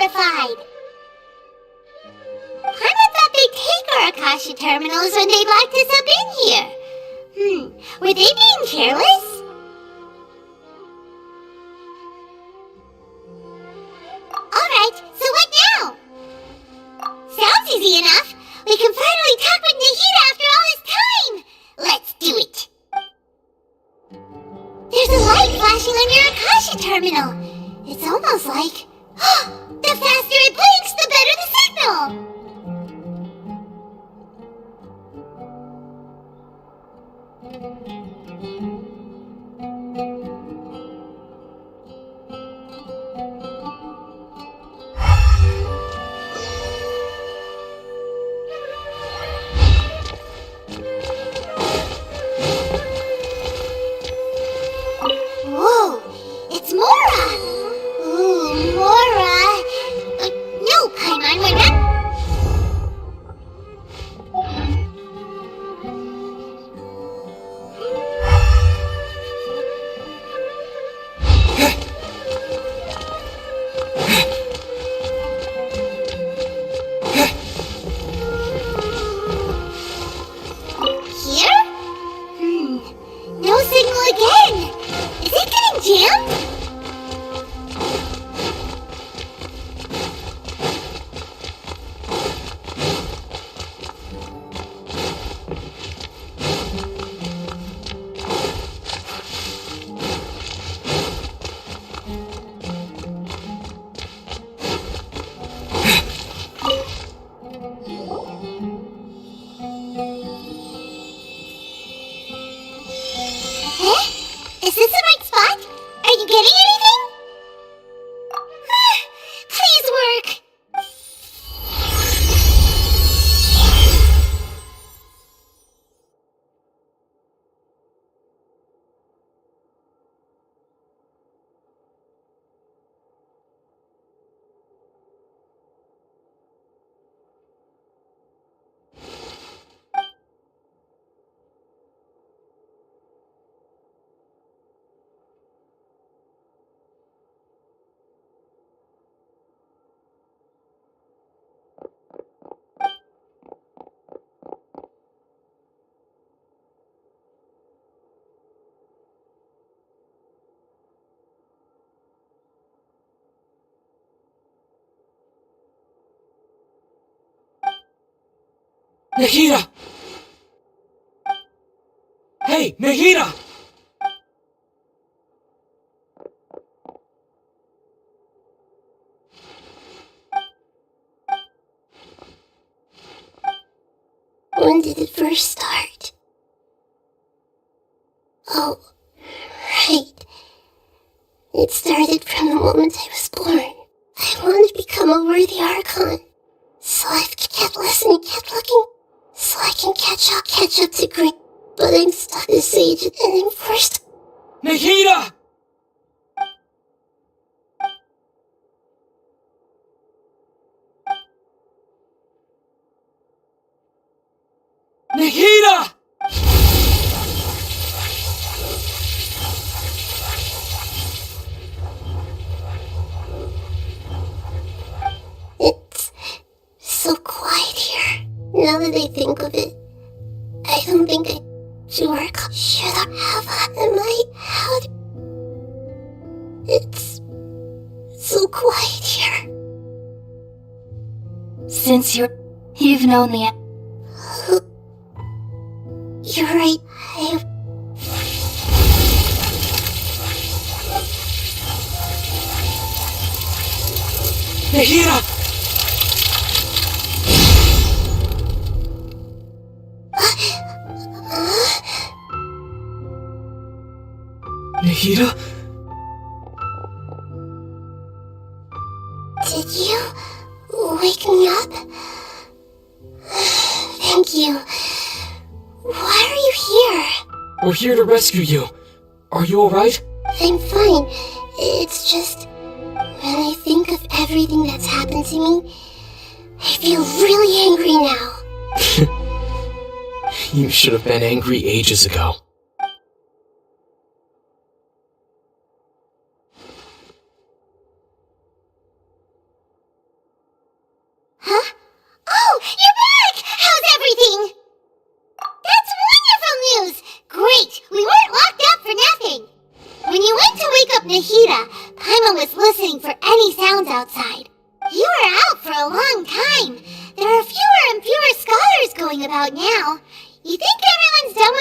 terrified. Paimon thought they'd take our Akasha terminals when they locked us up in here. Were they being careless? Alright, so what now? Sounds easy enough. We can finally talk with Nahida after all this time. Let's do it. There's a light flashing on your Akasha terminal. It's almost like... the faster it blinks, the better the signal! Whoa! It's Mora! Ooh, Mora! No, Paimon, we're not... Here? No signal again! Is it getting jammed? Is this the right spot? Are you getting anything? Please work! Nahida! Hey, Nahida! When did it first start? Oh, right. It started from the moment I was born. I wanted to become a worthy Archon. So I've kept listening, kept looking, so I can catch up to Green. But I'm stuck as Sage, and I'm forced... Nahida! Nahida! It's so quiet here. Now that I think of it, I don't think I should work. Should I have how do... It's so quiet here. Since you've known the... You're right. Nahida! Nahida? Did you wake me up? Thank you. Why are you here? We're here to rescue you. Are you alright? I'm fine. It's just... when I think of everything that's happened to me, I feel really angry now. You should have been angry ages ago.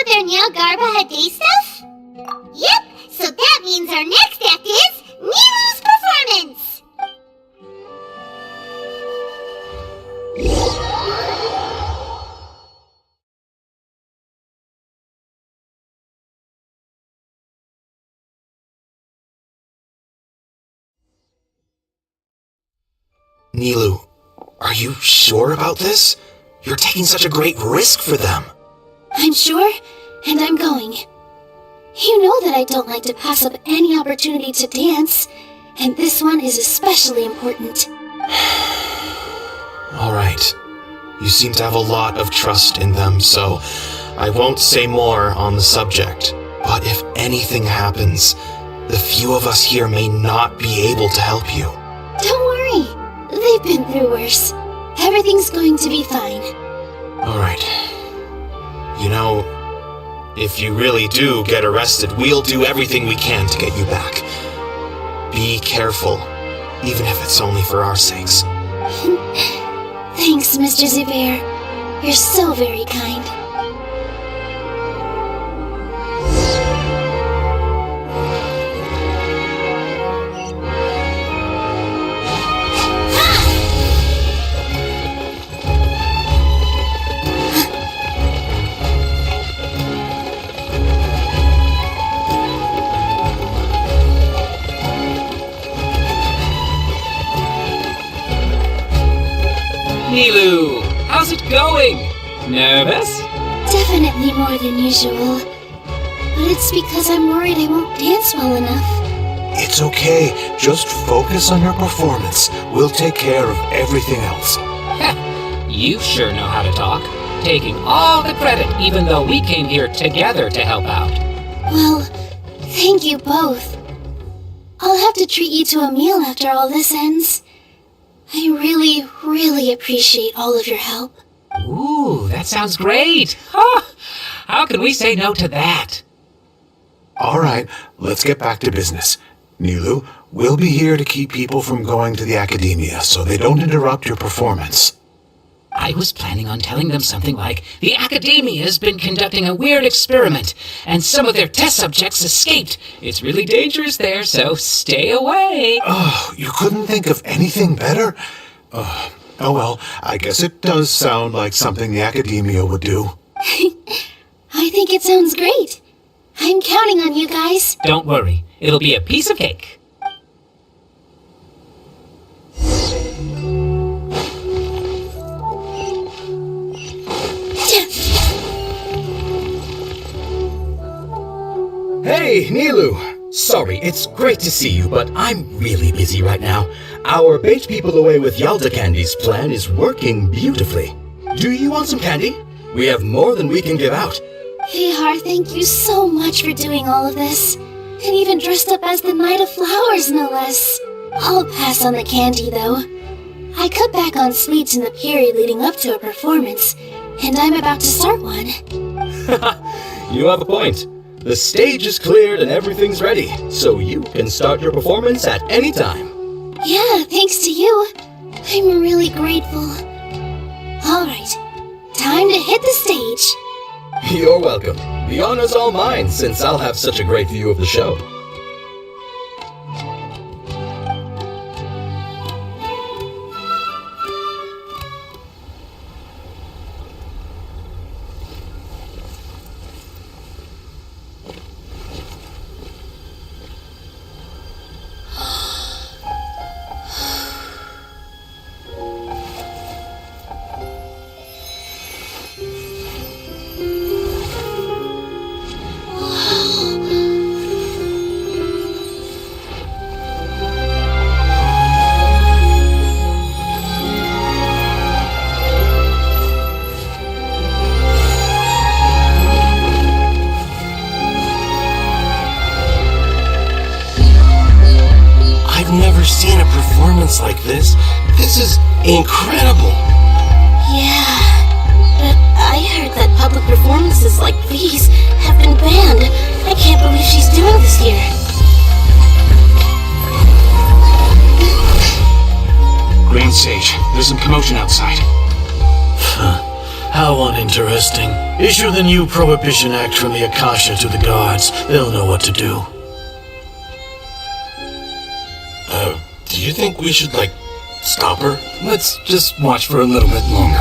their new Garba a Day stuff? Yep, so that means our next act is Nilu's performance! Nilu, are you sure about this? You're taking such a great risk for them. I'm sure, and I'm going. You know that I don't like to pass up any opportunity to dance, and this one is especially important. All right. You seem to have a lot of trust in them, so I won't say more on the subject. But if anything happens, the few of us here may not be able to help you. Don't worry. They've been through worse. Everything's going to be fine. All right. You know, if you really do get arrested, we'll do everything we can to get you back. Be careful, even if it's only for our sakes. Thanks, Mr. Zubair. You're so very kind. Nilu, how's it going? Nervous? Definitely more than usual. But it's because I'm worried I won't dance well enough. It's okay. Just focus on your performance. We'll take care of everything else. You sure know how to talk. Taking all the credit, even though we came here together to help out. Well, thank you both. I'll have to treat you to a meal after all this ends. I really appreciate all of your help. Ooh, that sounds great. Huh. How can we say no to that? All right, let's get back to business. Nilu, we'll be here to keep people from going to the academia so they don't interrupt your performance. I was planning on telling them something like, the academia has been conducting a weird experiment, and some of their test subjects escaped. It's really dangerous there, so stay away. Oh, you couldn't think of anything better? Oh well, I guess it does sound like something the academia would do. I think it sounds great. I'm counting on you guys. Don't worry, it'll be a piece of cake. Hey, Nilu! Sorry, it's great to see you, but I'm really busy right now. Our Bait People Away with Yalta Candies plan is working beautifully. Do you want some candy? We have more than we can give out. Vihar, thank you so much for doing all of this. And even dressed up as the Knight of Flowers, no less. I'll pass on the candy, though. I cut back on sweets in the period leading up to a performance, and I'm about to start one. You have a point. The stage is cleared and everything's ready, so you can start your performance at any time. Yeah, thanks to you. I'm really grateful. Alright, time to hit the stage. You're welcome. The honor's all mine, since I'll have such a great view of the show. Seen a performance like this. This is incredible. Yeah, but I heard that public performances like these have been banned. I can't believe she's doing this here. Green Sage, there's some commotion outside. Huh. How uninteresting. Issue the new Prohibition Act from the Akasha to the guards. They'll know what to do. Do you think we should, stop her? Let's just watch for a little bit longer.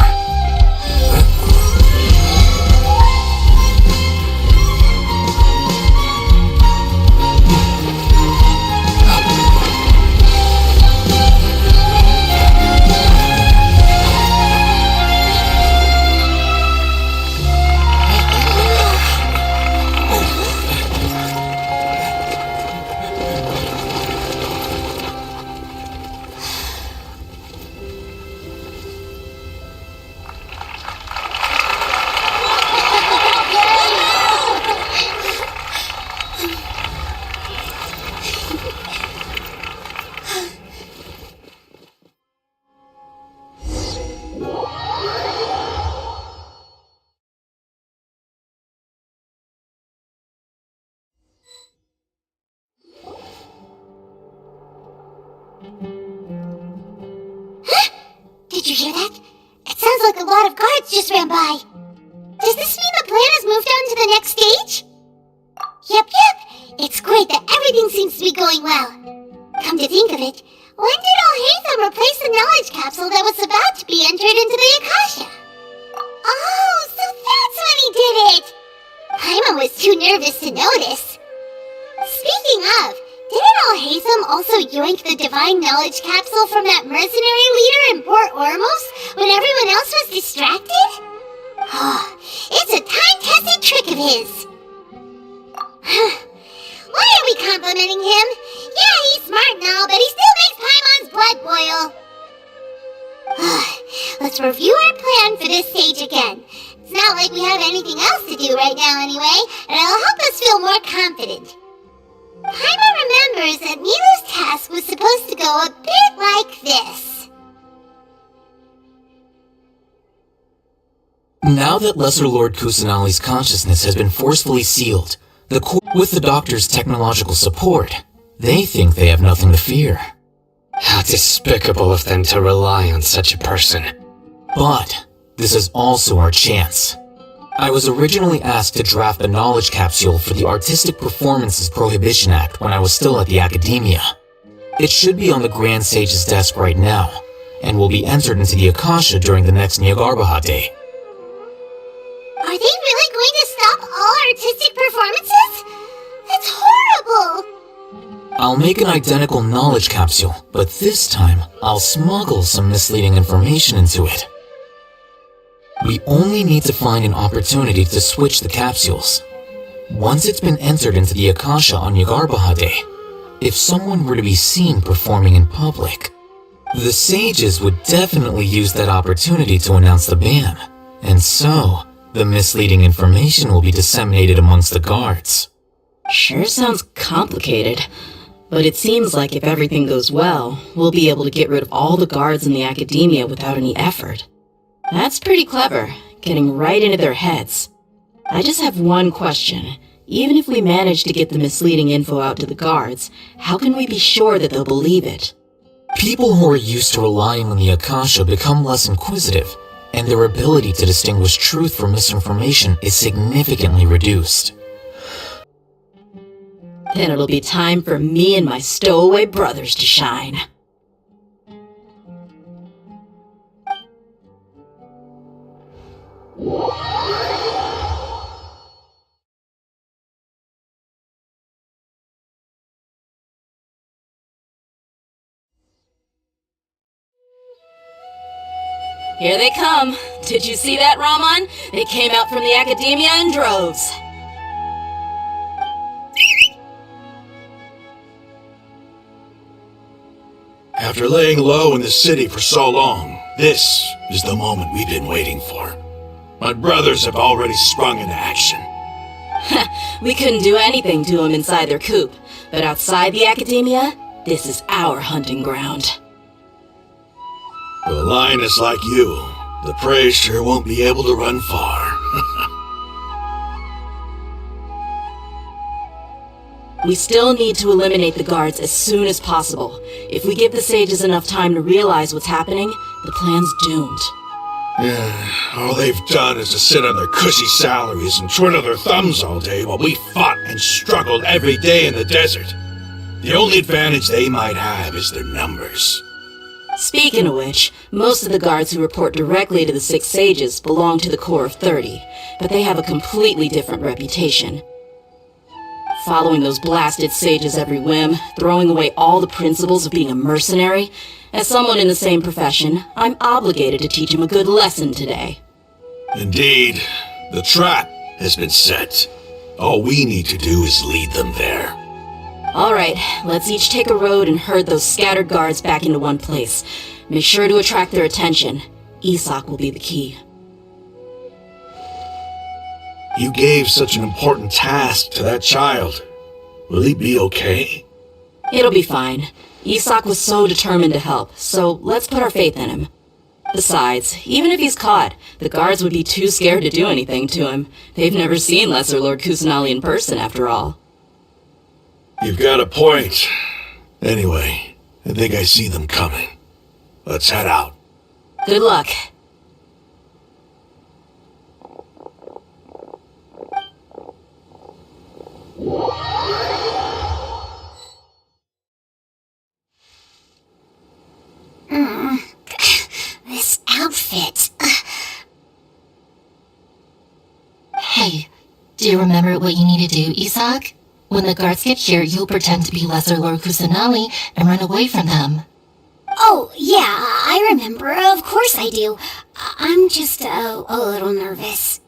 Did you hear that? It sounds like a lot of guards just ran by. Does this mean the plan has moved on to the next stage? Yep. It's great that everything seems to be going well. Come to think of it, when did Alhaitham replace the knowledge capsule that was about to be entered into the Akasha? Oh, so that's when he did it! Paimon was too nervous to notice. Speaking of, didn't Alhaitham also yoink the divine knowledge capsule from that mercenary leader in Port Ormos when everyone else was distracted? Oh, it's a time-tested trick of his. Why are we complimenting him? Yeah, he's smart and all, but he still makes Paimon's blood boil. Let's review our plan for this stage again. It's not like we have anything else to do right now anyway, and it'll help us feel more confident. Paimon remembers that Milu's task was supposed to go a bit like this. Now that Lesser Lord Kusanali's consciousness has been forcefully sealed, with the Doctor's technological support, they think they have nothing to fear. How despicable of them to rely on such a person. But this is also our chance. I was originally asked to draft a knowledge capsule for the Artistic Performances Prohibition Act when I was still at the Academia. It should be on the Grand Sage's desk right now, and will be entered into the Akasha during the next Nyagarbahad Day. Are they really going to stop all artistic performances? That's horrible! I'll make an identical knowledge capsule, but this time I'll smuggle some misleading information into it. We only need to find an opportunity to switch the capsules. Once it's been entered into the Akasha on Nyagarbahad Day, if someone were to be seen performing in public, the sages would definitely use that opportunity to announce the ban, and so the misleading information will be disseminated amongst the guards. Sure sounds complicated, but it seems like if everything goes well, we'll be able to get rid of all the guards in the Academia without any effort. That's pretty clever, getting right into their heads. I just have one question. Even if we manage to get the misleading info out to the guards, how can we be sure that they'll believe it? People who are used to relying on the Akasha become less inquisitive, and their ability to distinguish truth from misinformation is significantly reduced. Then it'll be time for me and my stowaway brothers to shine. Here they come. Did you see that, Raman? They came out from the Academia in droves. After laying low in the city for so long, this is the moment we've been waiting for. My brothers have already sprung into action. We couldn't do anything to them inside their coop, but outside the Academia, this is our hunting ground. With a lioness like you, the prey sure won't be able to run far. We still need to eliminate the guards as soon as possible. If we give the sages enough time to realize what's happening, the plan's doomed. All they've done is to sit on their cushy salaries and twiddle their thumbs all day while we fought and struggled every day in the desert. The only advantage they might have is their numbers. Speaking of which, most of the guards who report directly to the Six Sages belong to the Corps of 30, but they have a completely different reputation. Following those blasted sages every whim, throwing away all the principles of being a mercenary. As someone in the same profession, I'm obligated to teach him a good lesson today. Indeed, the trap has been set. All we need to do is lead them there. All right, let's each take a road and herd those scattered guards back into one place. Make sure to attract their attention. Isak will be the key. You gave such an important task to that child. Will he be okay? It'll be fine. Isak was so determined to help, so let's put our faith in him. Besides, even if he's caught, the guards would be too scared to do anything to him. They've never seen Lesser Lord Kusanali in person, after all. You've got a point. Anyway, I think I see them coming. Let's head out. Good luck. This outfit. Hey, do you remember what you need to do, Isak? When the guards get here, you'll pretend to be Lesser Lord Kusanali and run away from them. Oh, yeah, I remember. Of course I do. I'm just a little nervous.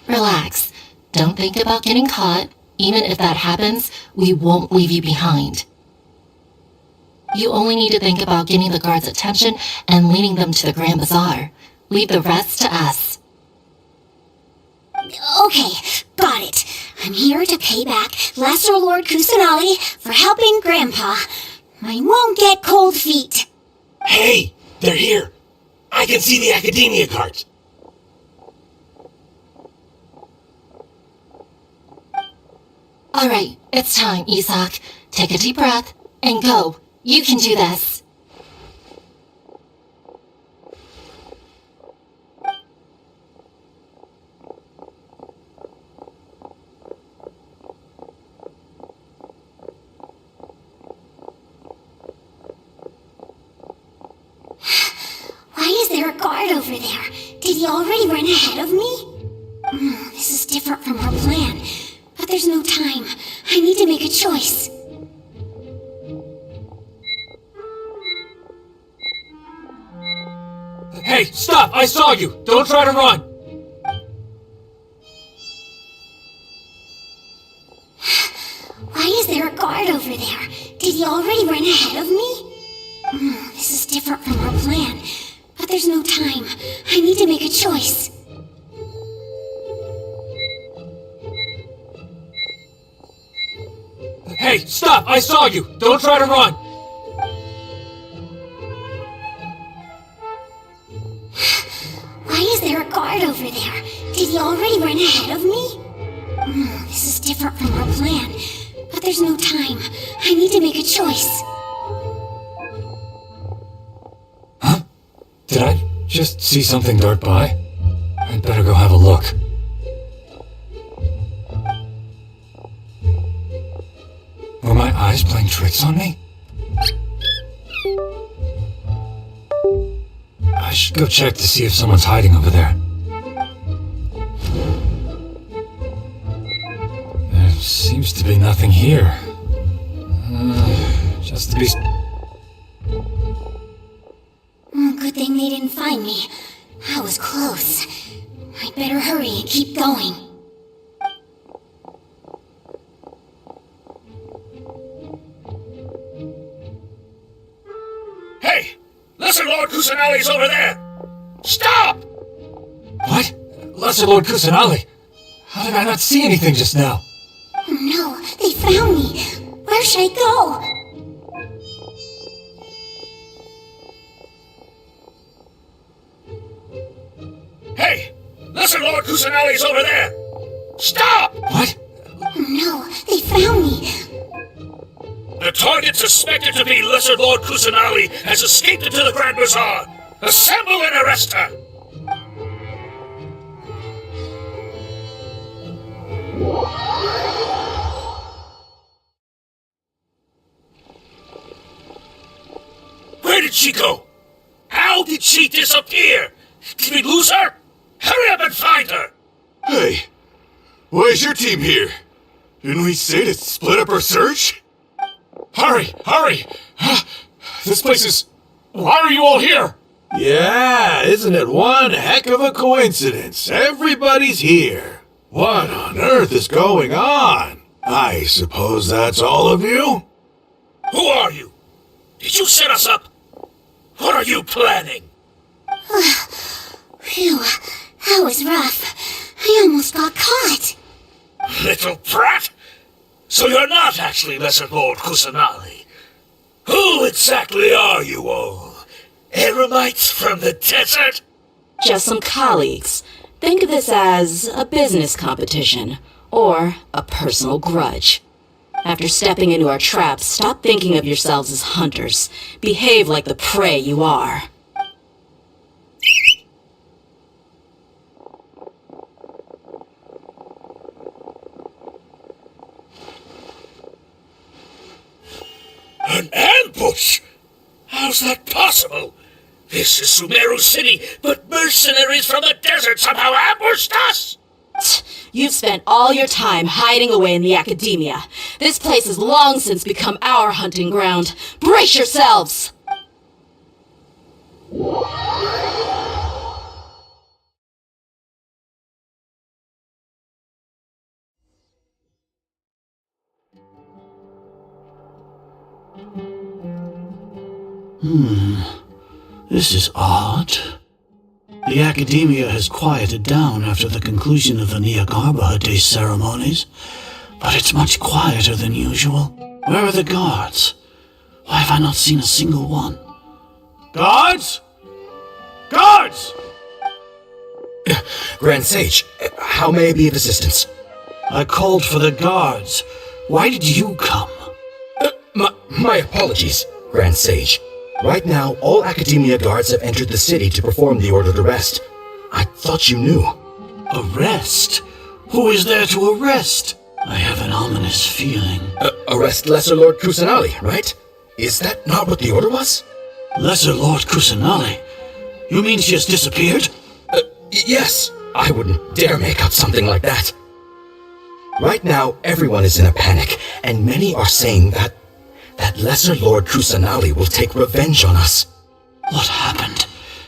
Relax. Don't think about getting caught. Even if that happens, we won't leave you behind. You only need to think about getting the guards' attention and leading them to the Grand Bazaar. Leave the rest to us. Okay, got it. I'm here to pay back Lesser Lord Kusanali for helping Grandpa. I won't get cold feet. Hey, they're here. I can see the Academia cart. All right, it's time, Isak. Take a deep breath and go. You can do this. Why is there a guard over there? Did he already run ahead of me? This is different from our plan. But there's no time. I need to make a choice. Hey, stop! I saw you! Don't try to run! Why is there a guard over there? Did he already run ahead of me? This is different from our plan. But there's no time. I need to make a choice. Hey, stop! I saw you! Don't try to run! Why is there a guard over there? Did he already run ahead of me? This is different from our plan. But there's no time. I need to make a choice. Huh? Did I just see something dart by? I'd better go have a look. Were my eyes playing tricks on me? I should go check to see if someone's hiding over there. There seems to be nothing here. Just to be... Good thing they didn't find me. I was close. I'd better hurry and keep going. Hey! Lesser Lord Kusanali's over there! Stop! What? Lesser Lord Kusanali? How did I not see anything just now? Oh no, they found me. Where should I go? Hey! Lesser Lord Kusanali's over there! Stop! What? Oh no, they found me. The target suspected to be Lesser Lord Kusanali has escaped into the Grand Bazaar. Assemble and arrest her! Where did she go? How did she disappear? Did we lose her? Hurry up and find her! Hey, why is your team here? Didn't we say to split up our search? Hurry! This place is... Why are you all here? Yeah, isn't it one heck of a coincidence? Everybody's here. What on earth is going on? I suppose that's all of you? Who are you? Did you set us up? What are you planning? Phew, that was rough. I almost got caught. Little brat! So you're not actually Lesser Lord Kusanali. Who exactly are you all? Eremites from the desert? Just some colleagues. Think of this as a business competition, or a personal grudge. After stepping into our traps, stop thinking of yourselves as hunters. Behave like the prey you are. An ambush? How's that possible? This is Sumeru City, but mercenaries from the desert somehow ambushed us! You've spent all your time hiding away in the academia. This place has long since become our hunting ground. Brace yourselves! This is odd. The academia has quieted down after the conclusion of the Niagarba Day ceremonies, but it's much quieter than usual. Where are the guards? Why have I not seen a single one? Guards? Guards! Grand Sage, how may I be of assistance? I called for the guards. Why did you come? My apologies, Grand Sage. Right now, all Academia guards have entered the city to perform the ordered arrest. I thought you knew. Arrest? Who is there to arrest? I have an ominous feeling. Arrest Lesser Lord Kusanali, right? Is that not what the order was? Lesser Lord Kusanali? You mean she has disappeared? Yes. I wouldn't dare make up something like that. Right now, everyone is in a panic, and many are saying that Lesser Lord Kusanali will take revenge on us. What happened?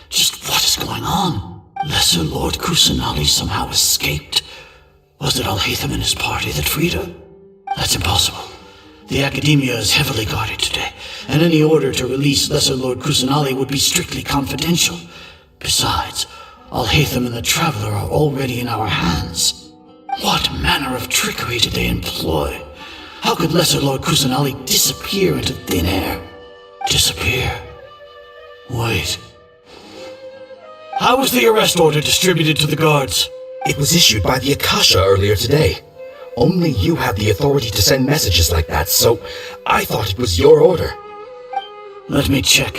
Just what is going on? Lesser Lord Kusanali somehow escaped. Was it Alhaitham and his party that freed her? That's impossible. The Academia is heavily guarded today, and any order to release Lesser Lord Kusanali would be strictly confidential. Besides, Alhaitham and the Traveler are already in our hands. What manner of trickery did they employ? How could Lesser Lord Kusanali disappear into thin air? Disappear? Wait. How was the arrest order distributed to the guards? It was issued by the Akasha earlier today. Only you have the authority to send messages like that, so I thought it was your order. Let me check.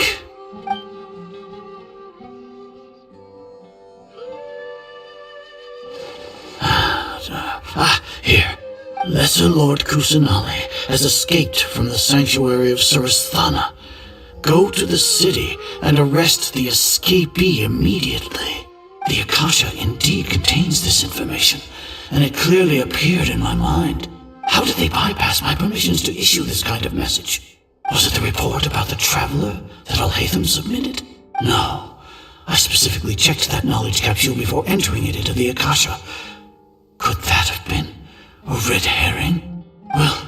Here. Lesser Lord Kusanali has escaped from the sanctuary of Sarasthana. Go to the city and arrest the escapee immediately. The Akasha indeed contains this information, and it clearly appeared in my mind. How did they bypass my permissions to issue this kind of message? Was it the report about the Traveler that Alhaitham submitted? No. I specifically checked that knowledge capsule before entering it into the Akasha. Could that have been a red herring? Well,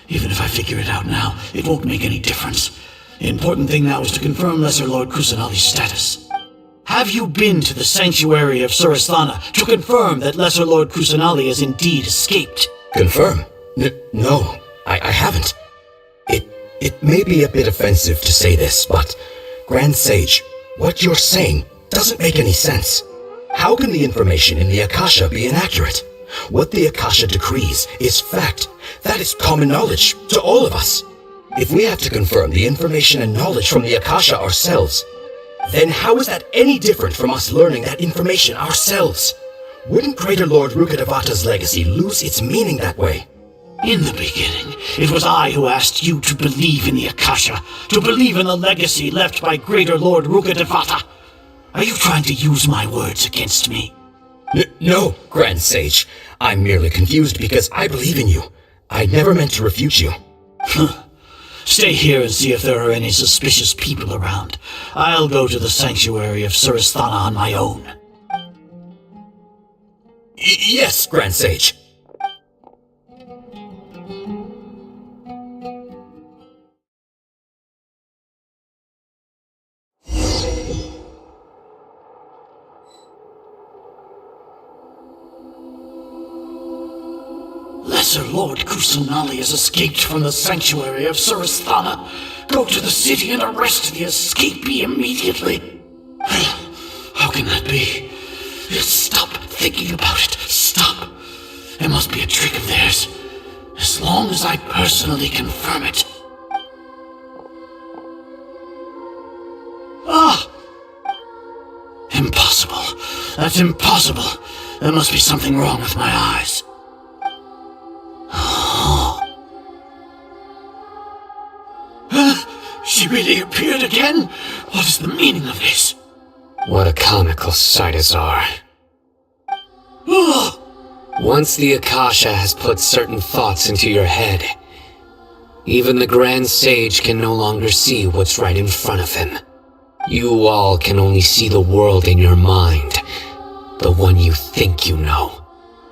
even if I figure it out now, it won't make any difference. The important thing now is to confirm Lesser Lord Kusanali's status. Have you been to the sanctuary of Sarasthana to confirm that Lesser Lord Kusanali has indeed escaped? Confirm? No, I haven't. It may be a bit offensive to say this, but Grand Sage, what you're saying doesn't make any sense. How can the information in the Akasha be inaccurate? What the Akasha decrees is fact. That is common knowledge to all of us. If we have to confirm the information and knowledge from the Akasha ourselves, Then how is that any different from us learning that information ourselves? Wouldn't Greater Lord Rukkhadevata's legacy lose its meaning that way? In the beginning, it was I who asked you to believe in the Akasha, to believe in the legacy left by Greater Lord Rukkhadevata. Are you trying to use my words against me? No, Grand Sage. I'm merely confused because I believe in you. I never meant to refute you. Stay here and see if there are any suspicious people around. I'll go to the sanctuary of Suristhana on my own. Yes, Grand Sage. Lesser Lord Kusanali has escaped from the sanctuary of Suristhana. Go to the city and arrest the escapee immediately. How can that be? Stop thinking about it. Stop. It must be a trick of theirs. As long as I personally confirm it. Ah! Impossible. That's impossible. There must be something wrong with my eyes. She really appeared again? What is the meaning of this? What a comical sight, Azar. Once the Akasha has put certain thoughts into your head, even the Grand Sage can no longer see what's right in front of him. You all can only see the world in your mind, the one you think you know.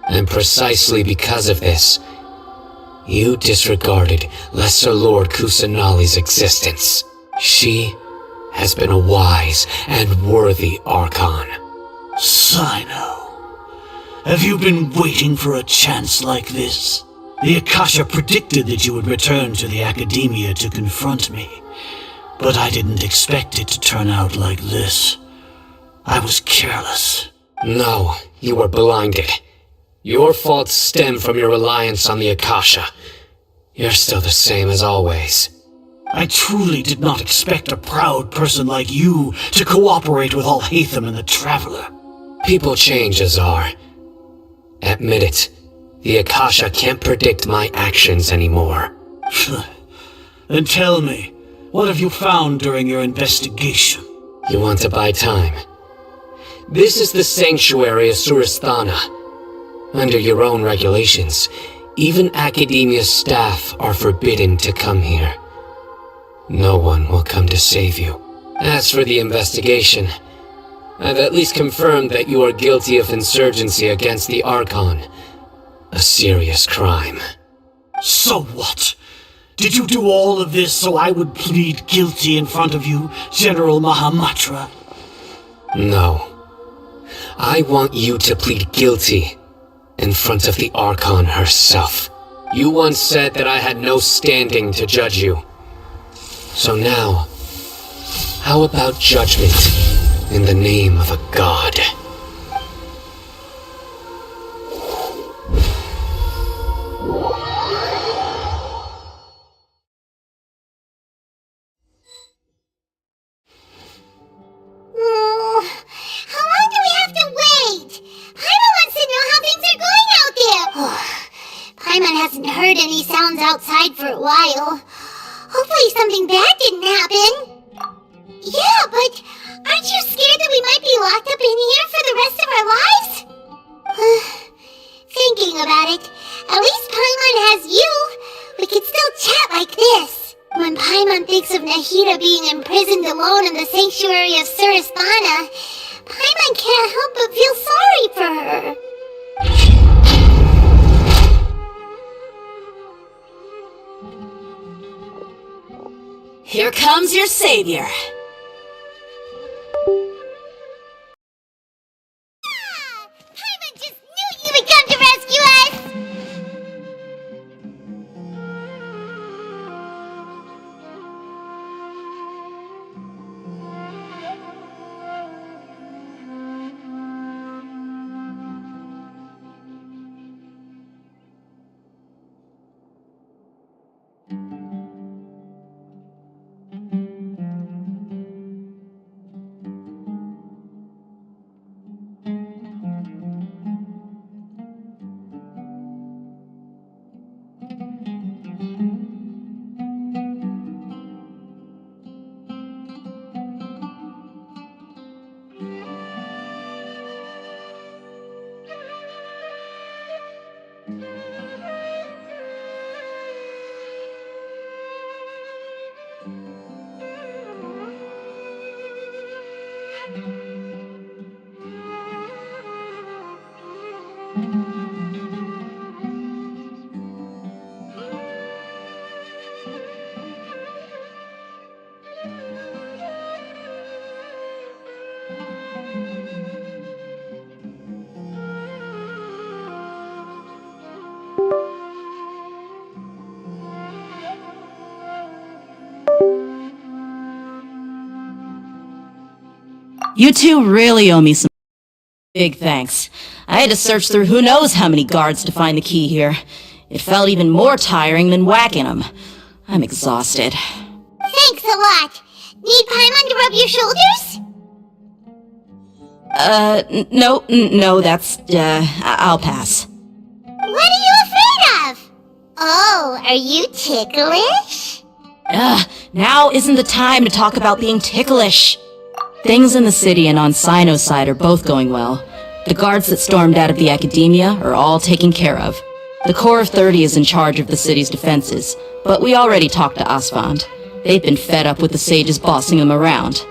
And precisely because of this, you disregarded Lesser Lord Kusanali's existence. She has been a wise and worthy Archon. Sino, have you been waiting for a chance like this? The Akasha predicted that you would return to the Academia to confront me, but I didn't expect it to turn out like this. I was careless. No, you were blinded. Your faults stem from your reliance on the Akasha. You're still the same as always. I truly did not expect a proud person like you to cooperate with Alhaitham and the Traveler. People change, Azar. Admit it. The Akasha can't predict my actions anymore. Then tell me, what have you found during your investigation? You want to buy time? This is the sanctuary of Suristhana. Under your own regulations, even Academia staff are forbidden to come here. No one will come to save you. As for the investigation, I've at least confirmed that you are guilty of insurgency against the Archon. A serious crime. So what? Did you do all of this so I would plead guilty in front of you, General Mahamatra? No. I want you to plead guilty in front of the Archon herself. You once said that I had no standing to judge you. So now, how about judgment in the name of a god? How long do we have to wait? Paimon wants to know how things are going out there. Paimon hasn't heard any sounds outside for a while. Hopefully something bad didn't happen. Yeah, but aren't you scared that we might be locked up in here for the rest of our lives? Thinking about it, at least Paimon has you. We could still chat like this. When Paimon thinks of Nahida being imprisoned alone in the sanctuary of Suristhana, Paimon can't help but feel sorry for her. Here comes your savior. Paimon just knew you would come to rescue us! You two really owe me some big thanks. I had to search through who knows how many guards to find the key here. It felt even more tiring than whacking them. I'm exhausted. Thanks a lot. Need Paimon to rub your shoulders? No, that's, I'll pass. What are you afraid of? Oh, are you ticklish? Now isn't the time to talk about being ticklish. Things in the city and on Sino's side are both going well. The guards that stormed out of the academia are all taken care of. The Corps of 30 is in charge of the city's defenses, but we already talked to Asfand. They've been fed up with the sages bossing them around.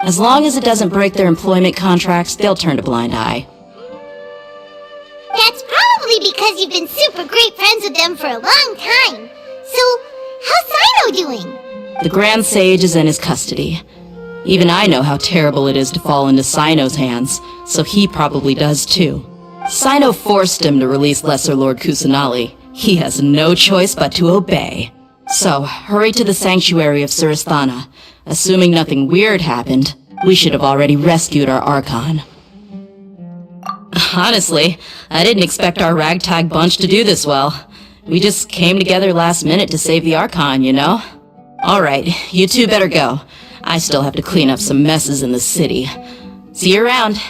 As long as it doesn't break their employment contracts, they'll turn a blind eye. That's probably because you've been super great friends with them for a long time. So, how's Sino doing? The Grand Sage is in his custody. Even I know how terrible it is to fall into Sino's hands, so he probably does too. Sino forced him to release Lesser Lord Kusanali. He has no choice but to obey. So, hurry to the sanctuary of Surasthana. Assuming nothing weird happened, we should have already rescued our Archon. Honestly, I didn't expect our ragtag bunch to do this well. We just came together last minute to save the Archon, you know? Alright, you two better go. I still have to clean up some messes in the city. See you around.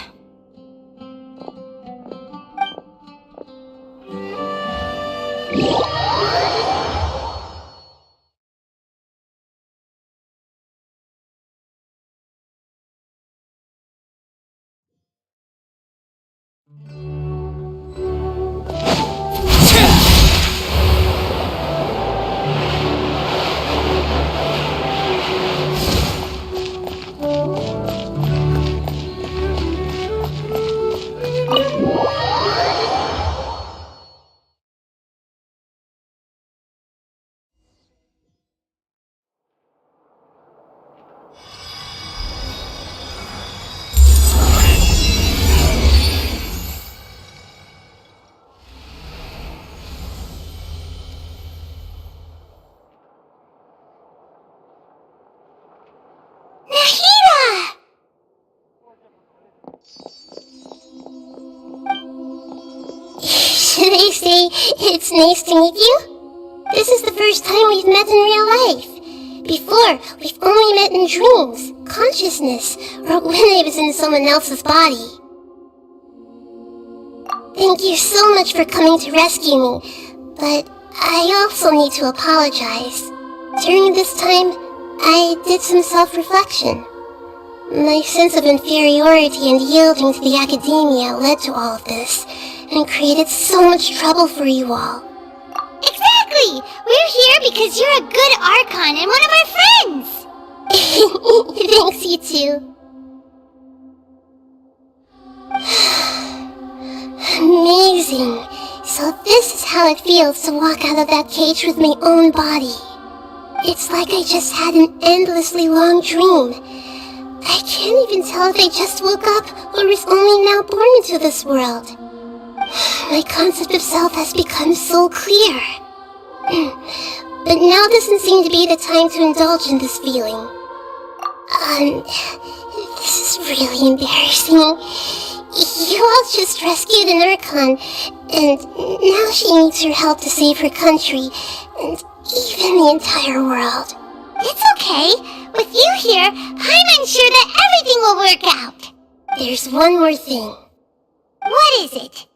Should I say it's nice to meet you? This is the first time we've met in real life. Before, we've only met in dreams, consciousness, or when I was in someone else's body. Thank you so much for coming to rescue me, but I also need to apologize. During this time, I did some self-reflection. My sense of inferiority and yielding to the academia led to all of this, and created so much trouble for you all. Exactly! We're here because you're a good Archon and one of our friends! Thanks, you two. Amazing. So this is how it feels to walk out of that cage with my own body. It's like I just had an endlessly long dream. I can't even tell if I just woke up or was only now born into this world. My concept of self has become so clear. But now doesn't seem to be the time to indulge in this feeling. This is really embarrassing. You all just rescued an Archon, and now she needs your help to save her country, and even the entire world. It's okay. With you here, I'm sure that everything will work out. There's one more thing. What is it?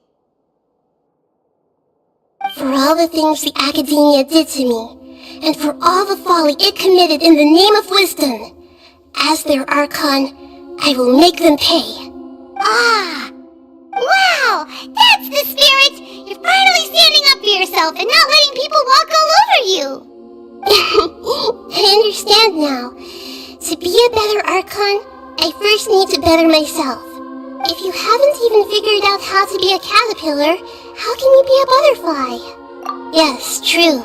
For all the things the academia did to me, and for all the folly it committed in the name of wisdom, as their Archon, I will make them pay. Ah! Wow! That's the spirit! You're finally standing up for yourself and not letting people walk all over you! I understand now. To be a better Archon, I first need to better myself. If you haven't even figured out how to be a caterpillar, how can you be a butterfly? Yes, true.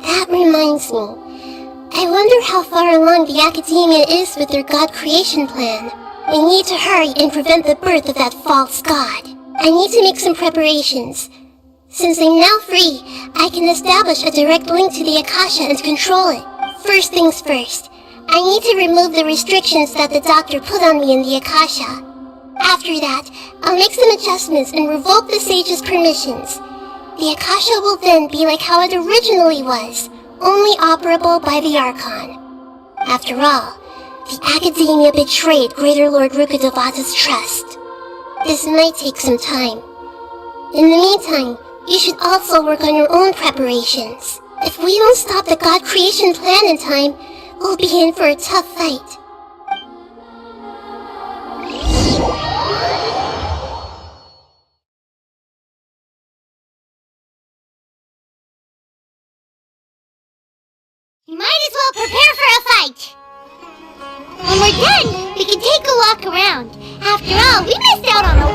That reminds me. I wonder how far along the academia is with their god creation plan. We need to hurry and prevent the birth of that false god. I need to make some preparations. Since I'm now free, I can establish a direct link to the Akasha and control it. First things first, I need to remove the restrictions that the doctor put on me in the Akasha. After that, I'll make some adjustments and revoke the sage's permissions. The Akasha will then be like how it originally was, only operable by the Archon. After all, the Academia betrayed Greater Lord Rukkhadevata's trust. This might take some time. In the meantime, you should also work on your own preparations. If we don't stop the God creation plan in time, we'll be in for a tough fight. You might as well prepare for a fight. When we're done, we can take a walk around. After all, we missed out on the...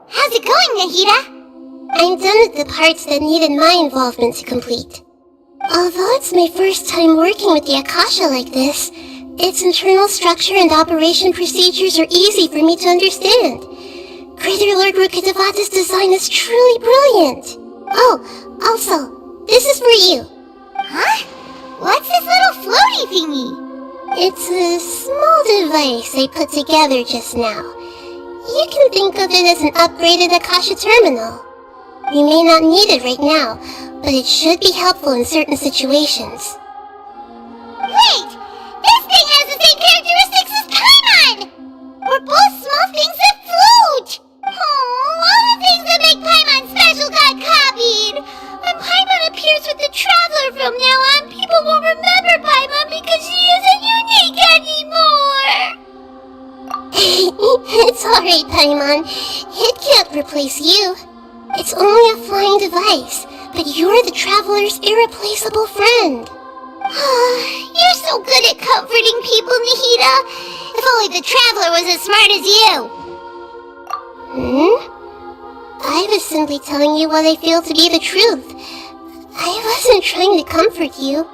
How's it going, Nahida? I'm done with the parts that needed my involvement to complete. Although it's my first time working with the Akasha like this, its internal structure and operation procedures are easy for me to understand. Greater Lord Rukkhadevata's design is truly brilliant. Oh, also, this is for you. Huh? What's this little floaty thingy? It's a small device I put together just now. You can think of it as an upgraded Akasha terminal. You may not need it right now, but it should be helpful in certain situations. Wait! This thing has the same characteristics as Paimon! We're both small things that float! Oh, all the things that make Paimon special got copied! When Paimon appears with the Traveler from now on, people won't remember Paimon because she isn't unique anymore! It's alright, Paimon. It can't replace you. It's only a flying device, but you're the Traveler's irreplaceable friend. You're so good at comforting people, Nahida. If only the Traveler was as smart as you. I was simply telling you what I feel to be the truth. I wasn't trying to comfort you.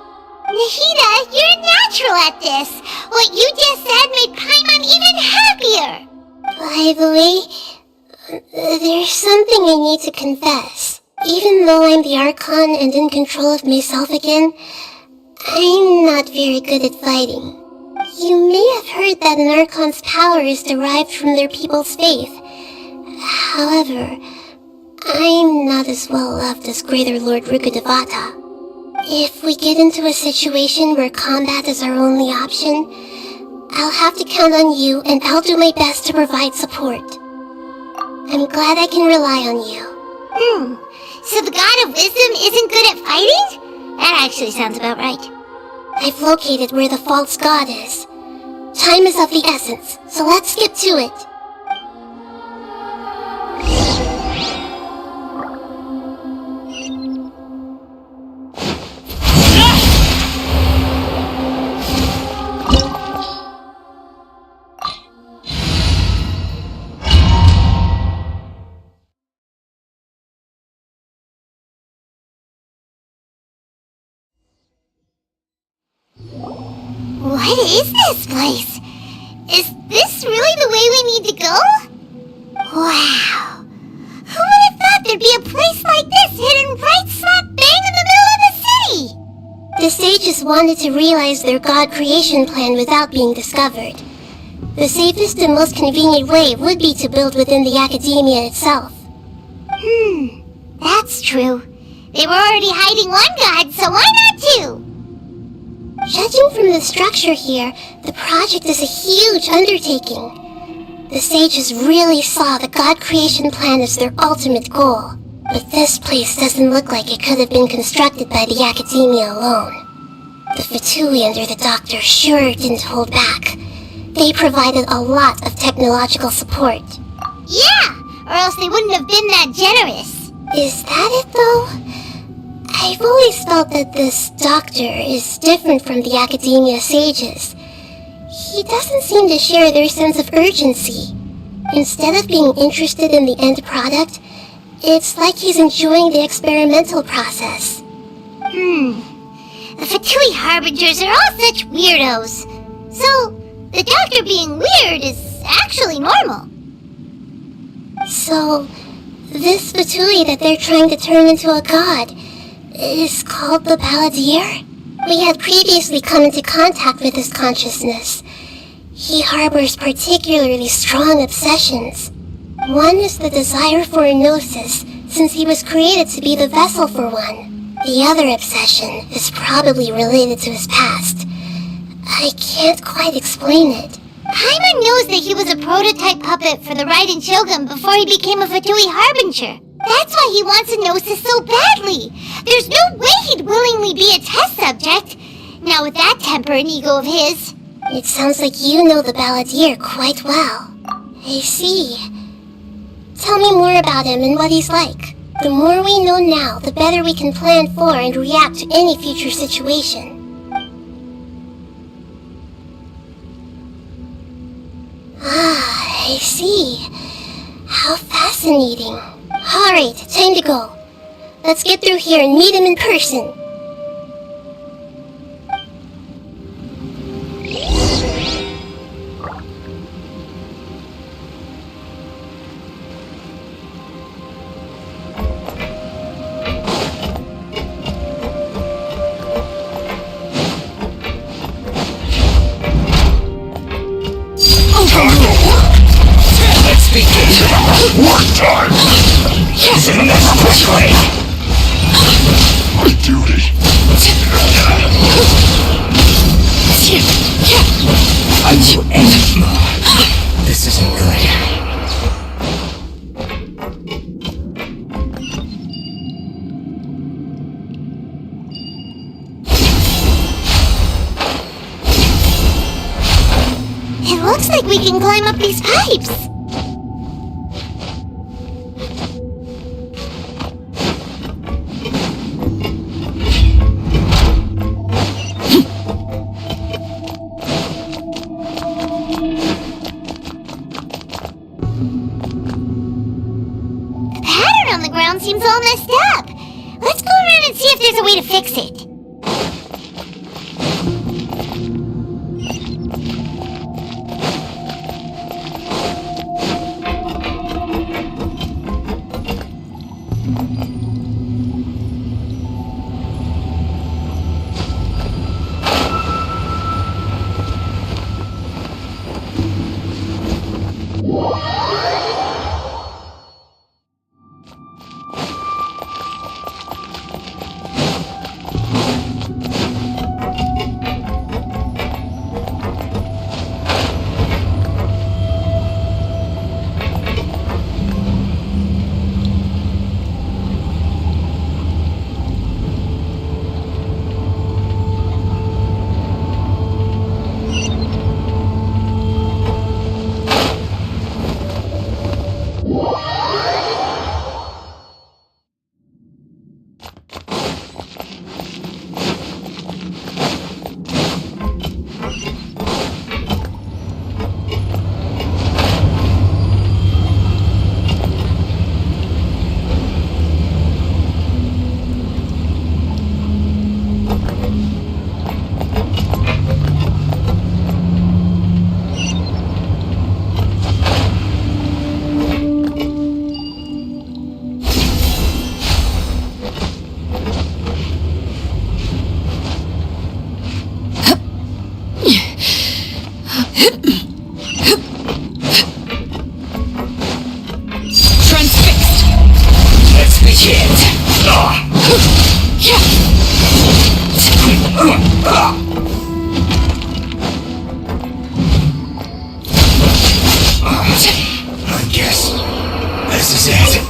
Nahida, you're natural at this. What you just said made Paimon even happier. By the way, there's something I need to confess. Even though I'm the Archon and in control of myself again, I'm not very good at fighting. You may have heard that an Archon's power is derived from their people's faith. However, I'm not as well loved as Greater Lord Rukkhadevata. If we get into a situation where combat is our only option, I'll have to count on you and I'll do my best to provide support. I'm glad I can rely on you. So the God of Wisdom isn't good at fighting? That actually sounds about right. I've located where the false god is. Time is of the essence, so let's get to it. What is this place? Is this really the way we need to go? Wow. Who would have thought there'd be a place like this hidden right slap bang in the middle of the city? The sages wanted to realize their god creation plan without being discovered. The safest and most convenient way would be to build within the academia itself. That's true. They were already hiding one god, so why not two? Judging from the structure here, the project is a huge undertaking. The sages really saw the god creation plan as their ultimate goal. But this place doesn't look like it could have been constructed by the academia alone. The Fatui under the doctor sure didn't hold back. They provided a lot of technological support. Yeah, or else they wouldn't have been that generous. Is that it though? I've always felt that this doctor is different from the academia sages. He doesn't seem to share their sense of urgency. Instead of being interested in the end product, it's like he's enjoying the experimental process. The Fatui Harbingers are all such weirdos. So, the doctor being weird is actually normal. So, this Fatui that they're trying to turn into a god is called the Balladeer? We had previously come into contact with his consciousness. He harbors particularly strong obsessions. One is the desire for a gnosis, since he was created to be the vessel for one. The other obsession is probably related to his past. I can't quite explain it. Paimon knows that he was a prototype puppet for the Raiden Shogun before he became a Fatui Harbinger. That's why he wants a gnosis so badly. There's no way he'd willingly be a test subject. Now with that temper and ego of his. It sounds like you know the Balladeer quite well. I see. Tell me more about him and what he's like. The more we know now, the better we can plan for and react to any future situation. Ah, I see. How fascinating. Alright, time to go. Let's get through here and meet him in person. Let's begin. Work time! Yes, and that's quickly. My duty. Are you in? This isn't good. It looks like we can climb up these pipes. The pattern on the ground seems all messed up. Let's go around and see if there's a way to fix it. Transfixed! Let's begin! I guess this is it.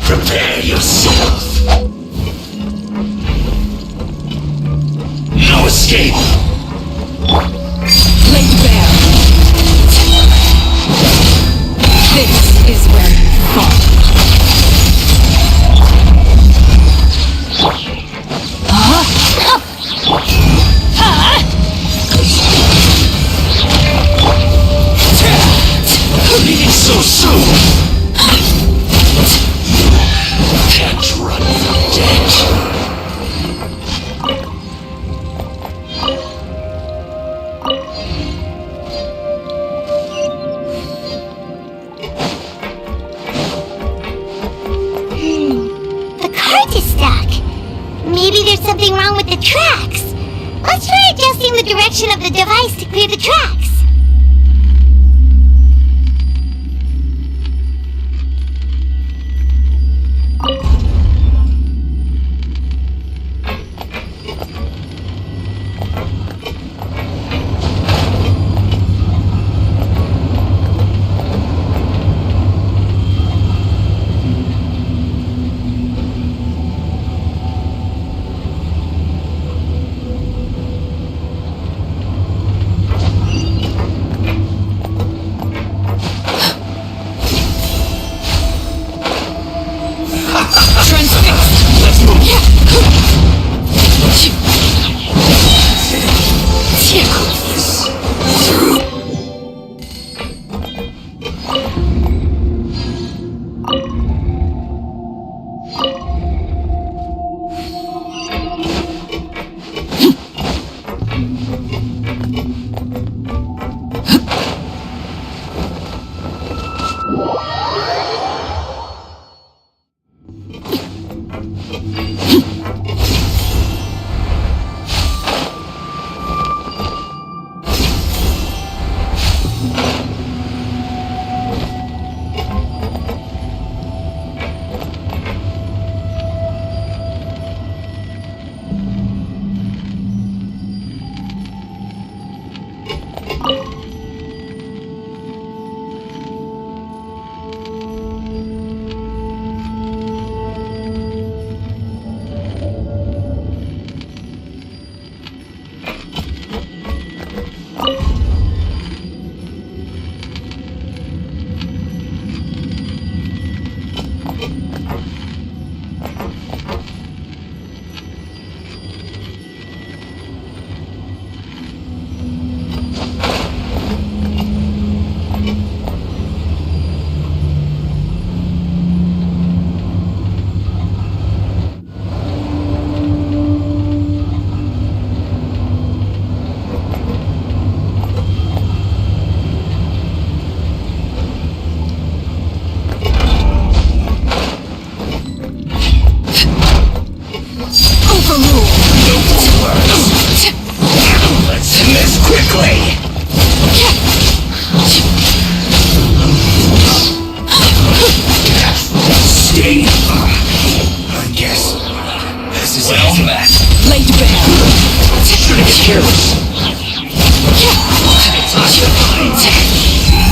Prepare yourself. No escape. Laid bare. This is where you fall. Leaving so soon. Can't run from death. The cart is stuck. Maybe there's something wrong with the tracks. Let's try adjusting the direction of the device to clear the tracks.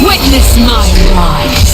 Witness my rise.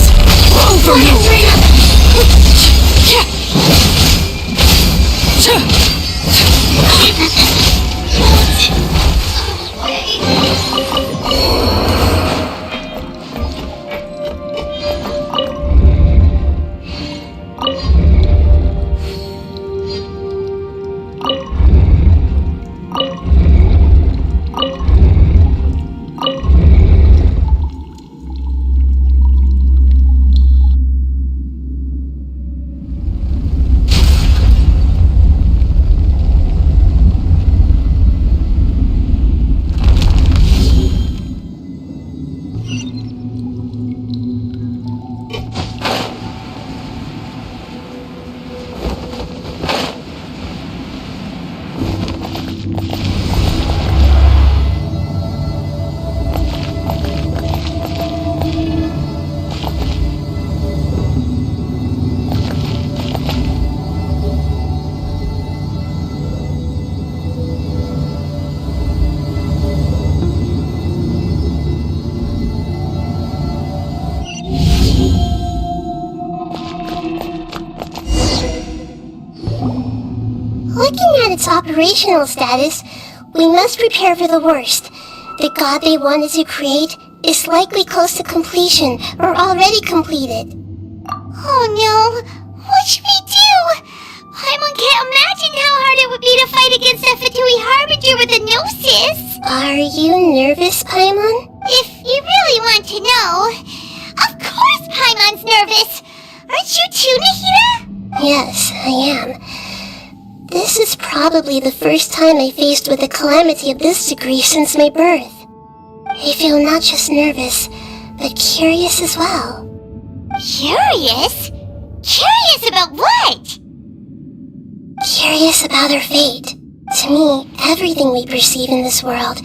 Looking at its operational status, we must prepare for the worst. The god they wanted to create is likely close to completion or already completed. Oh no! What should we do? Paimon can't imagine how hard it would be to fight against the Fatui Harbinger with a Gnosis! Are you nervous, Paimon? If you really want to know... Of course Paimon's nervous! Aren't you too, Nahida? Yes, I am. This is probably the first time I faced with a calamity of this degree since my birth. I feel not just nervous, but curious as well. Curious? Curious about what? Curious about our fate. To me, everything we perceive in this world,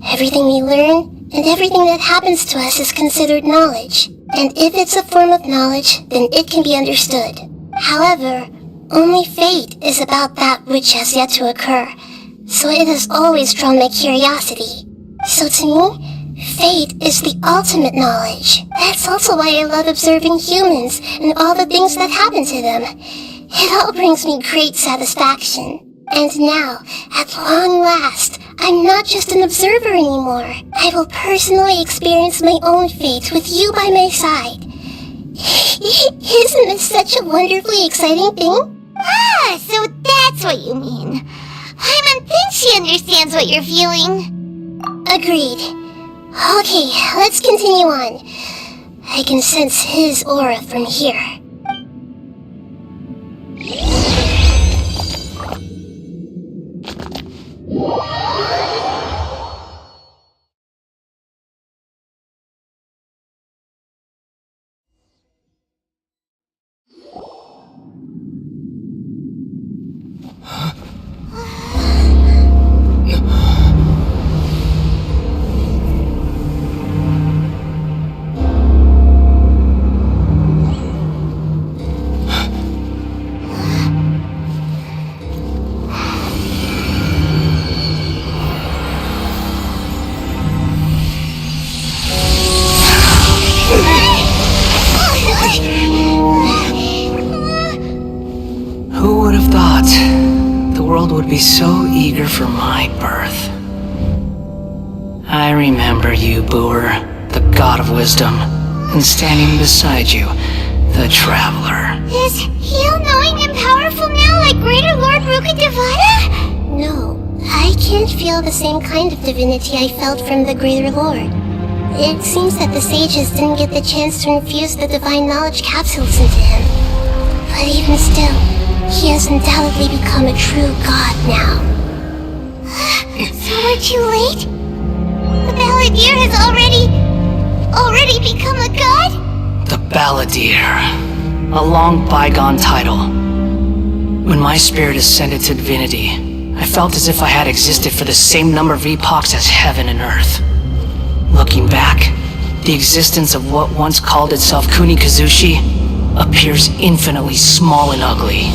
everything we learn, and everything that happens to us is considered knowledge. And if it's a form of knowledge, then it can be understood. However, only fate is about that which has yet to occur, so it has always drawn my curiosity. So to me, fate is the ultimate knowledge. That's also why I love observing humans and all the things that happen to them. It all brings me great satisfaction. And now, at long last, I'm not just an observer anymore. I will personally experience my own fate with you by my side. Isn't this such a wonderfully exciting thing? Ah, so that's what you mean. Paimon thinks she understands what you're feeling. Agreed. Okay, let's continue on. I can sense his aura from here. would be so eager for my birth. I remember you, Booer, the god of wisdom, and standing beside you, the traveler. Is he all-knowing and powerful now like Greater Lord Rukkhadevata? No, I can't feel the same kind of divinity I felt from the Greater Lord. It seems that the sages didn't get the chance to infuse the divine knowledge capsules into him. But even still, he has undoubtedly become a true god now. So we're too late? The Balladeer has already become a god? The Balladeer. A long bygone title. When my spirit ascended to divinity, I felt as if I had existed for the same number of epochs as heaven and earth. Looking back, the existence of what once called itself Kunikazushi appears infinitely small and ugly.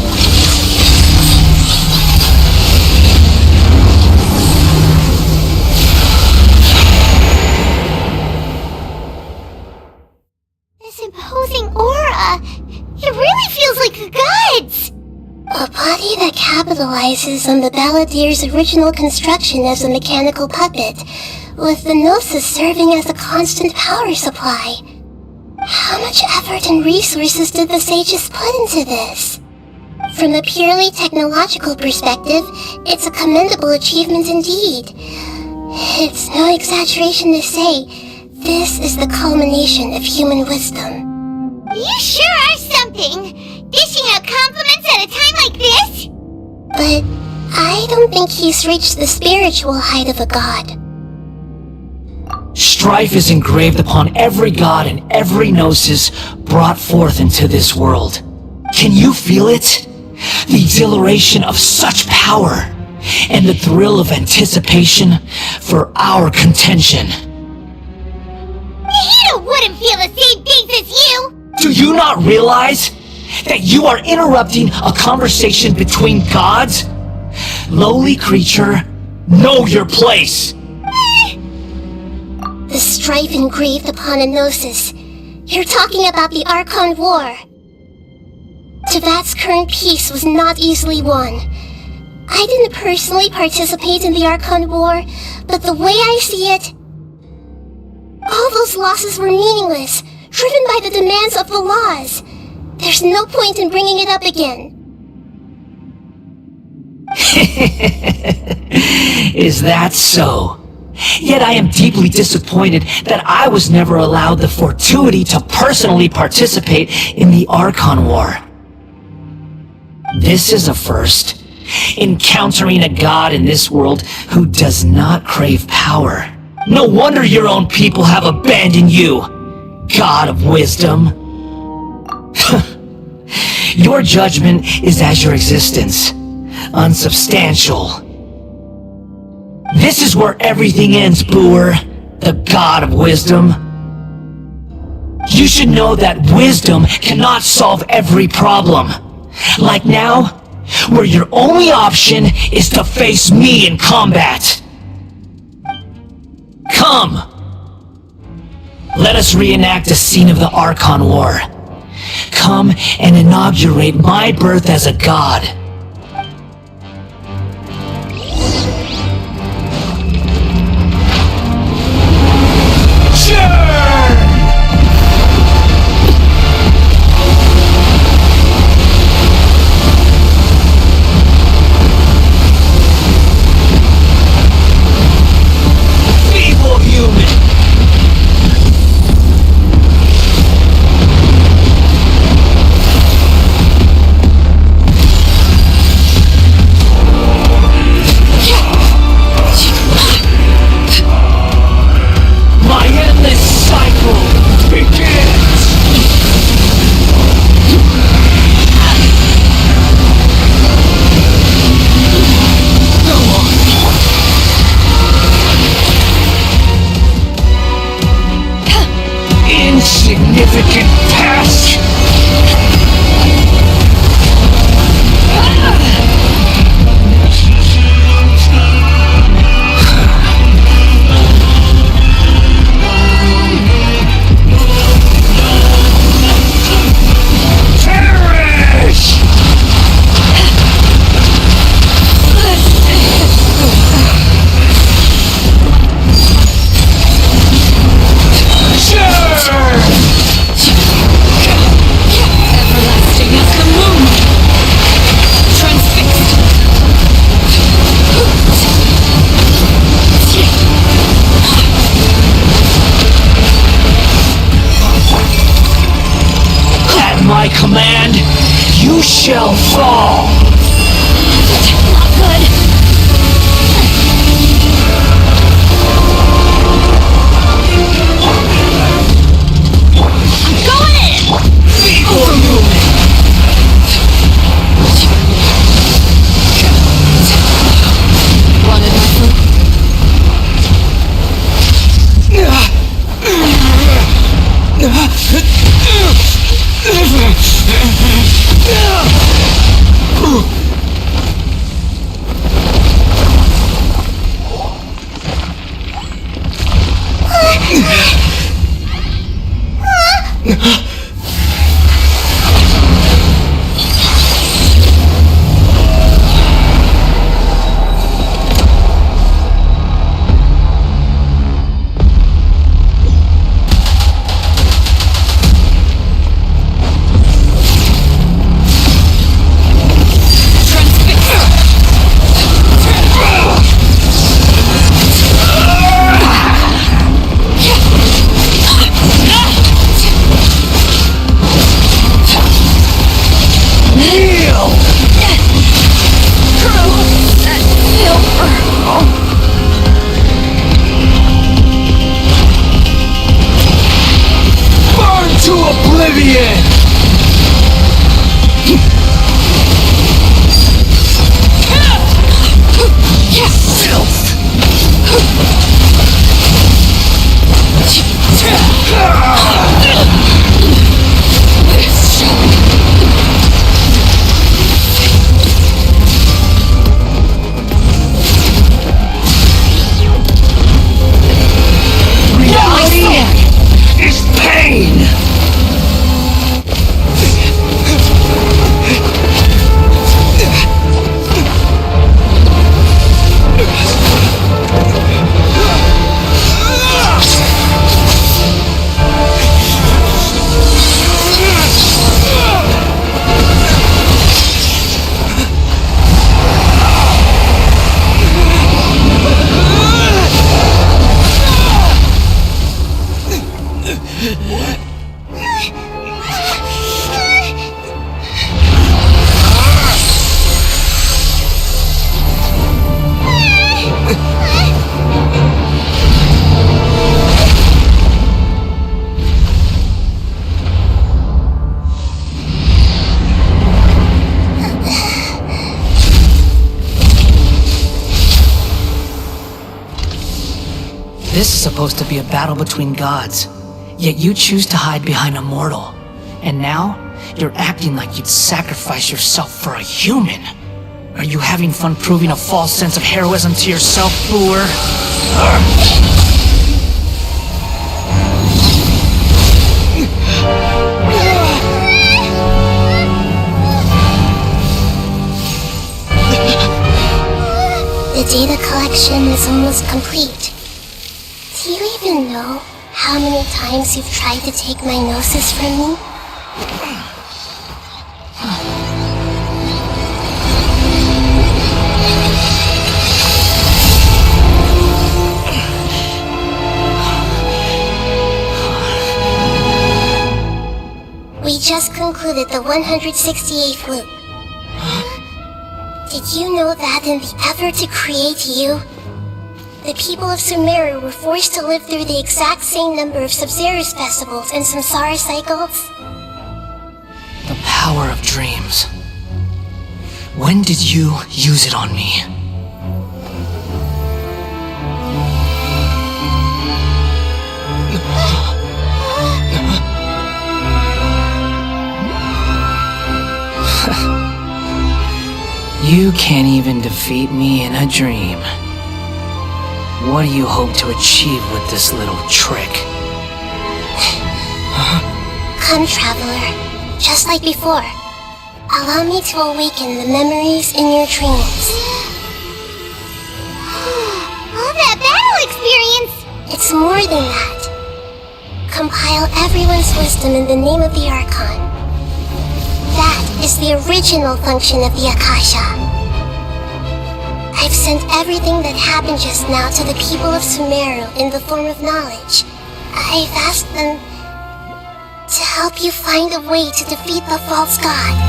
This imposing aura, it really feels like the gods! A body that capitalizes on the Balladeer's original construction as a mechanical puppet, with the Gnosis serving as a constant power supply. How much effort and resources did the sages put into this? From a purely technological perspective, it's a commendable achievement indeed. It's no exaggeration to say, this is the culmination of human wisdom. You sure are something! Dishing out compliments at a time like this? But I don't think he's reached the spiritual height of a god. Strife is engraved upon every god and every gnosis brought forth into this world. Can you feel it? The exhilaration of such power, and the thrill of anticipation for our contention. Hito wouldn't feel the same things as you! Do you not realize that you are interrupting a conversation between gods? Lowly creature, know your place! The strife engraved upon a gnosis. You're talking about the Archon War. Teyvat's current peace was not easily won. I didn't personally participate in the Archon War, but the way I see it, all those losses were meaningless, driven by the demands of the laws. There's no point in bringing it up again. Is that so? Yet I am deeply disappointed that I was never allowed the fortuity to personally participate in the Archon War. This is a first, encountering a god in this world who does not crave power. No wonder your own people have abandoned you, god of wisdom. Your judgment is as your existence, unsubstantial. This is where everything ends, Booer, the god of wisdom. You should know that wisdom cannot solve every problem. Like now, where your only option is to face me in combat. Come! Let us reenact a scene of the Archon War. Come and inaugurate my birth as a god. Insignificant task! Perish! my command, you shall fall! Not good. I'm going in! Before moving! Wanted my food? This is supposed to be a battle between gods, yet you choose to hide behind a mortal. And now, you're acting like you'd sacrifice yourself for a human. Are you having fun proving a false sense of heroism to yourself, Boor? The data collection is almost complete. Do you even know how many times you've tried to take my gnosis from me? We just concluded the 168th loop. Did you know that in the effort to create you, the people of Sumeru were forced to live through the exact same number of Sub-Zerus festivals and Samsara cycles? The power of dreams. When did you use it on me? You can't even defeat me in a dream. What do you hope to achieve with this little trick? Come, Traveler. Just like before. Allow me to awaken the memories in your dreams. All that battle experience! It's more than that. Compile everyone's wisdom in the name of the Archon. That is the original function of the Akasha. I've sent everything that happened just now to the people of Sumeru in the form of knowledge. I've asked them to help you find a way to defeat the false god.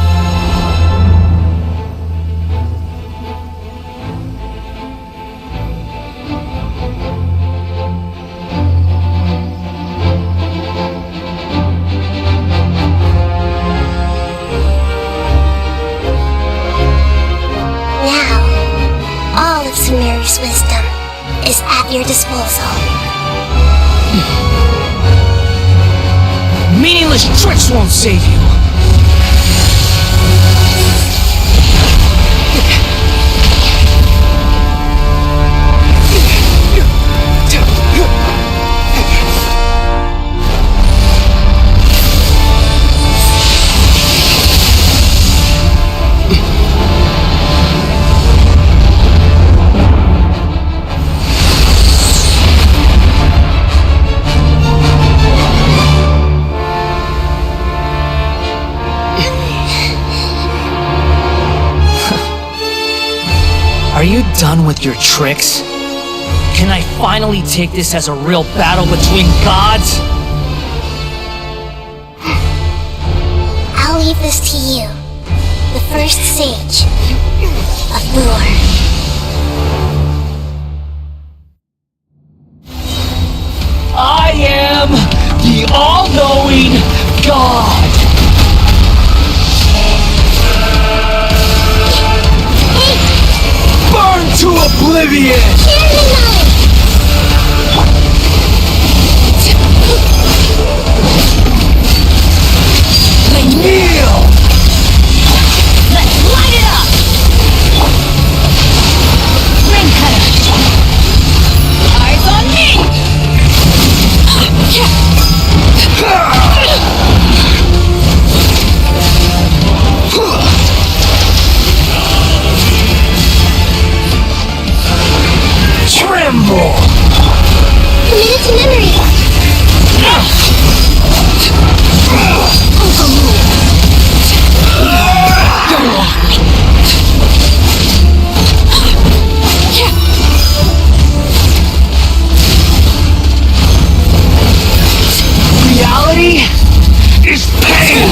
Sumeru's wisdom is at your disposal. Meaningless tricks won't save you. Are you done with your tricks? Can I finally take this as a real battle between gods? I'll leave this to you, the first sage of Lure. I am the all-knowing God! Burn to oblivion! Kneel! Let's light it up! Ring cutter! Eyes on me! Tremble! Commit it to memory! Reality is pain!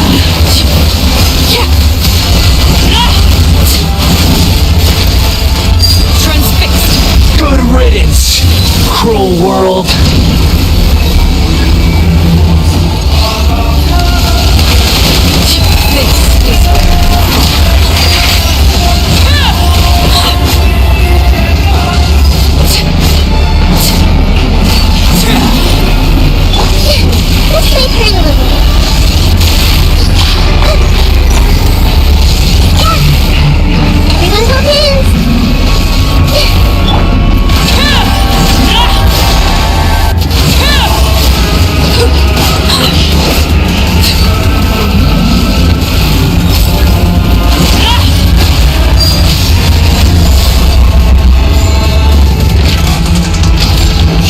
Transfixed! Good riddance, cruel world! This may hurt a little. Everyone hold hands!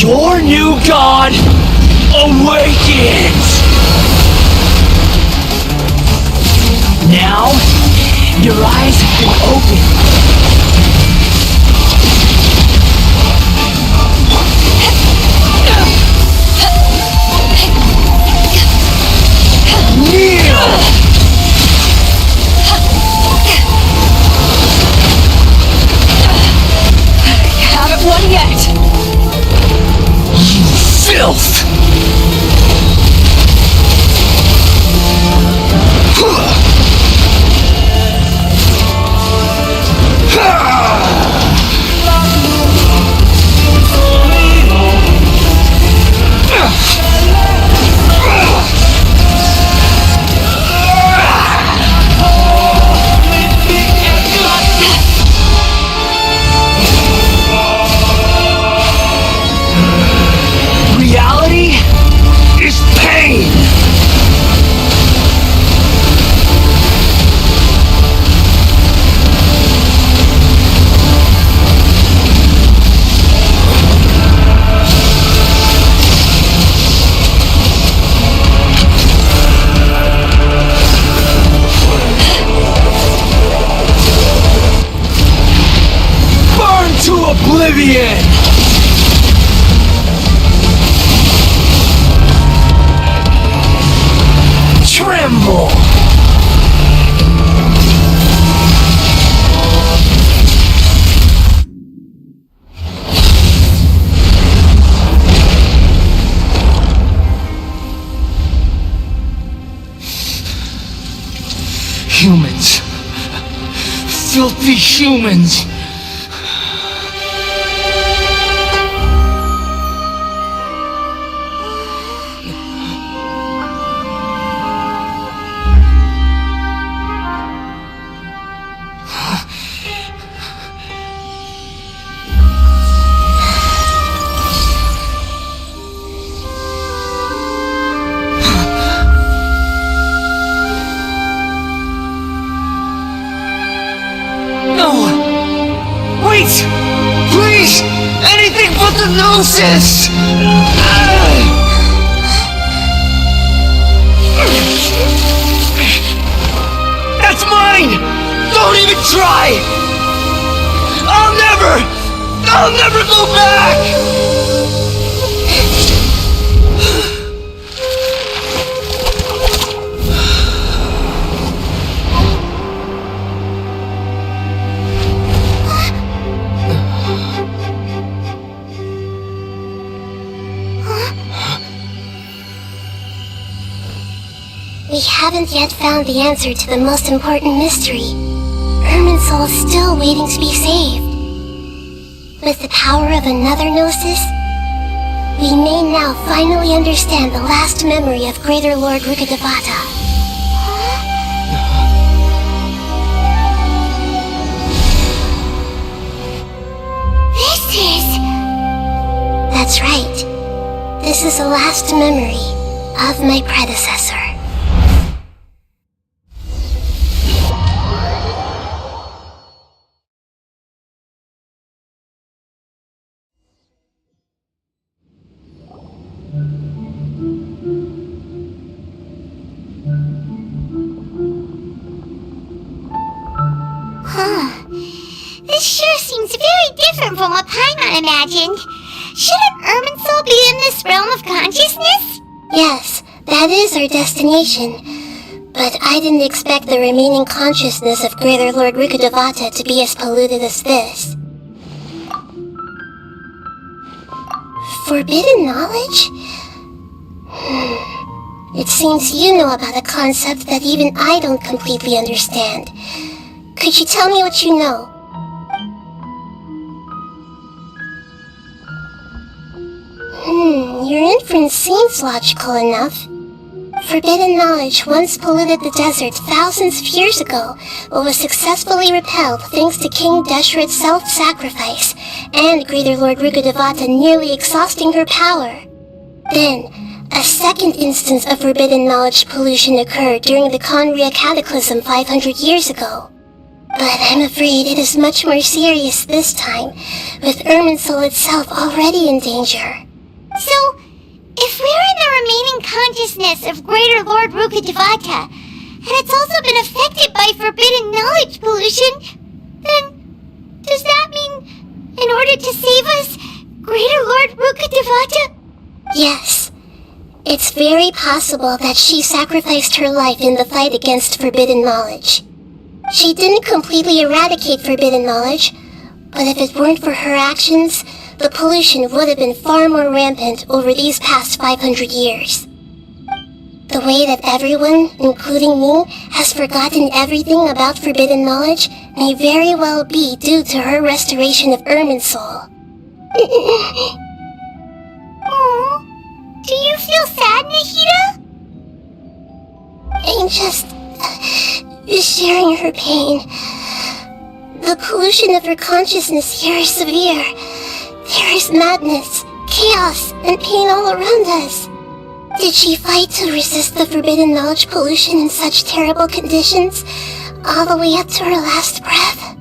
Your new god awakens! Now, your eyes have been opened. Kneel! Haven't won yet! Filth! Reality is pain! Burn to oblivion! tremble! Humans. Filthy humans. Please! Anything but the Gnosis! That's mine! Don't even try! I'll never go back! We haven't yet found the answer to the most important mystery. Irminsul is still waiting to be saved. With the power of another Gnosis, we may now finally understand the last memory of Greater Lord Rukkhadevata. That's right. This is the last memory of my predecessor. This sure seems very different from what Paimon imagined. Shouldn't Irminsul be in this realm of consciousness? Yes, that is our destination. But I didn't expect the remaining consciousness of Greater Lord Rukkhadevata to be as polluted as this. Forbidden knowledge? It seems you know about a concept that even I don't completely understand. Could you tell me what you know? Your inference seems logical enough. Forbidden knowledge once polluted the desert thousands of years ago, but was successfully repelled thanks to King Deshret's self-sacrifice, and Greater Lord Rukkhadevata nearly exhausting her power. Then, a second instance of forbidden knowledge pollution occurred during the Conria Cataclysm 500 years ago. But I'm afraid it is much more serious this time, with Irminsul itself already in danger. So, if we're in the remaining consciousness of Greater Lord Rukkhadevata, and it's also been affected by forbidden knowledge pollution, then does that mean, in order to save us, Greater Lord Rukkhadevata? Yes. It's very possible that she sacrificed her life in the fight against forbidden knowledge. She didn't completely eradicate forbidden knowledge, but if it weren't for her actions, the pollution would have been far more rampant over these past 500 years. The way that everyone, including me, has forgotten everything about forbidden knowledge may very well be due to her restoration of Irminsul. Oh, do you feel sad, Nahida? I'm just sharing her pain. The pollution of her consciousness here is severe. There is madness, chaos, and pain all around us. Did she fight to resist the forbidden knowledge pollution in such terrible conditions, all the way up to her last breath?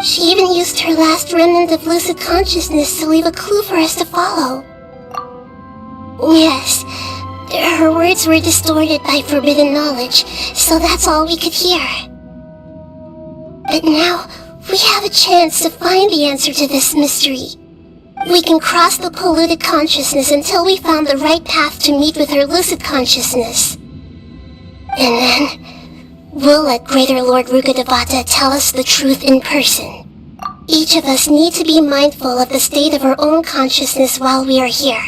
She even used her last remnant of lucid consciousness to leave a clue for us to follow. Yes, her words were distorted by forbidden knowledge, so that's all we could hear. But now, we have a chance to find the answer to this mystery. We can cross the polluted consciousness until we found the right path to meet with her lucid consciousness. And then, we'll let Greater Lord Rukkhadevata tell us the truth in person. Each of us need to be mindful of the state of our own consciousness while we are here.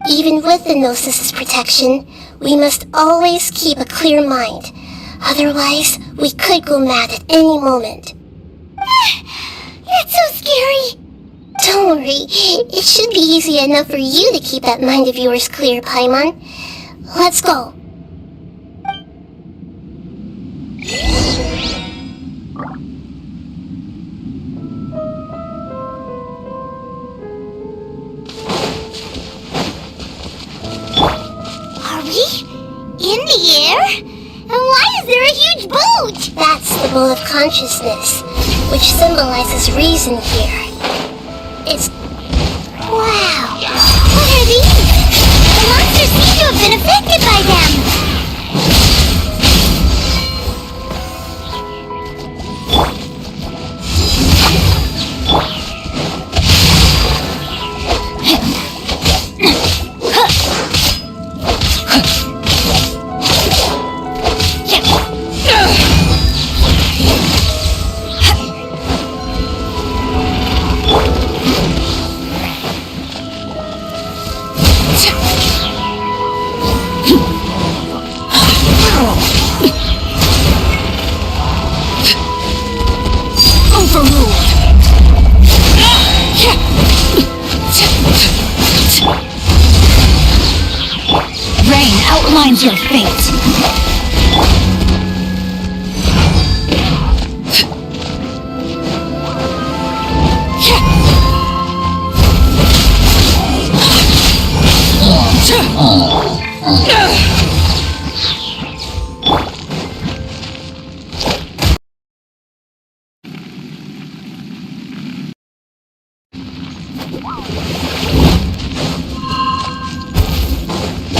Even with the Gnosis' protection, we must always keep a clear mind. Otherwise, we could go mad at any moment. That's so scary. Don't worry, it should be easy enough for you to keep that mind of yours clear, Paimon. Let's go. Are we in the air? And why is there a huge boat? That's the boat of consciousness, which symbolizes reason here. It's... Wow! What are these? The monsters seem to have been affected by them! Outlines your fate.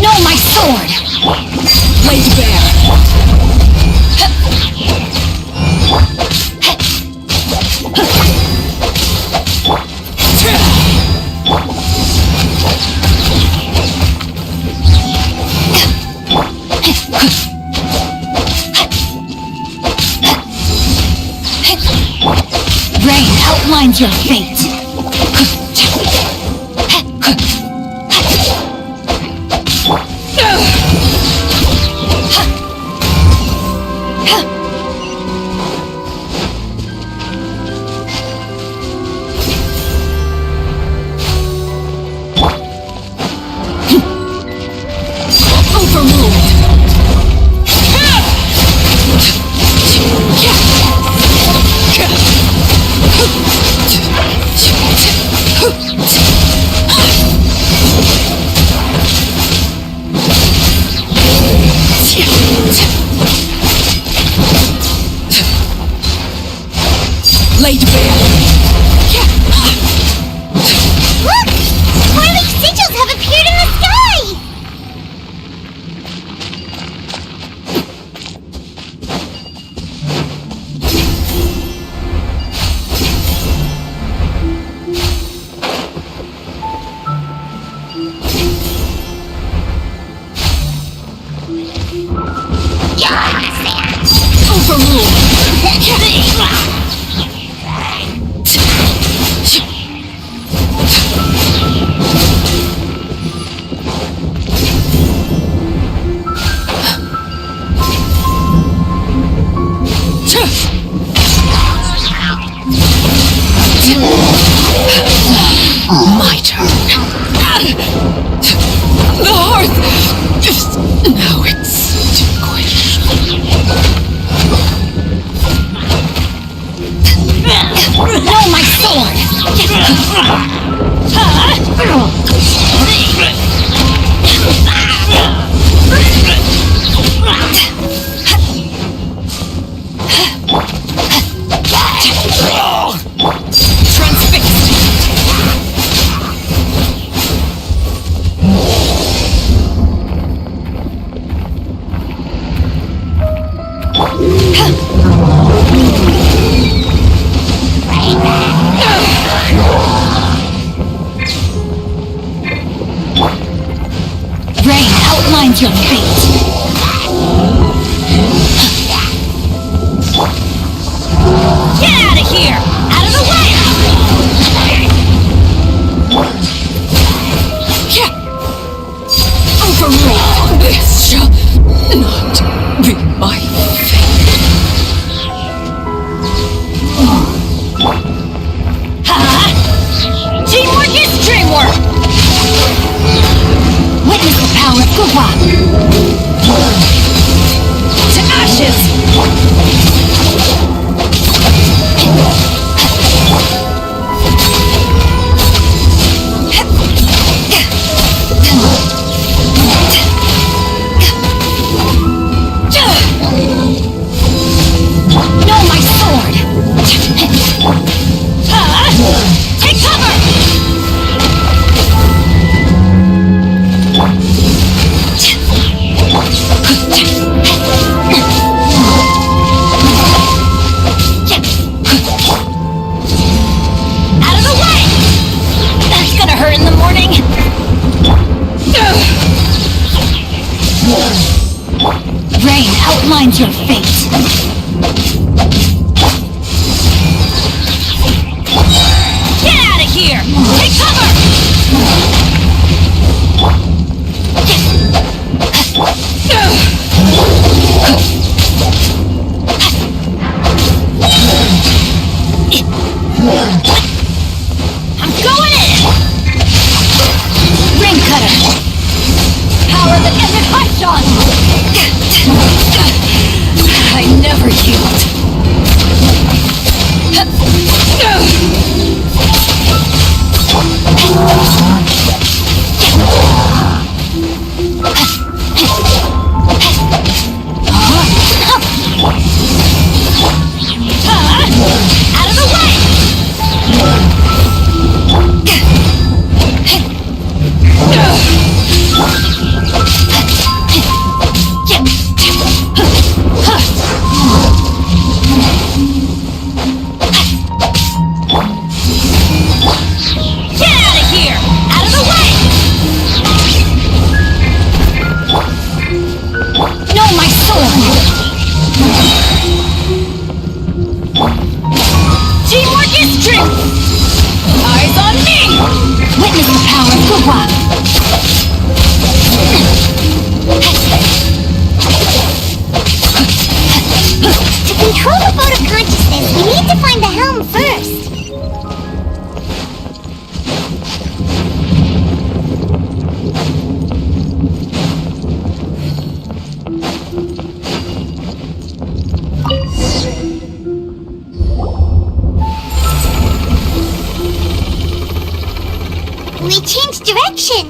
No, my sword! Laid bare! Rain outlines your fate! Laid bare! Look! Swirling sigils have appeared in the sky! My turn. The hearth is now extinguished. No, my sword! Rain outlines your fate. We changed direction.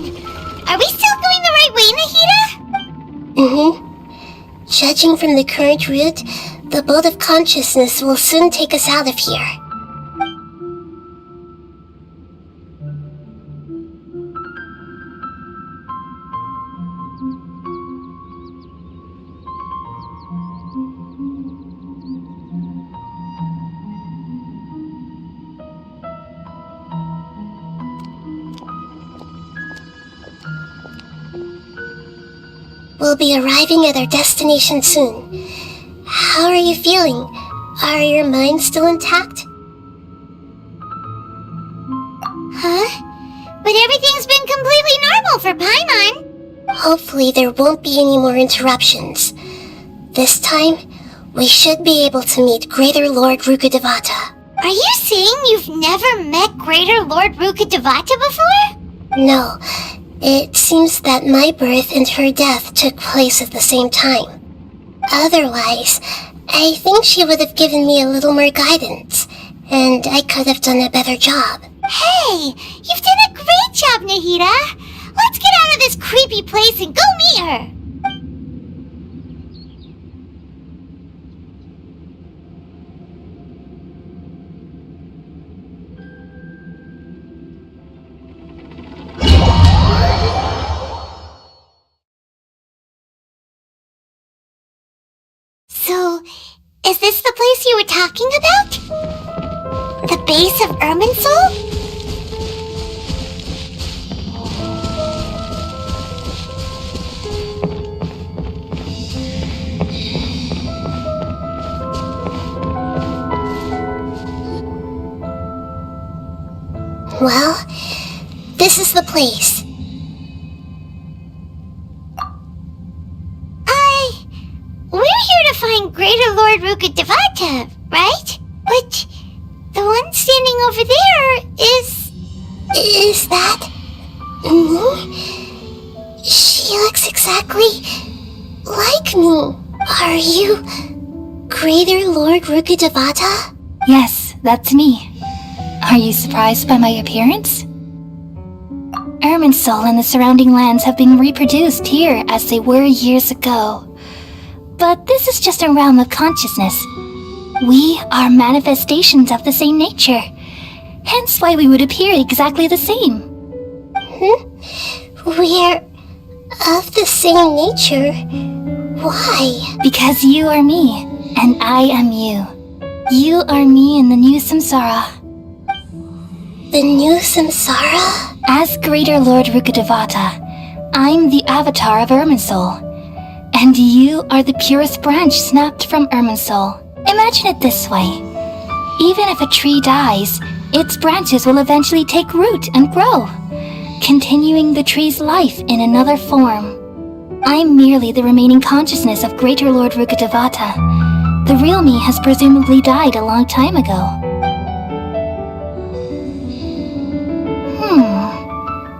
Are we still going the right way, Nahida? Judging from the current route, the bolt of consciousness will soon take us out of here. We'll be arriving at our destination soon. How are you feeling? Are your minds still intact? Huh? But everything's been completely normal for Paimon. Hopefully there won't be any more interruptions. This time, we should be able to meet Greater Lord Rukkhadevata. Are you saying you've never met Greater Lord Rukkhadevata before? No. It seems that my birth and her death took place at the same time. Otherwise, I think she would have given me a little more guidance, and I could have done a better job. Hey, you've done a great job, Nahida. Let's get out of this creepy place and go meet her. So, is this the place you were talking about? The base of Irminsul? Well, this is the place. We're here to find Greater Lord Rukkhadevata, right? But the one standing over there is... Is that... me? She looks exactly like me. Are you Greater Lord Rukkhadevata? Yes, that's me. Are you surprised by my appearance? Irminsul and the surrounding lands have been reproduced here as they were years ago. But this is just a realm of consciousness. We are manifestations of the same nature. Hence why we would appear exactly the same. We're of the same nature? Why? Because you are me, and I am you. You are me in the new samsara. The new samsara? As Greater Lord Rukkhadevata, I'm the avatar of Irminsul. And you are the purest branch snapped from Irminsul. Imagine it this way. Even if a tree dies, its branches will eventually take root and grow, continuing the tree's life in another form. I'm merely the remaining consciousness of Greater Lord Rukkhadevata. The real me has presumably died a long time ago.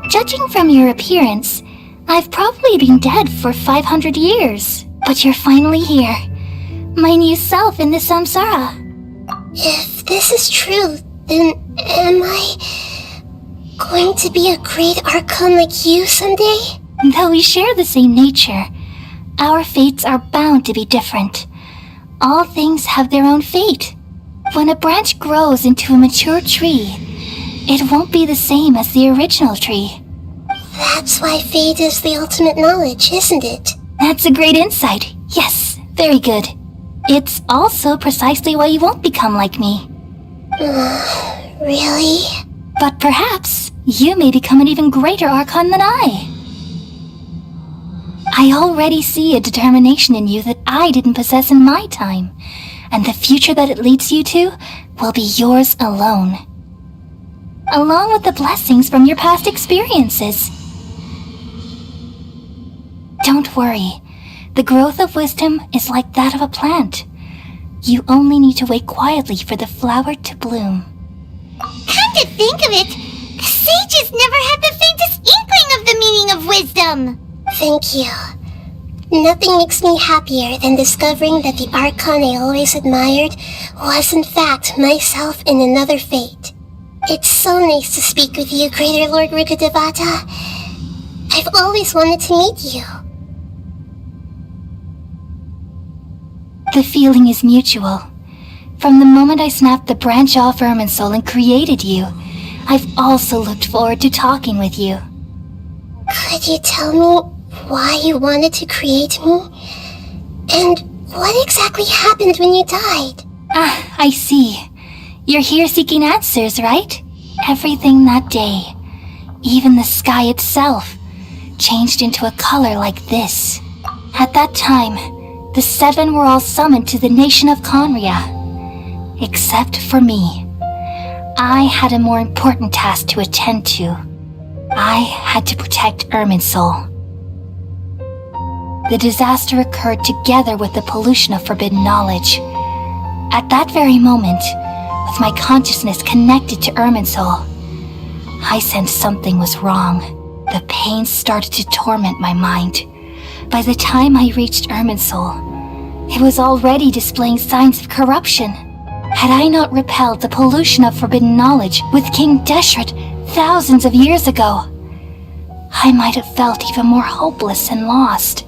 Judging from your appearance, I've probably been dead for 500 years. But you're finally here. My new self in the samsara. If this is true, then am I going to be a great archon like you someday? Though we share the same nature, our fates are bound to be different. All things have their own fate. When a branch grows into a mature tree, it won't be the same as the original tree. That's why fate is the ultimate knowledge, isn't it? That's a great insight. Yes, very good. It's also precisely why you won't become like me. Really? But perhaps you may become an even greater Archon than I. I already see a determination in you that I didn't possess in my time, and the future that it leads you to will be yours alone, along with the blessings from your past experiences. Don't worry. The growth of wisdom is like that of a plant. You only need to wait quietly for the flower to bloom. Come to think of it, the sages never had the faintest inkling of the meaning of wisdom. Thank you. Nothing makes me happier than discovering that the Archon I always admired was in fact myself in another fate. It's so nice to speak with you, Greater Lord Rukkhadevata. I've always wanted to meet you. The feeling is mutual. From the moment I snapped the branch off Irminsul and created you, I've also looked forward to talking with you. Could you tell me why you wanted to create me? And what exactly happened when you died? Ah, I see. You're here seeking answers, right? Everything that day, even the sky itself, changed into a color like this. At that time, the 7 were all summoned to the nation of Conria. Except for me. I had a more important task to attend to. I had to protect Irminsul. The disaster occurred together with the pollution of forbidden knowledge. At that very moment, with my consciousness connected to Irminsul, I sensed something was wrong. The pain started to torment my mind. By the time I reached Irminsul, it was already displaying signs of corruption. Had I not repelled the pollution of forbidden knowledge with King Deshret thousands of years ago, I might have felt even more hopeless and lost.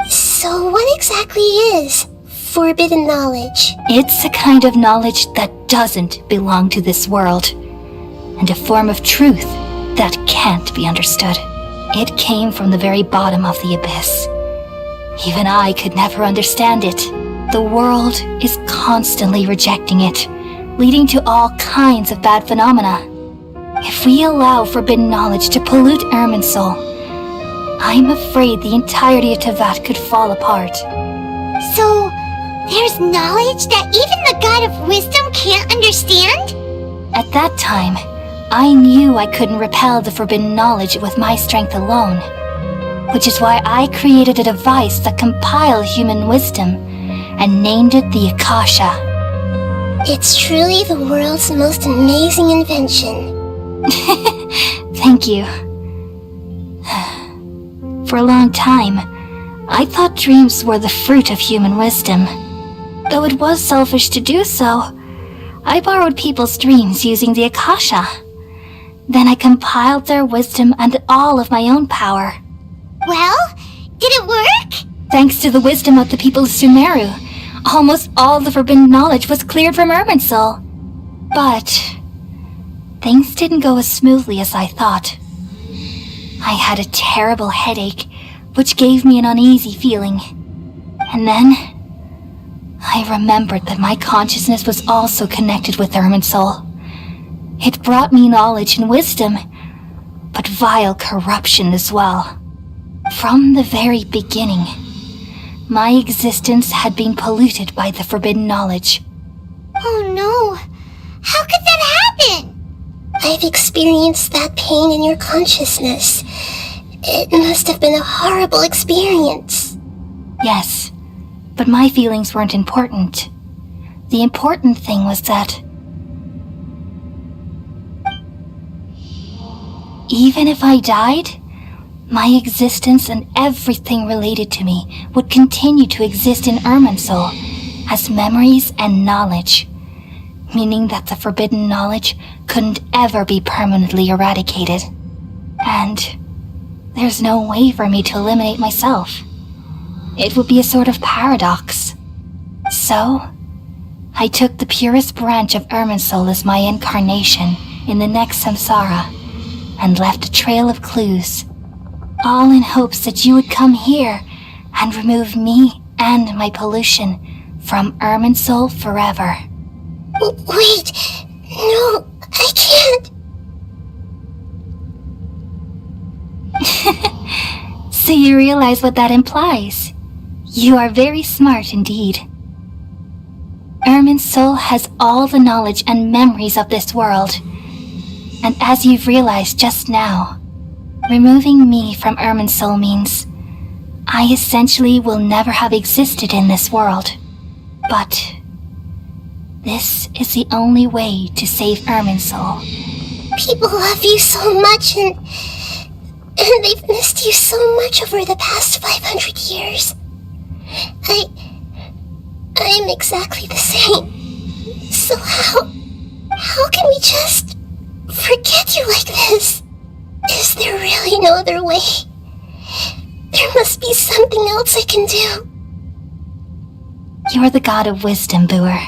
So what exactly is forbidden knowledge? It's a kind of knowledge that doesn't belong to this world, and a form of truth that can't be understood. It came from the very bottom of the abyss. Even I could never understand it. The world is constantly rejecting it, leading to all kinds of bad phenomena. If we allow forbidden knowledge to pollute Irminsul, I'm afraid the entirety of Teyvat could fall apart. So, there's knowledge that even the God of Wisdom can't understand? At that time, I knew I couldn't repel the forbidden knowledge with my strength alone, which is why I created a device that compiled human wisdom and named it the Akasha. It's truly the world's most amazing invention. Thank you. For a long time, I thought dreams were the fruit of human wisdom. Though it was selfish to do so, I borrowed people's dreams using the Akasha. Then I compiled their wisdom and all of my own power. Well, did it work? Thanks to the wisdom of the people of Sumeru, almost all the forbidden knowledge was cleared from Irminsul. But things didn't go as smoothly as I thought. I had a terrible headache, which gave me an uneasy feeling. And then I remembered that my consciousness was also connected with Irminsul. It brought me knowledge and wisdom, but vile corruption as well. From the very beginning, my existence had been polluted by the forbidden knowledge. Oh no! How could that happen? I've experienced that pain in your consciousness. It must have been a horrible experience. Yes, but my feelings weren't important. The important thing was that even if I died, my existence and everything related to me would continue to exist in Irminsul as memories and knowledge, meaning that the forbidden knowledge couldn't ever be permanently eradicated. And there's no way for me to eliminate myself. It would be a sort of paradox. So, I took the purest branch of Irminsul as my incarnation in the next samsara, and left a trail of clues, all in hopes that you would come here and remove me and my pollution from Irminsul forever. Wait, no, I can't. So you realize what that implies. You are very smart indeed. Irminsul has all the knowledge and memories of this world. And as you've realized just now, removing me from Irminsul means I essentially will never have existed in this world. But this is the only way to save Irminsul. People love you so much and they've missed you so much over the past 500 years. I'm exactly the same. So how can we just forget you like this? Is there really no other way? There must be something else I can do. You're the god of wisdom, Boer.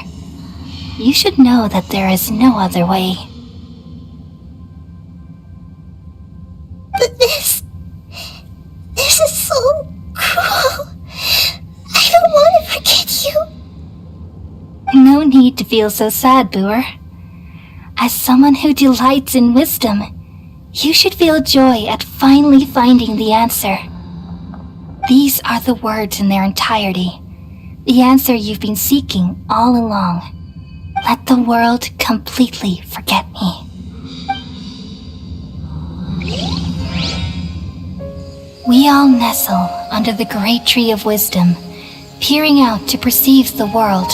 You should know that there is no other way. But this is so cruel. I don't want to forget you. No need to feel so sad, Boer. As someone who delights in wisdom, you should feel joy at finally finding the answer. These are the words in their entirety, the answer you've been seeking all along. Let the world completely forget me. We all nestle under the great tree of wisdom, peering out to perceive the world.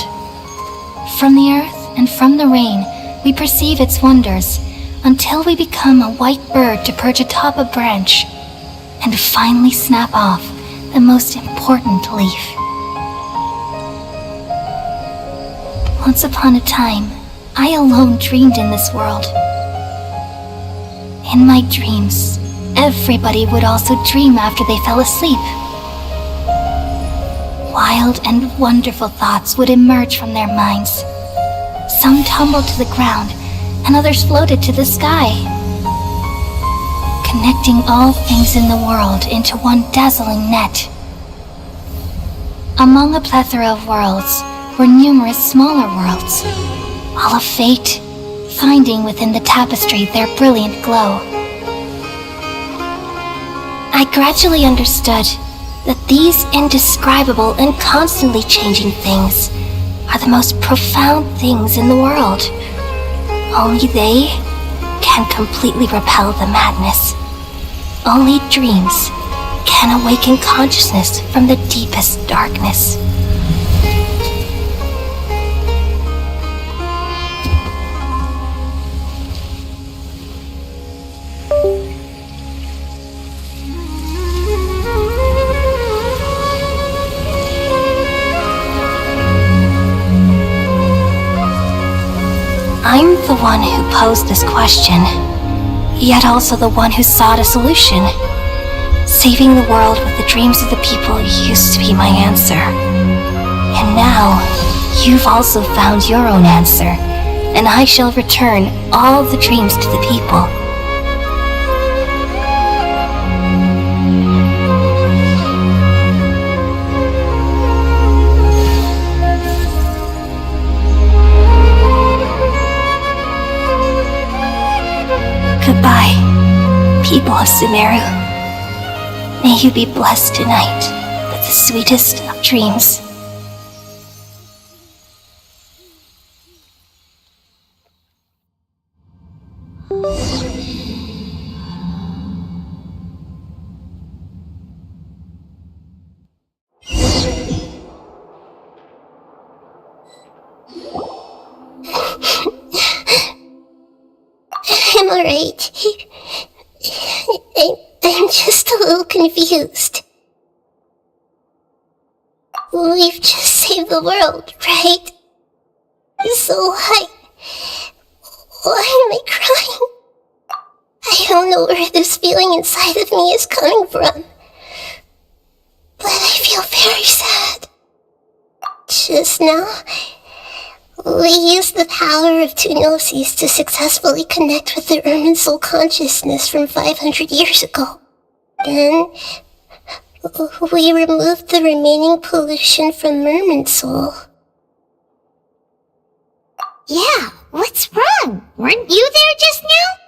From the earth and from the rain, we perceive its wonders, until we become a white bird to perch atop a branch, and finally snap off the most important leaf. Once upon a time, I alone dreamed in this world. In my dreams, everybody would also dream after they fell asleep. Wild and wonderful thoughts would emerge from their minds. Some tumbled to the ground, and others floated to the sky, connecting all things in the world into one dazzling net. Among a plethora of worlds were numerous smaller worlds, all of fate, finding within the tapestry their brilliant glow. I gradually understood that these indescribable and constantly changing things are the most profound things in the world. Only they can completely repel the madness. Only dreams can awaken consciousness from the deepest darkness. I'm the one who posed this question, yet also the one who sought a solution. Saving the world with the dreams of the people used to be my answer. And now, you've also found your own answer, and I shall return all the dreams to the people. Goodbye, people of Sumeru. May you be blessed tonight with the sweetest of dreams. I'm alright. I'm just a little confused. We've just saved the world, right? So why am I crying? I don't know where this feeling inside of me is coming from, but I feel very sad. Just now, We used the power of two gnosis to successfully connect with the Irminsul consciousness from 500 years ago. Then, we removed the remaining pollution from Irminsul. Yeah, what's wrong? Weren't you there just now?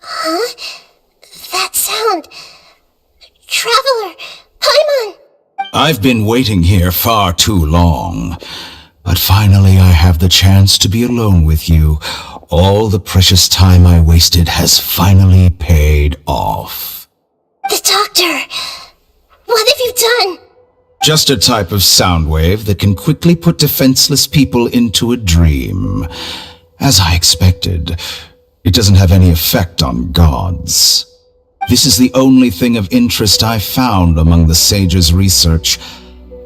Huh? That sound. Traveler! Paimon! I've been waiting here far too long. But finally I have the chance to be alone with you. All the precious time I wasted has finally paid off. The doctor! What have you done? Just a type of sound wave that can quickly put defenseless people into a dream. As I expected, it doesn't have any effect on gods. This is the only thing of interest I found among the sage's research.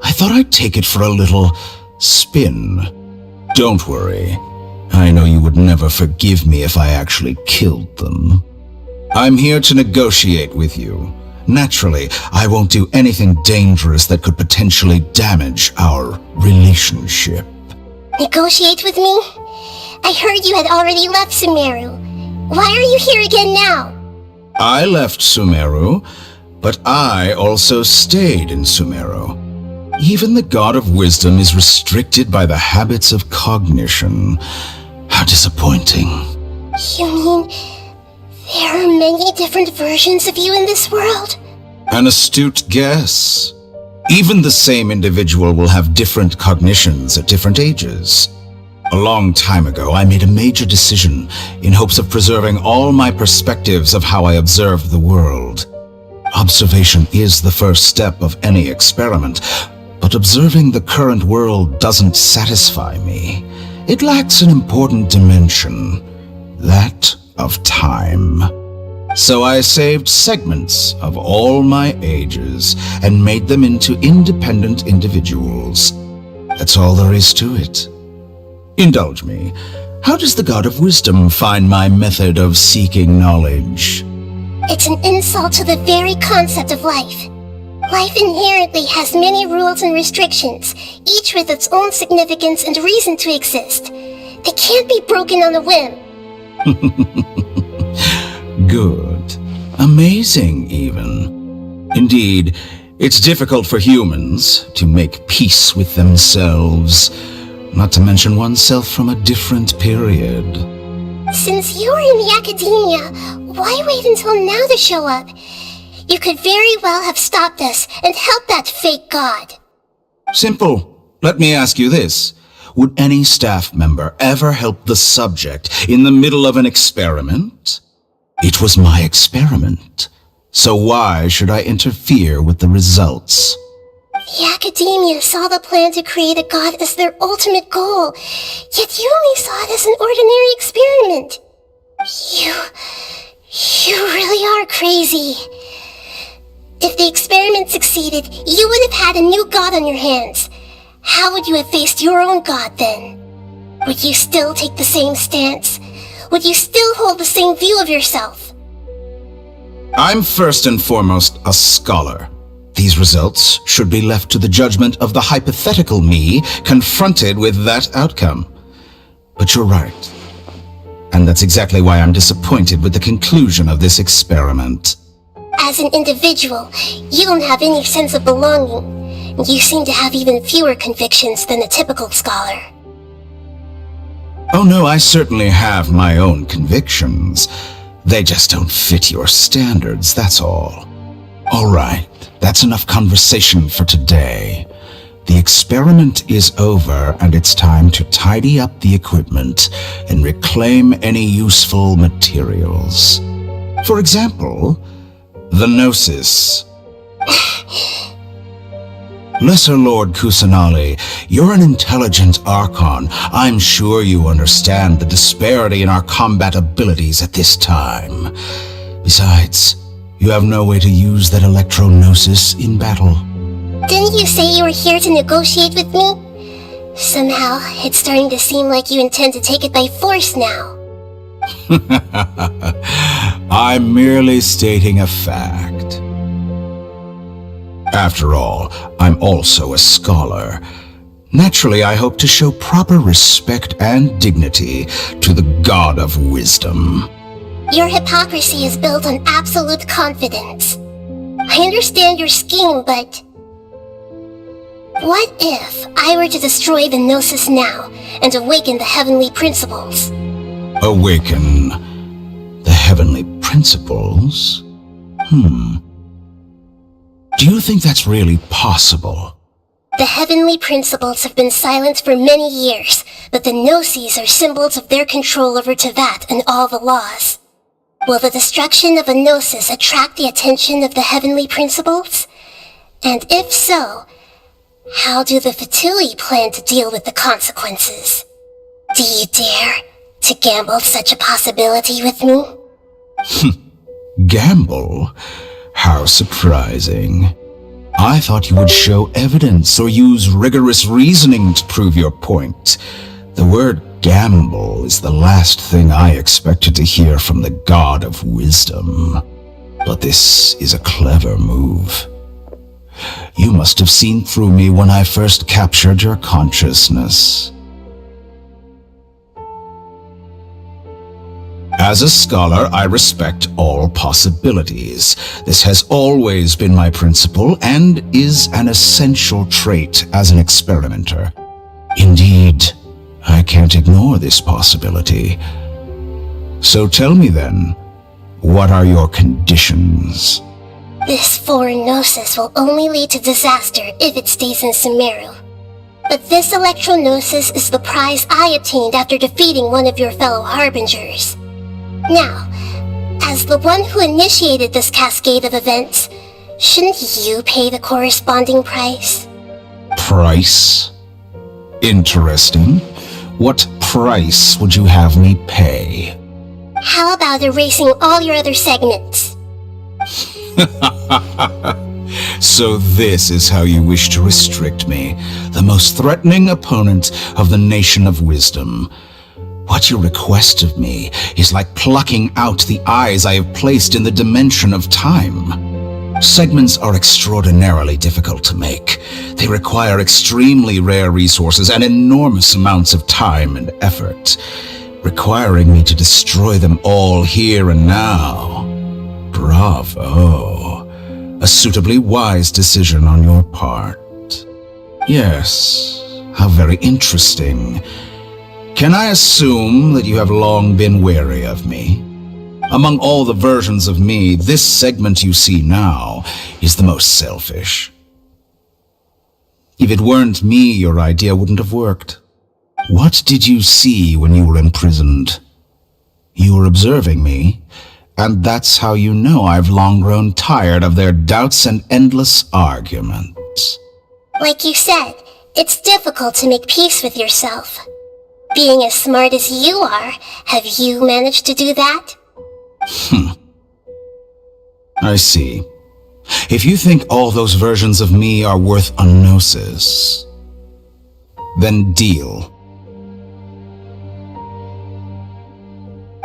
I thought I'd take it for a little spin. Don't worry. I know you would never forgive me if I actually killed them. I'm here to negotiate with you. Naturally, I won't do anything dangerous that could potentially damage our relationship. Negotiate with me? I heard you had already left Sumeru. Why are you here again now? I left Sumeru, but I also stayed in Sumeru. Even the God of Wisdom is restricted by the habits of cognition. How disappointing. You mean there are many different versions of you in this world? An astute guess. Even the same individual will have different cognitions at different ages. A long time ago, I made a major decision in hopes of preserving all my perspectives of how I observed the world. Observation is the first step of any experiment, but observing the current world doesn't satisfy me. It lacks an important dimension, that of time. So I saved segments of all my ages and made them into independent individuals. That's all there is to it. Indulge me. How does the God of Wisdom find my method of seeking knowledge? It's an insult to the very concept of life. Life inherently has many rules and restrictions, each with its own significance and reason to exist. They can't be broken on a whim. Good. Amazing, even. Indeed, it's difficult for humans to make peace with themselves, not to mention oneself from a different period. Since you were in the academia, why wait until now to show up? You could very well have stopped us and helped that fake god. Simple. Let me ask you this. Would any staff member ever help the subject in the middle of an experiment? It was my experiment. So why should I interfere with the results? The academia saw the plan to create a god as their ultimate goal, yet you only saw it as an ordinary experiment. You really are crazy. If the experiment succeeded, you would have had a new god on your hands. How would you have faced your own god then? Would you still take the same stance? Would you still hold the same view of yourself? I'm first and foremost a scholar. These results should be left to the judgment of the hypothetical me confronted with that outcome. But you're right. And that's exactly why I'm disappointed with the conclusion of this experiment. As an individual, you don't have any sense of belonging. You seem to have even fewer convictions than a typical scholar. Oh no, I certainly have my own convictions. They just don't fit your standards, that's all. All right, that's enough conversation for today. The experiment is over, and it's time to tidy up the equipment and reclaim any useful materials. For example, the Gnosis. Lesser Lord Kusanali, you're an intelligent Archon. I'm sure you understand the disparity in our combat abilities at this time. Besides, you have no way to use that electro-gnosis in battle. Didn't you say you were here to negotiate with me? Somehow, it's starting to seem like you intend to take it by force now. I'm merely stating a fact. After all, I'm also a scholar. Naturally, I hope to show proper respect and dignity to the God of Wisdom. Your hypocrisy is built on absolute confidence. I understand your scheme, but... what if I were to destroy the Gnosis now and awaken the heavenly principles? Awaken the heavenly principles? Do you think that's really possible? The heavenly principles have been silent for many years, but the Gnosis are symbols of their control over Teyvat and all the laws. Will the destruction of a Gnosis attract the attention of the heavenly principles? And if so, how do the Fatui plan to deal with the consequences? Do you dare to gamble such a possibility with me? Gamble? How surprising. I thought you would show evidence or use rigorous reasoning to prove your point. The word gamble is the last thing I expected to hear from the God of Wisdom. But this is a clever move. You must have seen through me when I first captured your consciousness. As a scholar, I respect all possibilities. This has always been my principle and is an essential trait as an experimenter. Indeed, I can't ignore this possibility. So tell me then, what are your conditions? This foreign Gnosis will only lead to disaster if it stays in Sumeru. But this electro-Gnosis is the prize I obtained after defeating one of your fellow Harbingers. Now, as the one who initiated this cascade of events, shouldn't you pay the corresponding price? Price? Interesting. What price would you have me pay? How about erasing all your other segments? So this is how you wish to restrict me, the most threatening opponent of the Nation of Wisdom. What you request of me is like plucking out the eyes I have placed in the dimension of time. Segments are extraordinarily difficult to make. They require extremely rare resources and enormous amounts of time and effort, requiring me to destroy them all here and now. Bravo. A suitably wise decision on your part. Yes, how very interesting. Can I assume that you have long been wary of me? Among all the versions of me, this segment you see now is the most selfish. If it weren't me, your idea wouldn't have worked. What did you see when you were imprisoned? You were observing me, and that's how you know I've long grown tired of their doubts and endless arguments. Like you said, it's difficult to make peace with yourself. Being as smart as you are, have you managed to do that? I see. If you think all those versions of me are worth a gnosis, then deal.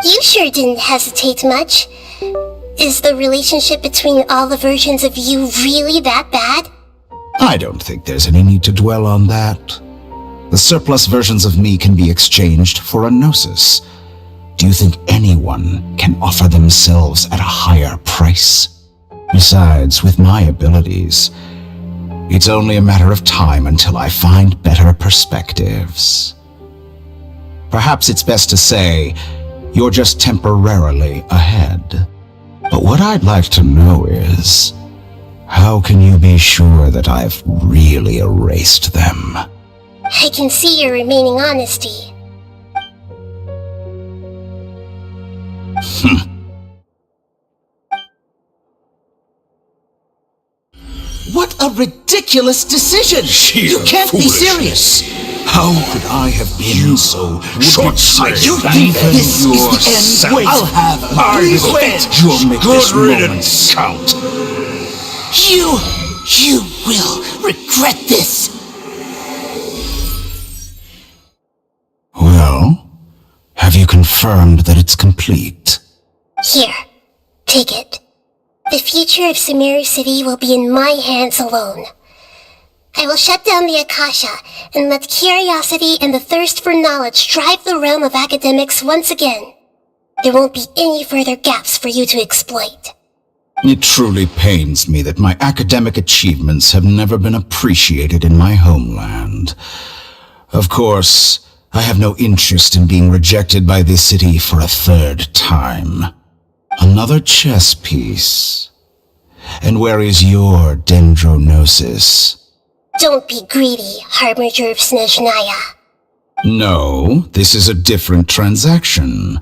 You sure didn't hesitate much. Is the relationship between all the versions of you really that bad? I don't think there's any need to dwell on that. The surplus versions of me can be exchanged for a gnosis. Do you think anyone can offer themselves at a higher price? Besides, with my abilities, it's only a matter of time until I find better perspectives. Perhaps it's best to say, you're just temporarily ahead. But what I'd like to know is, how can you be sure that I've really erased them? I can see your remaining honesty. What a ridiculous decision! You can't be serious! How could I have been so short-sighted? You think this is the end? Wait, I'll have my revenge! You'll make Good this riddance. moment count. You will regret this! Well, have you confirmed that it's complete? Here, take it. The future of Sumeru City will be in my hands alone. I will shut down the Akasha and let curiosity and the thirst for knowledge drive the realm of academics once again. There won't be any further gaps for you to exploit. It truly pains me that my academic achievements have never been appreciated in my homeland. Of course, I have no interest in being rejected by this city for a third time. Another chess piece. And where is your dendronosis? Don't be greedy, Harbinger of Snezhnaya. No, this is a different transaction.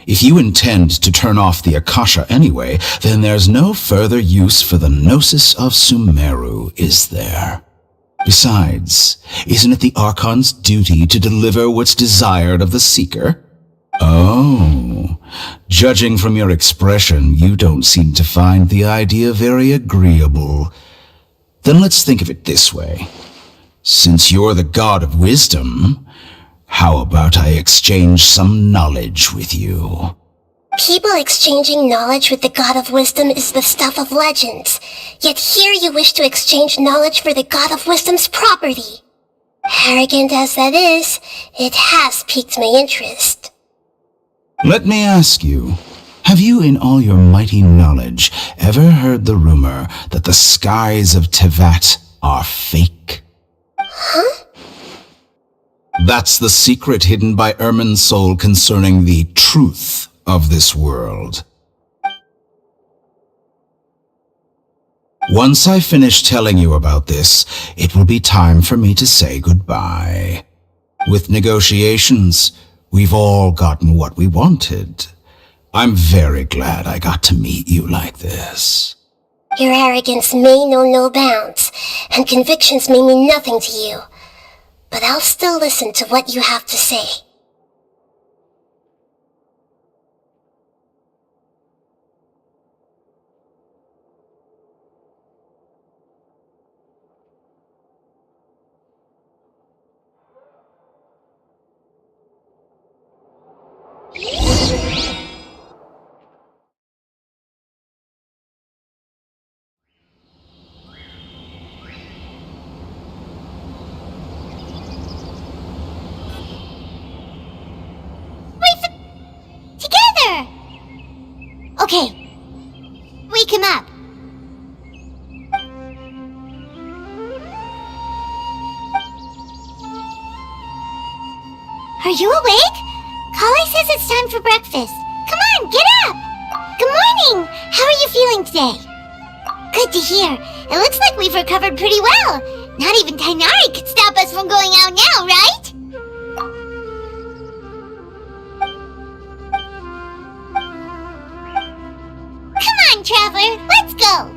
If you intend to turn off the Akasha anyway, then there's no further use for the Gnosis of Sumeru, is there? Besides, isn't it the Archon's duty to deliver what's desired of the Seeker? Oh, judging from your expression, you don't seem to find the idea very agreeable. Then let's think of it this way. Since you're the god of wisdom, how about I exchange some knowledge with you? People exchanging knowledge with the God of Wisdom is the stuff of legends, yet here you wish to exchange knowledge for the God of Wisdom's property. Arrogant as that is, it has piqued my interest. Let me ask you, have you in all your mighty knowledge ever heard the rumor that the skies of Teyvat are fake? Huh? That's the secret hidden by Ermin's soul concerning the truth of this world. Once I finish telling you about this, it will be time for me to say goodbye. With negotiations, we've all gotten what we wanted. I'm very glad I got to meet you like this. Your arrogance may know no bounds, and convictions may mean nothing to you. But I'll still listen to what you have to say. Okay. Wake him up. Are you awake? Kali says it's time for breakfast. Come on, get up! Good morning! How are you feeling today? Good to hear. It looks like we've recovered pretty well. Not even Tainari could stop us from going out now, right? Come on, Traveler, let's go!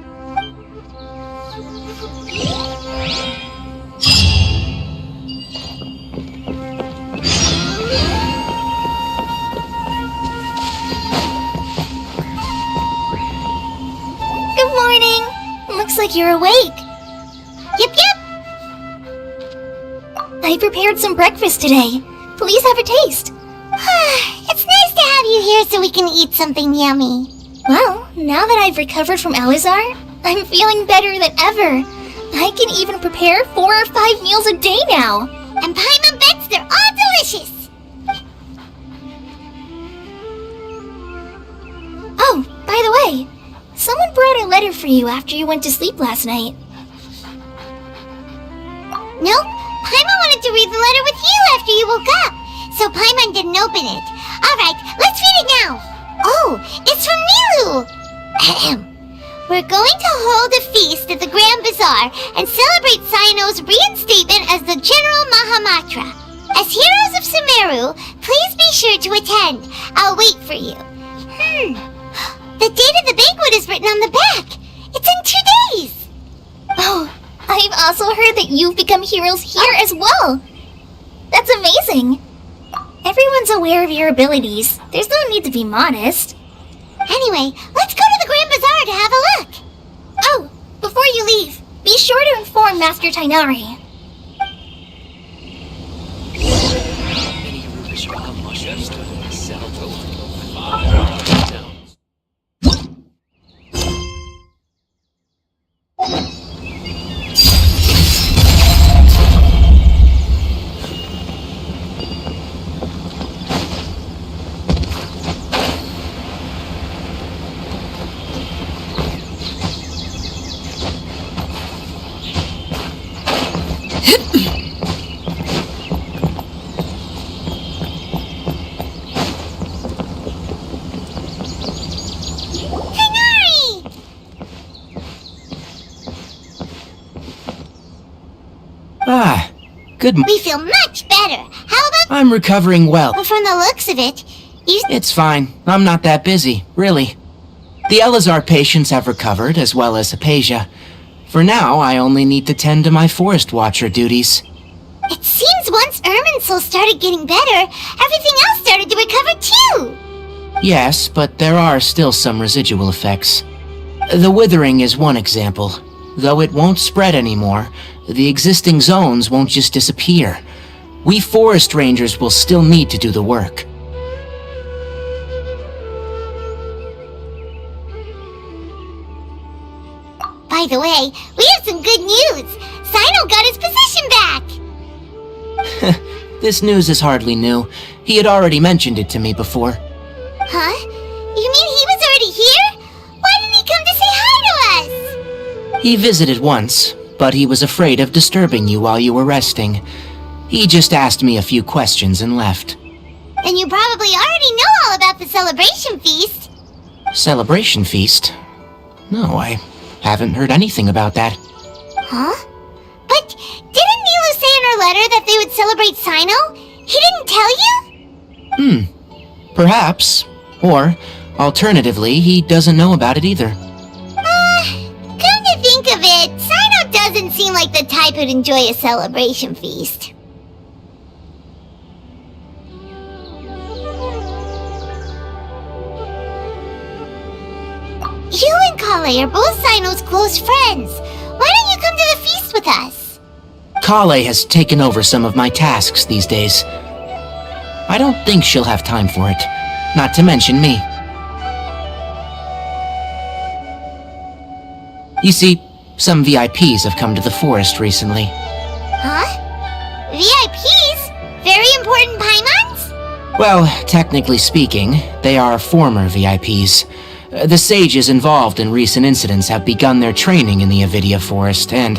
Good morning. Looks like you're awake. Yep. I prepared some breakfast today. Please have a taste. It's nice to have you here so we can eat something yummy. Well, now that I've recovered from Alizar, I'm feeling better than ever. I can even prepare 4 or 5 meals a day now. And Paimon bets they're all delicious. Oh, by the way, someone brought a letter for you after you went to sleep last night. Nope, Paimon wanted to read the letter with you after you woke up, so Paimon didn't open it. Alright, let's read it now. Oh, it's from Nilu. Ahem. We're going to hold a feast at the Grand Bazaar and celebrate Cyano's reinstatement as the General Mahamatra. As heroes of Sumeru, please be sure to attend. I'll wait for you. The date of the banquet is written on the back. It's in 2 days. Oh, I've also heard that you've become heroes here as well. That's amazing. Everyone's aware of your abilities. There's no need to be modest. Anyway, let's go to the Grand Bazaar to have a look. Oh, before you leave, be sure to inform Master Tainari. Good. We feel much better. How about... I'm recovering well. But from the looks of it, you... It's fine. I'm not that busy, really. The Elazar patients have recovered, as well as Hypatia. For now, I only need to tend to my Forest Watcher duties. It seems once Irminsul started getting better, everything else started to recover too! Yes, but there are still some residual effects. The withering is one example. Though it won't spread anymore, the existing zones won't just disappear. We forest rangers will still need to do the work. By the way, we have some good news! Sino got his position back! This news is hardly new. He had already mentioned it to me before. Huh? You mean he was already here? Why didn't he come to say hi to us? He visited once, but he was afraid of disturbing you while you were resting. He just asked me a few questions and left. Then you probably already know all about the celebration feast. Celebration feast? No, I haven't heard anything about that. Huh? But didn't Nilu say in her letter that they would celebrate Sino? He didn't tell you? Perhaps. Or, alternatively, he doesn't know about it either. Come to think of it, Sino doesn't seem like the type who'd enjoy a celebration feast. You and Kale are both Sino's close friends. Why don't you come to the feast with us? Kale has taken over some of my tasks these days. I don't think she'll have time for it, not to mention me. You see, some VIPs have come to the forest recently. Huh? VIPs? Very important Paimons? Well, technically speaking, they are former VIPs. The sages involved in recent incidents have begun their training in the Avidia Forest, and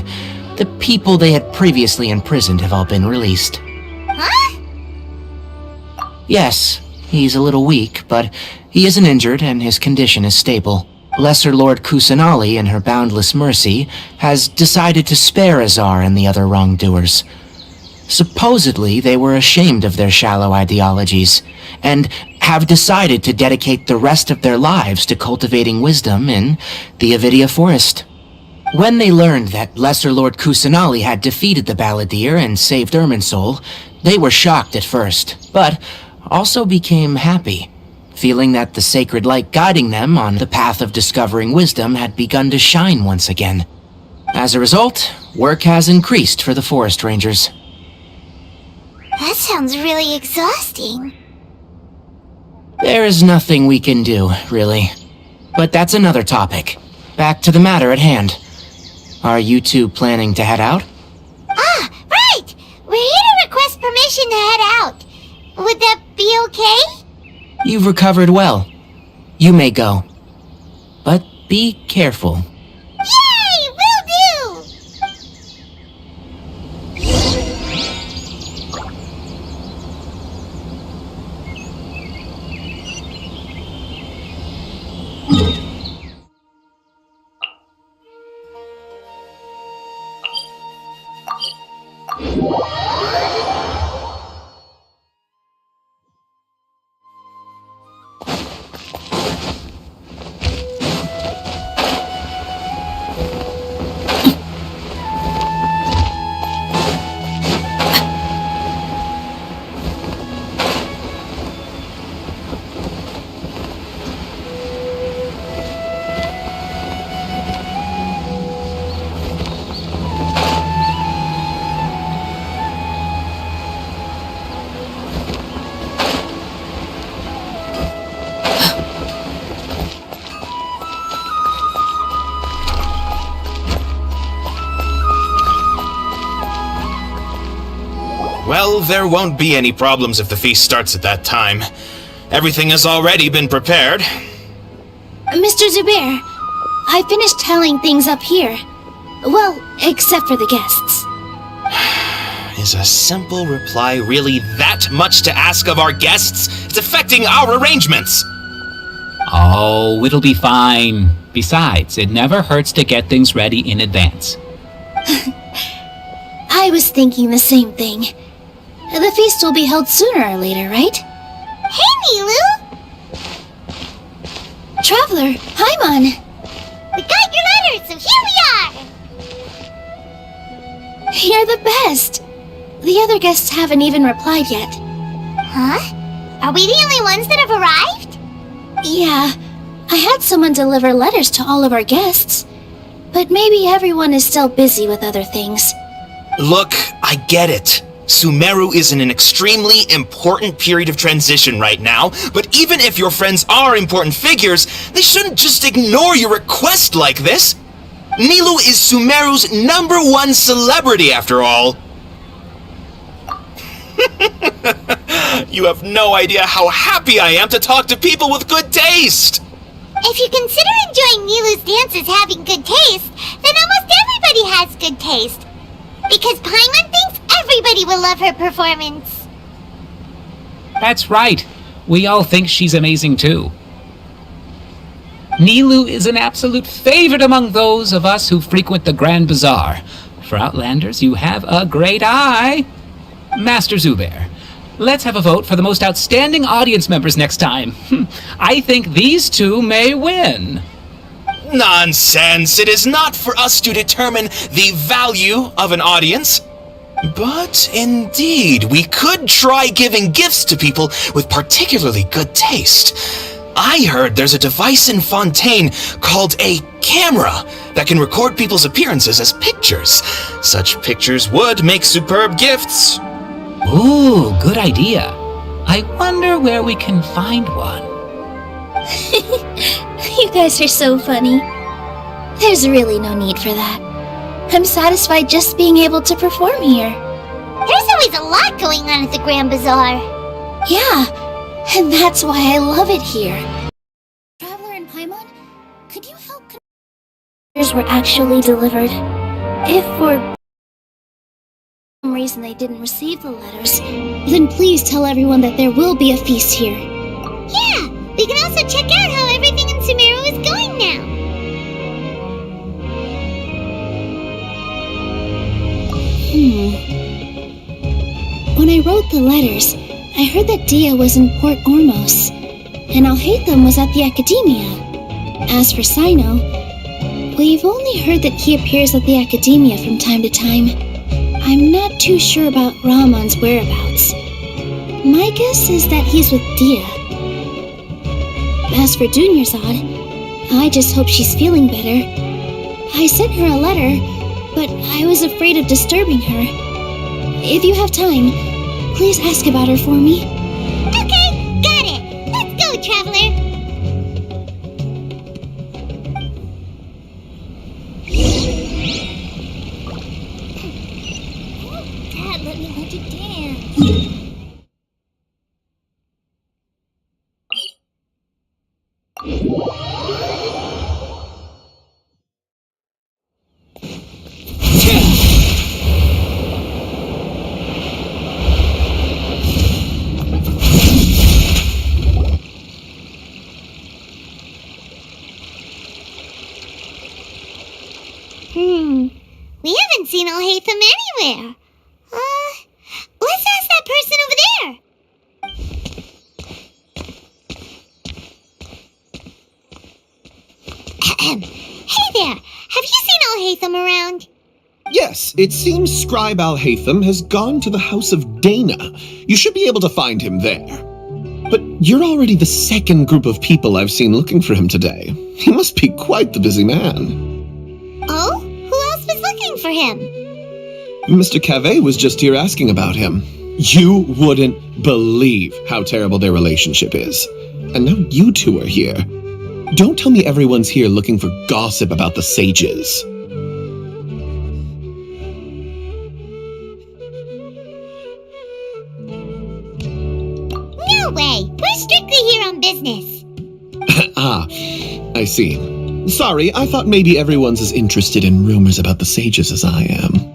the people they had previously imprisoned have all been released. Huh? Yes, he's a little weak, but he isn't injured and his condition is stable. Lesser Lord Kusanali, in her boundless mercy, has decided to spare Azar and the other wrongdoers. Supposedly, they were ashamed of their shallow ideologies, and have decided to dedicate the rest of their lives to cultivating wisdom in the Avidia Forest. When they learned that Lesser Lord Kusanali had defeated the Balladeer and saved Irminsul, they were shocked at first, but also became happy, feeling that the sacred light guiding them on the path of discovering wisdom had begun to shine once again. As a result, work has increased for the forest rangers. That sounds really exhausting. There is nothing we can do, really. But that's another topic. Back to the matter at hand. Are you two planning to head out? Ah, right! We're here to request permission to head out. Would that be okay? You've recovered well. You may go. But be careful. Yay! Will do! Well, there won't be any problems if the feast starts at that time. Everything has already been prepared. Mr. Zubair, I finished tallying things up here. Well, except for the guests. Is a simple reply really that much to ask of our guests? It's affecting our arrangements! Oh, it'll be fine. Besides, it never hurts to get things ready in advance. I was thinking the same thing. The feast will be held sooner or later, right? Hey, Nilu! Traveler, Paimon! We got your letter, so here we are! You're the best! The other guests haven't even replied yet. Huh? Are we the only ones that have arrived? Yeah, I had someone deliver letters to all of our guests. But maybe everyone is still busy with other things. Look, I get it. Sumeru is in an extremely important period of transition right now, but even if your friends are important figures, they shouldn't just ignore your request like this. Nilu is Sumeru's #1 celebrity after all. You have no idea how happy I am to talk to people with good taste! If you consider enjoying Nilu's dances having good taste, then almost everybody has good taste. Because Paimon thinks everybody will love her performance. That's right. We all think she's amazing too. Nilu is an absolute favorite among those of us who frequent the Grand Bazaar. For Outlanders, you have a great eye. Master Zubair, let's have a vote for the most outstanding audience members next time. I think these two may win. Nonsense! It is not for us to determine the value of an audience. But indeed, we could try giving gifts to people with particularly good taste. I heard there's a device in Fontaine called a camera that can record people's appearances as pictures. Such pictures would make superb gifts. Ooh, good idea. I wonder where we can find one. You guys are so funny. There's really no need for that. I'm satisfied just being able to perform here. There's always a lot going on at the Grand Bazaar. Yeah, and that's why I love it here. Traveler and Paimon, could you help letters were actually delivered? If for some reason they didn't receive the letters, then please tell everyone that there will be a feast here. Yeah, we can also check out how everything in Sumeru is going now. When I wrote the letters, I heard that Dia was in Port Ormos, and Alhaitham was at the Academia. As for Sino, we've only heard that he appears at the Academia from time to time. I'm not too sure about Rahman's whereabouts. My guess is that he's with Dia. As for Dunyarzad, I just hope she's feeling better. I sent her a letter, but I was afraid of disturbing her. If you have time, please ask about her for me. Okay, got it. Let's go, Traveler. Dad, let me let you dance. We haven't seen Alhaitham anywhere. Let's ask that person over there. Hey there, have you seen Alhaitham around? Yes, it seems Scribe Alhaitham has gone to the House of Dana. You should be able to find him there. But you're already the second group of people I've seen looking for him today. He must be quite the busy man. Oh? Who else was looking for him? Mr. Cavey was just here asking about him. You wouldn't believe how terrible their relationship is. And now you two are here. Don't tell me everyone's here looking for gossip about the sages. Ah, I see. Sorry, I thought maybe everyone's as interested in rumors about the sages as I am.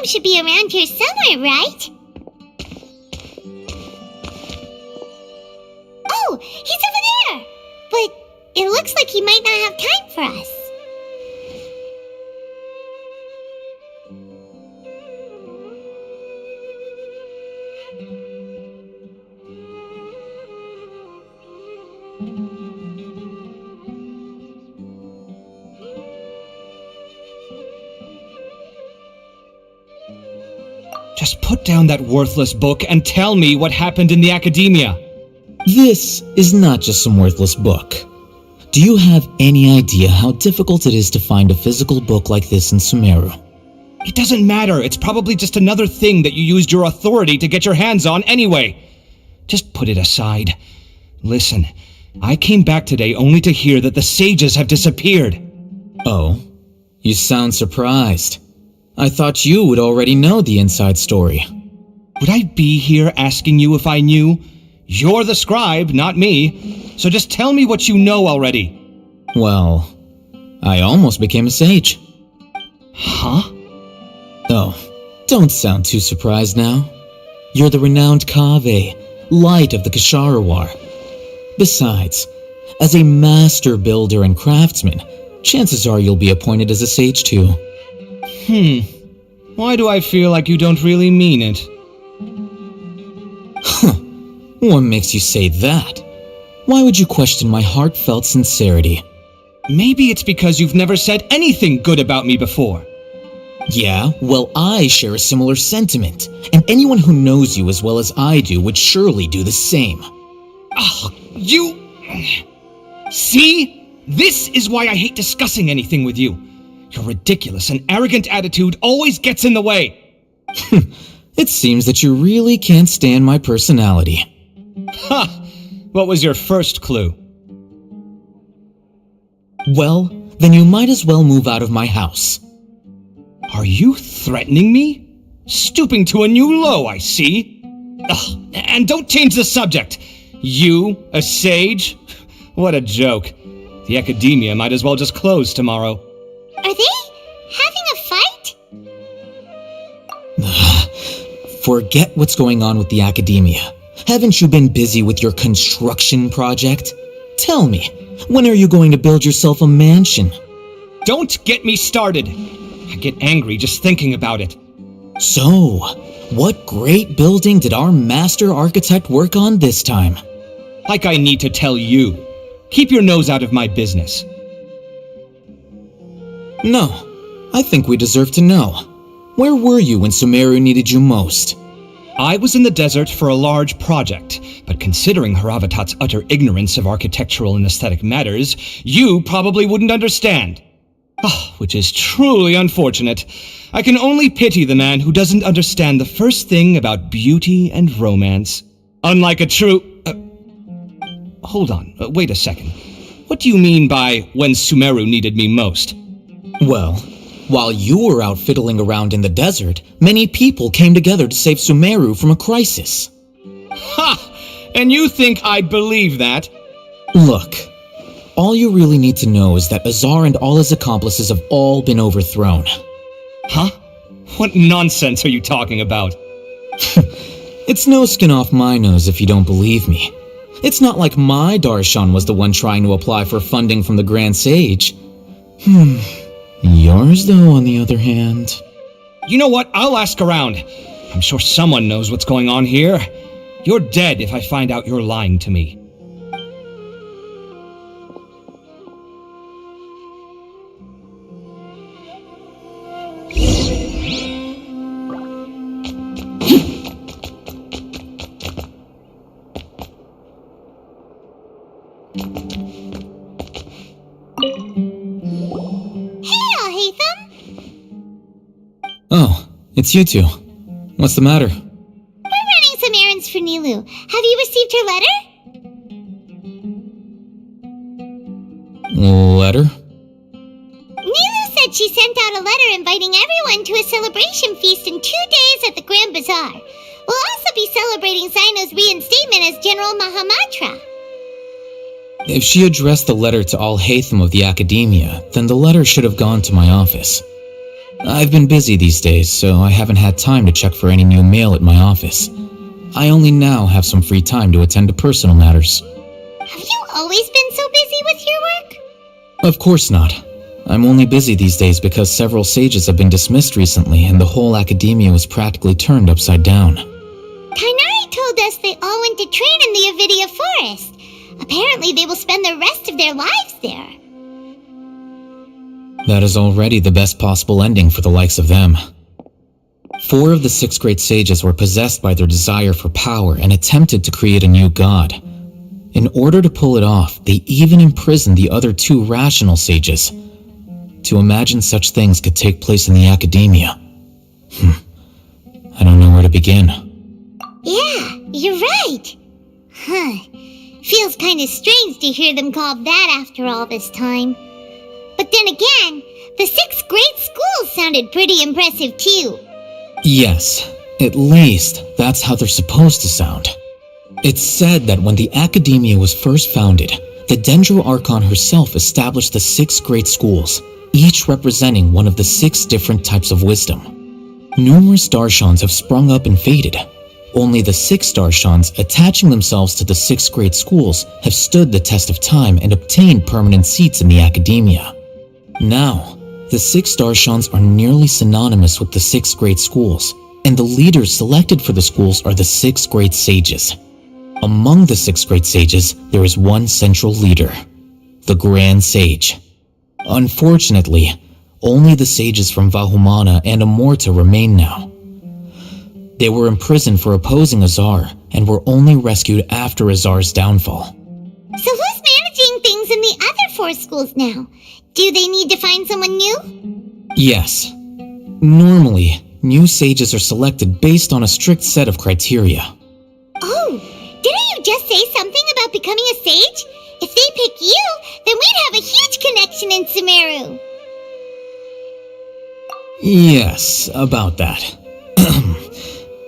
Should be around here somewhere, right? Oh, he's over there! But it looks like he might not have time for us. Just put down that worthless book and tell me what happened in the academia. This is not just some worthless book. Do you have any idea how difficult it is to find a physical book like this in Sumeru? It doesn't matter. It's probably just another thing that you used your authority to get your hands on anyway. Just put it aside. Listen, I came back today only to hear that the sages have disappeared. Oh, you sound surprised. I thought you would already know the inside story. Would I be here asking you if I knew? You're the scribe, not me. So just tell me what you know already. Well, I almost became a sage. Huh? Oh, don't sound too surprised now. You're the renowned Kaveh, light of the Ksharawar. Besides, as a master builder and craftsman, chances are you'll be appointed as a sage too. Why do I feel like you don't really mean it? What makes you say that? Why would you question my heartfelt sincerity? Maybe it's because you've never said anything good about me before. Yeah, well, I share a similar sentiment, and anyone who knows you as well as I do would surely do the same. You... See? This is why I hate discussing anything with you. Your ridiculous and arrogant attitude always gets in the way. It seems that you really can't stand my personality. Ha! What was your first clue? Well, then you might as well move out of my house. Are you threatening me? Stooping to a new low, I see. Ugh, and don't change the subject. You, a sage? What a joke. The academia might as well just close tomorrow. Are they having a fight? Forget what's going on with the academia. Haven't you been busy with your construction project? Tell me, when are you going to build yourself a mansion? Don't get me started. I get angry just thinking about it. So, what great building did our master architect work on this time? Like I need to tell you. Keep your nose out of my business. No, I think we deserve to know. Where were you when Sumeru needed you most? I was in the desert for a large project, but considering Haravatat's utter ignorance of architectural and aesthetic matters, you probably wouldn't understand. Which is truly unfortunate. I can only pity the man who doesn't understand the first thing about beauty and romance. Unlike a true... hold on, wait a second. What do you mean by when Sumeru needed me most? Well, while you were out fiddling around in the desert, many people came together to save Sumeru from a crisis. Ha! And you think I'd believe that? Look, all you really need to know is that Azar and all his accomplices have all been overthrown. Huh? What nonsense are you talking about? It's no skin off my nose if you don't believe me. It's not like my Darshan was the one trying to apply for funding from the Grand Sage. Yours, though, on the other hand... You know what? I'll ask around. I'm sure someone knows what's going on here. You're dead if I find out you're lying to me. Oh, it's you two. What's the matter? We're running some errands for Nilu. Have you received her letter? Letter? Nilu said she sent out a letter inviting everyone to a celebration feast in 2 days at the Grand Bazaar. We'll also be celebrating Zaino's reinstatement as General Mahamatra. If she addressed the letter to Al Haytham of the Academia, then the letter should have gone to my office. I've been busy these days, so I haven't had time to check for any new mail at my office. I only now have some free time to attend to personal matters. Have you always been so busy with your work? Of course not. I'm only busy these days because several sages have been dismissed recently and the whole academia was practically turned upside down. Kainari told us they all went to train in the Avidia Forest. Apparently they will spend the rest of their lives there. That is already the best possible ending for the likes of them. 4 of the 6 great sages were possessed by their desire for power and attempted to create a new god. In order to pull it off, they even imprisoned the other 2 rational sages. To imagine such things could take place in the academia. I don't know where to begin. Yeah, you're right. Feels kinda strange to hear them called that after all this time. But then again, the 6 great schools sounded pretty impressive too. Yes, at least that's how they're supposed to sound. It's said that when the academia was first founded, the Dendro Archon herself established the 6 great schools, each representing one of the 6 different types of wisdom. Numerous Darshans have sprung up and faded. Only the 6 Darshans attaching themselves to the 6 great schools have stood the test of time and obtained permanent seats in the academia. Now, the 6 Darshans are nearly synonymous with the 6 great schools, and the leaders selected for the schools are the 6 great sages. Among the 6 great sages, there is one central leader, the Grand Sage. Unfortunately, only the sages from Vahumana and Amorta remain now. They were imprisoned for opposing Azar, and were only rescued after Azar's downfall. So who's managing things in the other 4 schools now? Do they need to find someone new? Yes. Normally, new sages are selected based on a strict set of criteria. Oh, didn't you just say something about becoming a sage? If they pick you, then we'd have a huge connection in Sumeru. Yes, about that.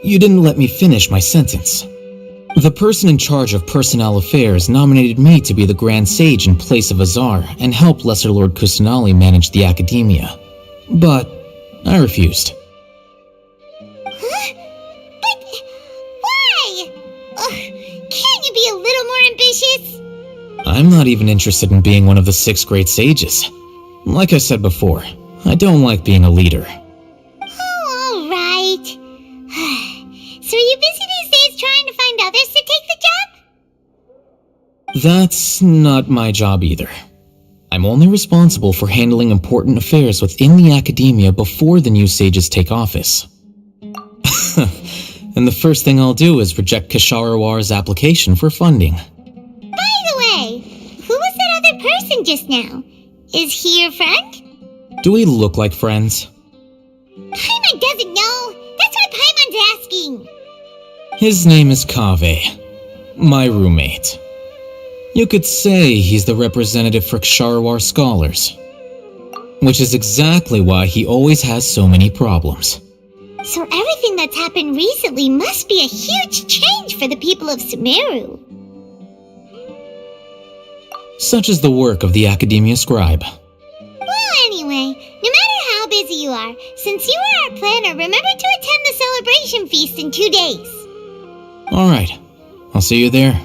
You didn't let me finish my sentence. The person in charge of personnel affairs nominated me to be the Grand Sage in place of Azar and help Lesser Lord Kusanali manage the academia. But I refused. Huh? But why? Can't you be a little more ambitious? I'm not even interested in being one of the 6 great sages. Like I said before, I don't like being a leader. Oh, all right. So are you busy these days trying to find others to take the job? That's not my job either. I'm only responsible for handling important affairs within the academia before the new sages take office. And the first thing I'll do is reject Kasharawar's application for funding. By the way, who was that other person just now? Is he your friend? Do we look like friends? Paimon doesn't know. That's why Paimon's asking. His name is Kaveh, my roommate. You could say he's the representative for Ksharawar scholars. Which is exactly why he always has so many problems. So everything that's happened recently must be a huge change for the people of Sumeru. Such is the work of the Academia Scribe. Well, anyway, no matter how busy you are, since you are our planner, remember to attend the celebration feast in 2 days. Alright, I'll see you there.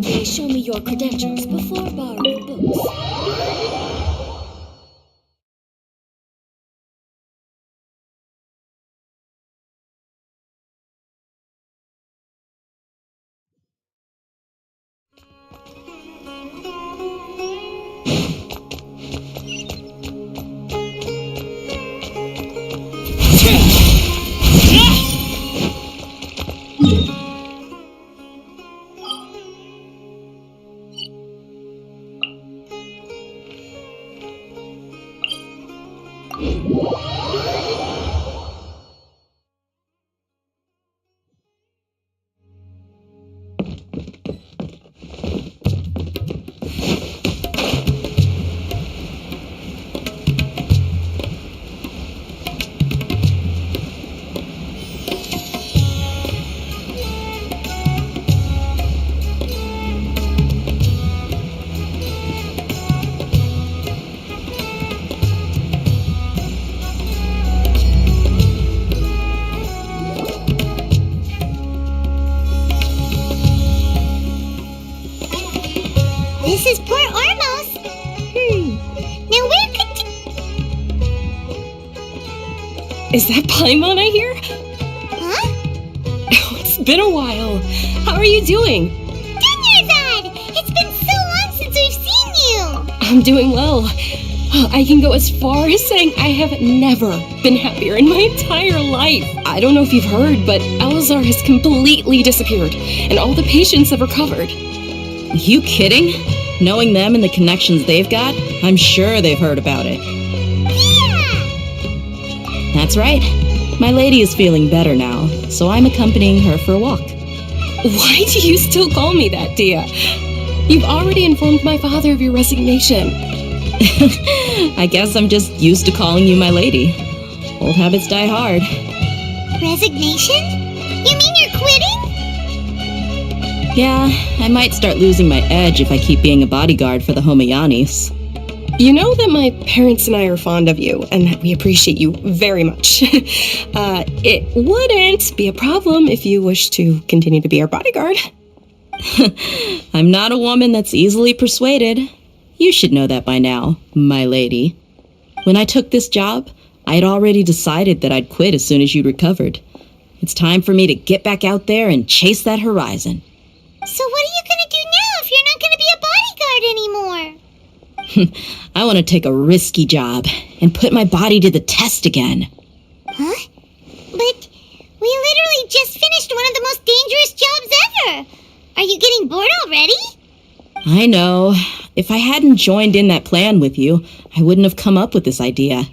Please show me your credentials before borrowing books. This is Port Ormos. Now where could you... Is that Paimon I hear? Huh? Oh, it's been a while. How are you doing? Dunyarzad! It's been so long since we've seen you! I'm doing well. I can go as far as saying I have never been happier in my entire life. I don't know if you've heard, but Elazar has completely disappeared, and all the patients have recovered. You kidding? Knowing them and the connections they've got, I'm sure they've heard about it. Yeah! That's right. My lady is feeling better now, so I'm accompanying her for a walk. Why do you still call me that, Dia? You've already informed my father of your resignation. I guess I'm just used to calling you my lady. Old habits die hard. Resignation? You mean you're quitting? Yeah, I might start losing my edge if I keep being a bodyguard for the Homayanis. You know that my parents and I are fond of you, and that we appreciate you very much. It wouldn't be a problem if you wish to continue to be our bodyguard. I'm not a woman that's easily persuaded. You should know that by now, my lady. When I took this job, I had already decided that I'd quit as soon as you'd recovered. It's time for me to get back out there and chase that horizon. So what are you gonna do now if you're not gonna be a bodyguard anymore? I want to take a risky job and put my body to the test again. Huh? But we literally just finished one of the most dangerous jobs ever! Are you getting bored already? I know. If I hadn't joined in that plan with you, I wouldn't have come up with this idea.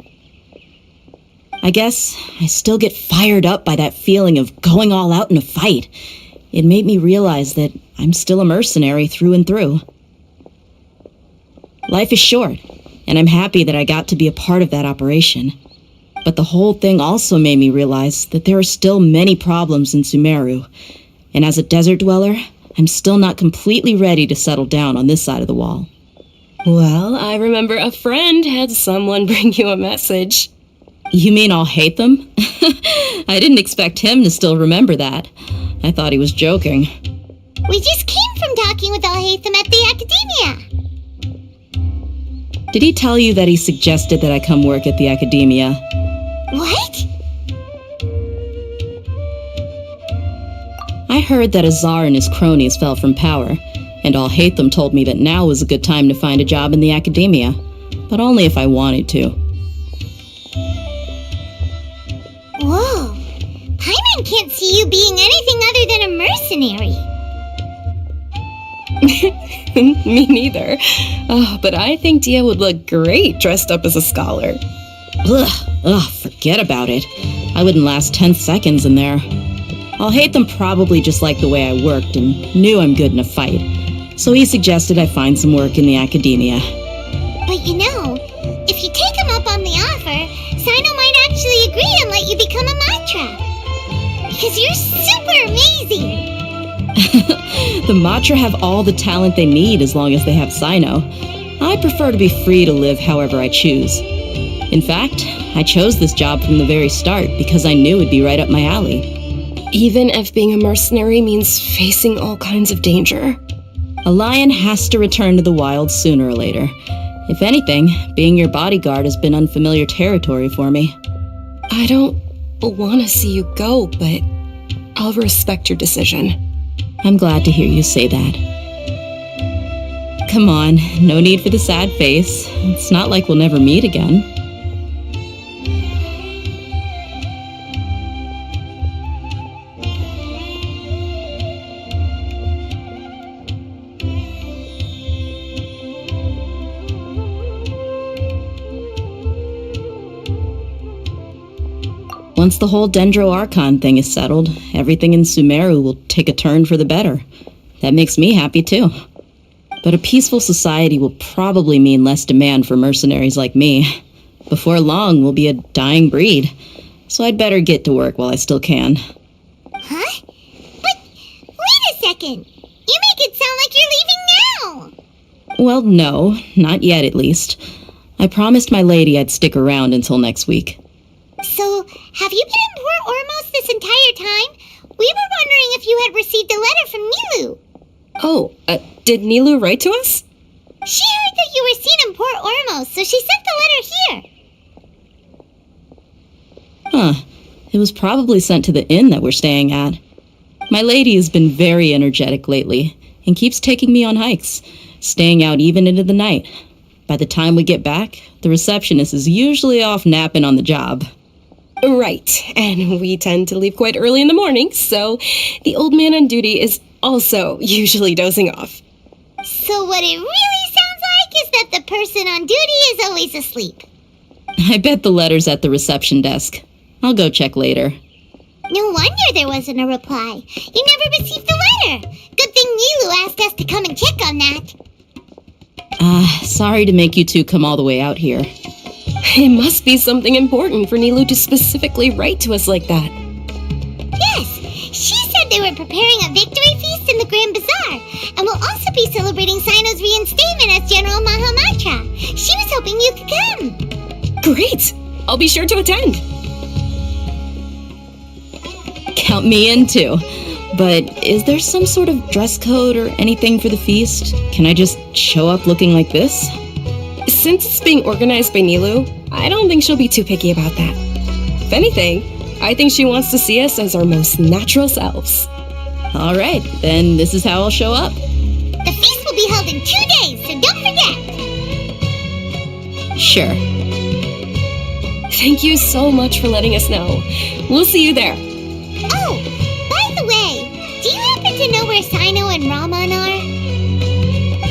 I guess I still get fired up by that feeling of going all out in a fight. It made me realize that I'm still a mercenary through and through. Life is short, and I'm happy that I got to be a part of that operation. But the whole thing also made me realize that there are still many problems in Sumeru, and as a desert dweller, I'm still not completely ready to settle down on this side of the wall. Well, I remember a friend had someone bring you a message. You mean I'll hate them? I didn't expect him to still remember that. I thought he was joking. We just came from talking with Al-Haytham at the Academia. Did he tell you that he suggested that I come work at the Academia? What? I heard that Azar and his cronies fell from power, and Al-Haytham told me that now was a good time to find a job in the Academia, but only if I wanted to. Whoa. Paimon can't see you being anything other than a mercenary. Me neither. Oh, but I think Dia would look great dressed up as a scholar. Ugh, forget about it. I wouldn't last 10 seconds in there. Al-Haytham probably just liked the way I worked and knew I'm good in a fight, so he suggested I find some work in the Academia. But you know, if you take him up on the offer, Sino might actually agree and let you become a Matra. Because you're super amazing! The Matra have all the talent they need as long as they have Sino. I prefer to be free to live however I choose. In fact, I chose this job from the very start because I knew it'd be right up my alley. Even if being a mercenary means facing all kinds of danger. A lion has to return to the wild sooner or later. If anything, being your bodyguard has been unfamiliar territory for me. I don't want to see you go, but I'll respect your decision. I'm glad to hear you say that. Come on, no need for the sad face. It's not like we'll never meet again. Once the whole Dendro Archon thing is settled, everything in Sumeru will take a turn for the better. That makes me happy too. But a peaceful society will probably mean less demand for mercenaries like me. Before long, we'll be a dying breed. So I'd better get to work while I still can. Huh? But, wait a second! You make it sound like you're leaving now! Well, no, not yet at least. I promised my lady I'd stick around until next week. So, have you been in Port Ormos this entire time? We were wondering if you had received a letter from Nilu. Oh, did Nilu write to us? She heard that you were seen in Port Ormos, so she sent the letter here. Huh. It was probably sent to the inn that we're staying at. My lady has been very energetic lately, and keeps taking me on hikes, staying out even into the night. By the time we get back, the receptionist is usually off napping on the job. Right, and we tend to leave quite early in the morning, so the old man on duty is also usually dozing off. So what it really sounds like is that the person on duty is always asleep. I bet the letter's at the reception desk. I'll go check later. No wonder there wasn't a reply. You never received the letter. Good thing Nilu asked us to come and check on that. Sorry to make you two come all the way out here. It must be something important for Nilu to specifically write to us like that. Yes, she said they were preparing a victory feast in the Grand Bazaar, and will also be celebrating Sino's reinstatement as General Mahamatra. She was hoping you could come. Great! I'll be sure to attend. Count me in too. But is there some sort of dress code or anything for the feast? Can I just show up looking like this? Since it's being organized by Nilu, I don't think she'll be too picky about that. If anything, I think she wants to see us as our most natural selves. All right, then this is how I'll show up. The feast will be held in 2 days, so don't forget. Sure. Thank you so much for letting us know. We'll see you there. Oh, by the way, do you happen to know where Sino and Raman are?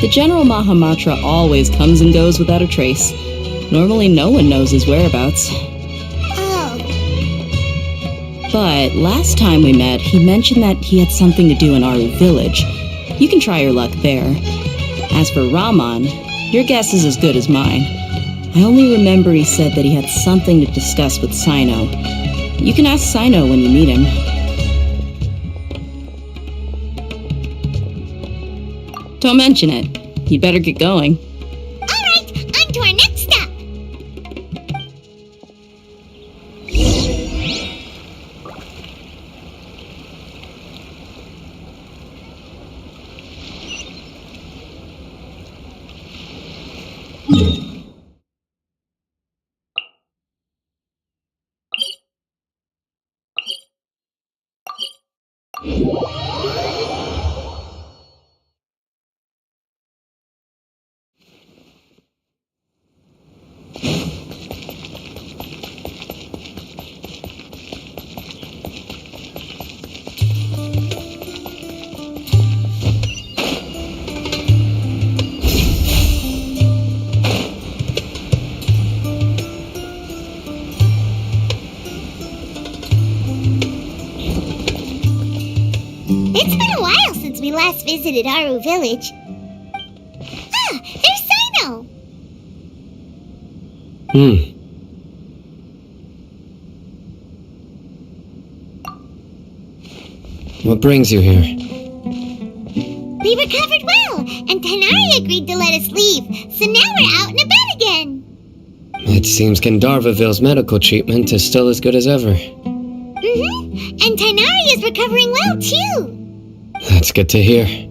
The General Mahamatra always comes and goes without a trace. Normally no one knows his whereabouts. Oh. But last time we met, he mentioned that he had something to do in Aru village. You can try your luck there. As for Raman, your guess is as good as mine. I only remember he said that he had something to discuss with Sino. You can ask Sino when you meet him. Don't mention it. You'd better get going. It's been a while since we last visited Aru Village. Ah, there's Sino! What brings you here? We recovered well, and Tanari agreed to let us leave, so now we're out and about again. It seems Gandharvaville's medical treatment is still as good as ever. And Tanari is recovering well, too. That's good to hear.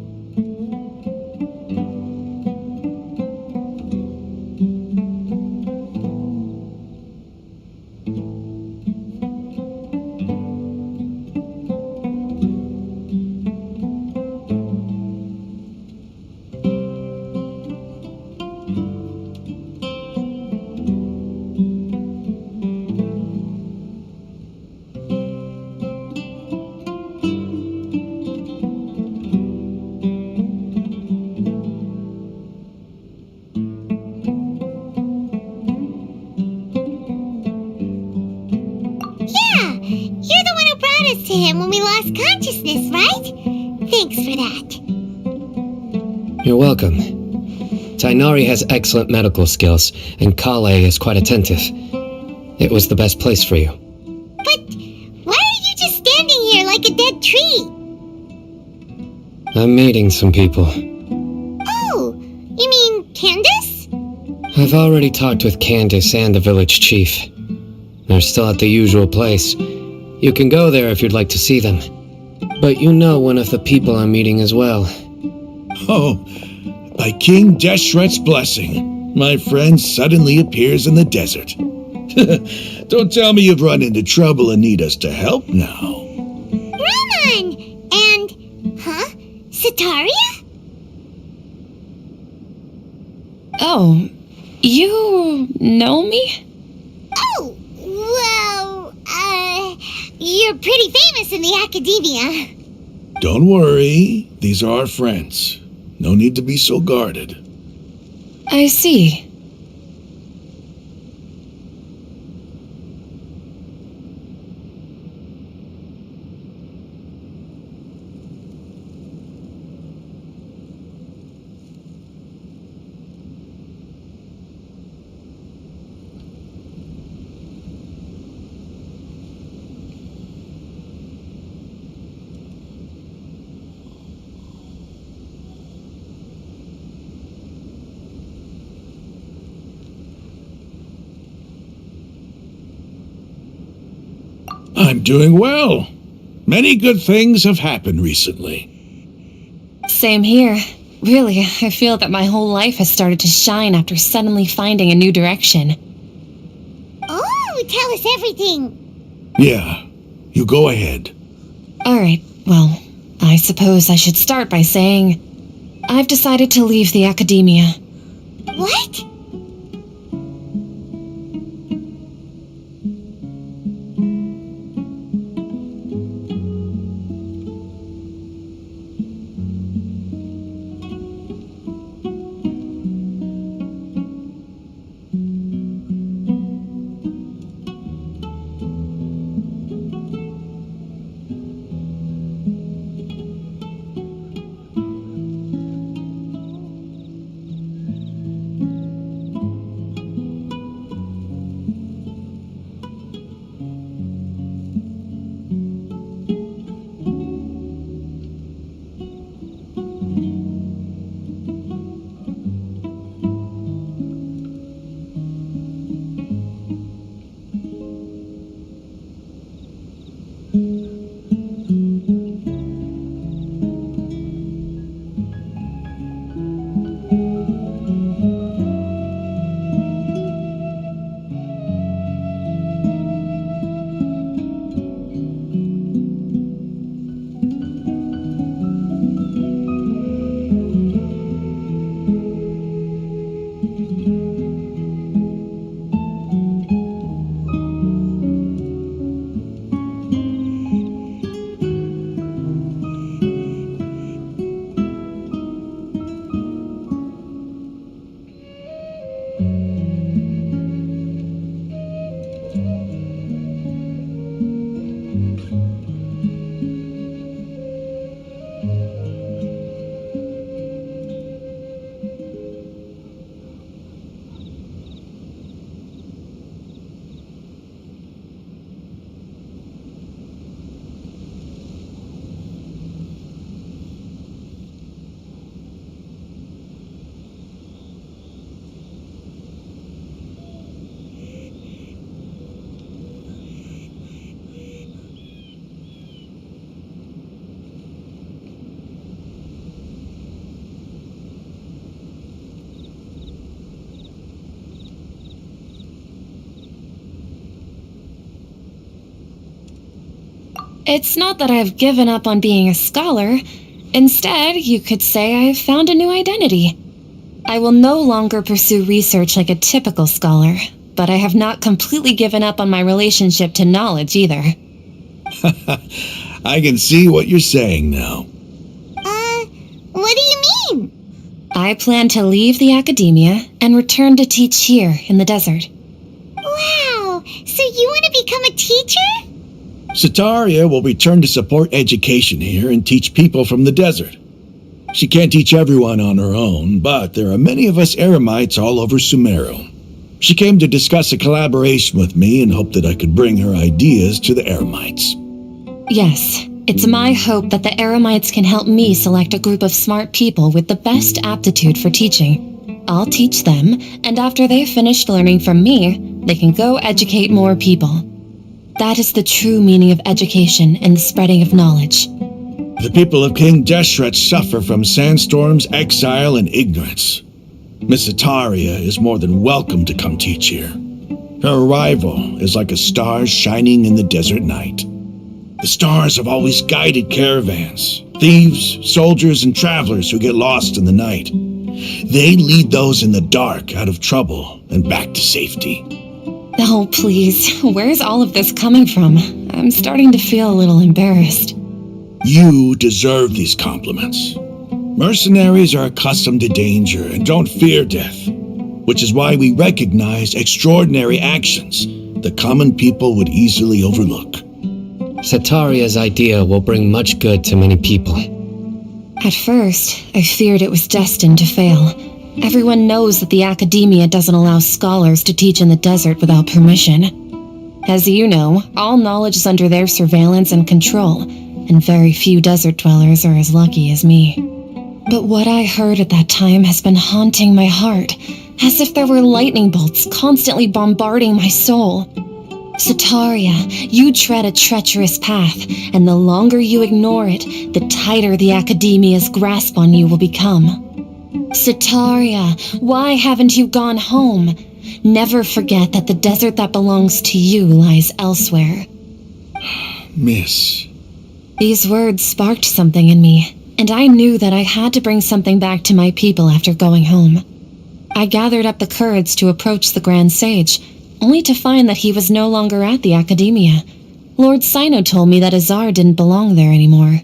To him when we lost consciousness, right? Thanks for that. You're welcome. Tainari has excellent medical skills, and Kale is quite attentive. It was the best place for you. But why are you just standing here like a dead tree? I'm meeting some people. Oh, you mean Candace? I've already talked with Candace and the village chief. They're still at the usual place. You can go there if you'd like to see them. But you know one of the people I'm meeting as well. Oh, by King Deshret's blessing, my friend suddenly appears in the desert. Don't tell me you've run into trouble and need us to help now. Roman! And... Sataria? Oh, you know me? Oh, well, you're pretty famous in the academia. Don't worry, these are our friends. No need to be so guarded. I see. I'm doing well. Many good things have happened recently. Same here. Really, I feel that my whole life has started to shine after suddenly finding a new direction. Oh, tell us everything. Yeah, you go ahead. Alright, well, I suppose I should start by saying I've decided to leave the academia. What? It's not that I've given up on being a scholar. Instead, you could say I've found a new identity. I will no longer pursue research like a typical scholar, but I have not completely given up on my relationship to knowledge either. I can see what you're saying now. What do you mean? I plan to leave the academia and return to teach here in the desert. Wow, so you want to become a teacher? Sataria will return to support education here and teach people from the desert. She can't teach everyone on her own, but there are many of us Eremites all over Sumeru. She came to discuss a collaboration with me and hoped that I could bring her ideas to the Eremites. Yes, it's my hope that the Eremites can help me select a group of smart people with the best aptitude for teaching. I'll teach them, and after they've finished learning from me, they can go educate more people. That is the true meaning of education and the spreading of knowledge. The people of King Deshret suffer from sandstorms, exile, and ignorance. Miss Sataria is more than welcome to come teach here. Her arrival is like a star shining in the desert night. The stars have always guided caravans, thieves, soldiers, and travelers who get lost in the night. They lead those in the dark out of trouble and back to safety. Oh, please, where's all of this coming from? I'm starting to feel a little embarrassed. You deserve these compliments. Mercenaries are accustomed to danger and don't fear death, which is why we recognize extraordinary actions the common people would easily overlook. Sataria's idea will bring much good to many people. At first, I feared it was destined to fail. Everyone knows that the academia doesn't allow scholars to teach in the desert without permission. As you know, all knowledge is under their surveillance and control, and very few desert dwellers are as lucky as me. But what I heard at that time has been haunting my heart, as if there were lightning bolts constantly bombarding my soul. Sataria, you tread a treacherous path, and the longer you ignore it, the tighter the academia's grasp on you will become. Sataria, why haven't you gone home? Never forget that the desert that belongs to you lies elsewhere. Miss. These words sparked something in me, and I knew that I had to bring something back to my people after going home. I gathered up the courage to approach the Grand Sage, only to find that he was no longer at the academia. Lord Sino told me that Azar didn't belong there anymore.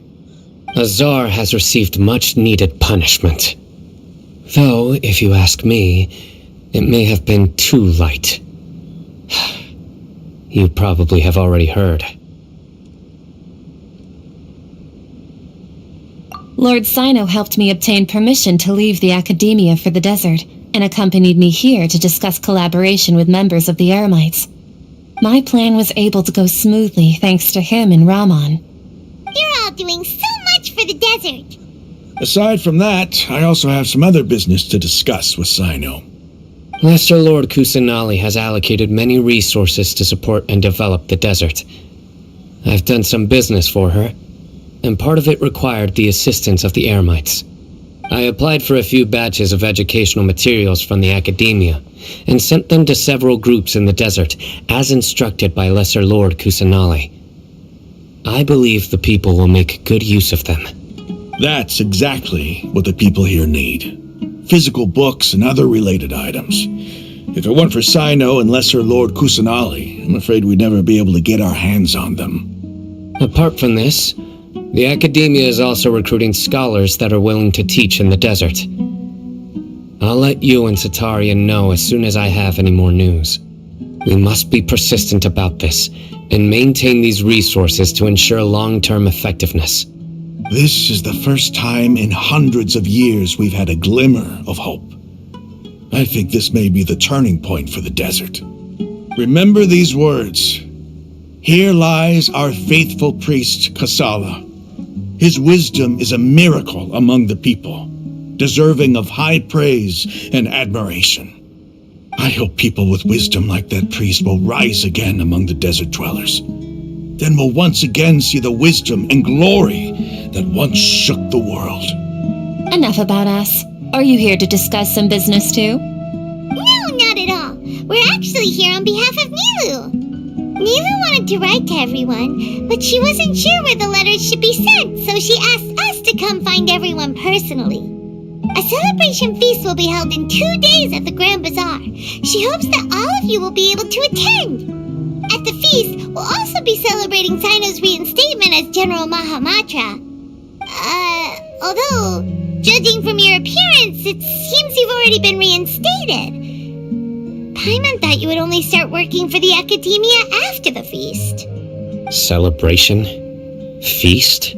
Azar has received much-needed punishment. Though, if you ask me, it may have been too light. You probably have already heard. Lord Sino helped me obtain permission to leave the academia for the desert, and accompanied me here to discuss collaboration with members of the Eremites. My plan was able to go smoothly thanks to him and Rahman. You're all doing so much for the desert. Aside from that, I also have some other business to discuss with Sino. Lesser Lord Kusanali has allocated many resources to support and develop the desert. I've done some business for her, and part of it required the assistance of the Eremites. I applied for a few batches of educational materials from the academia, and sent them to several groups in the desert, as instructed by Lesser Lord Kusanali. I believe the people will make good use of them. That's exactly what the people here need. Physical books and other related items. If it weren't for Sino and Lesser Lord Kusanali, I'm afraid we'd never be able to get our hands on them. Apart from this, the academia is also recruiting scholars that are willing to teach in the desert. I'll let you and Sataria know as soon as I have any more news. We must be persistent about this, and maintain these resources to ensure long-term effectiveness. This is the first time in hundreds of years we've had a glimmer of hope. I think this may be the turning point for the desert. Remember these words. Here lies our faithful priest, Kasala. His wisdom is a miracle among the people, deserving of high praise and admiration. I hope people with wisdom like that priest will rise again among the desert dwellers. Then we'll once again see the wisdom and glory that once shook the world. Enough about us. Are you here to discuss some business too? No, not at all. We're actually here on behalf of Nilu. Neva wanted to write to everyone, but she wasn't sure where the letters should be sent, so she asked us to come find everyone personally. A celebration feast will be held in 2 days at the Grand Bazaar. She hopes that all of you will be able to attend. At the feast, we'll also be celebrating Sino's reinstatement as General Mahamatra. Although, judging from your appearance, it seems you've already been reinstated. Paimon thought you would only start working for the Academia after the feast. Celebration? Feast?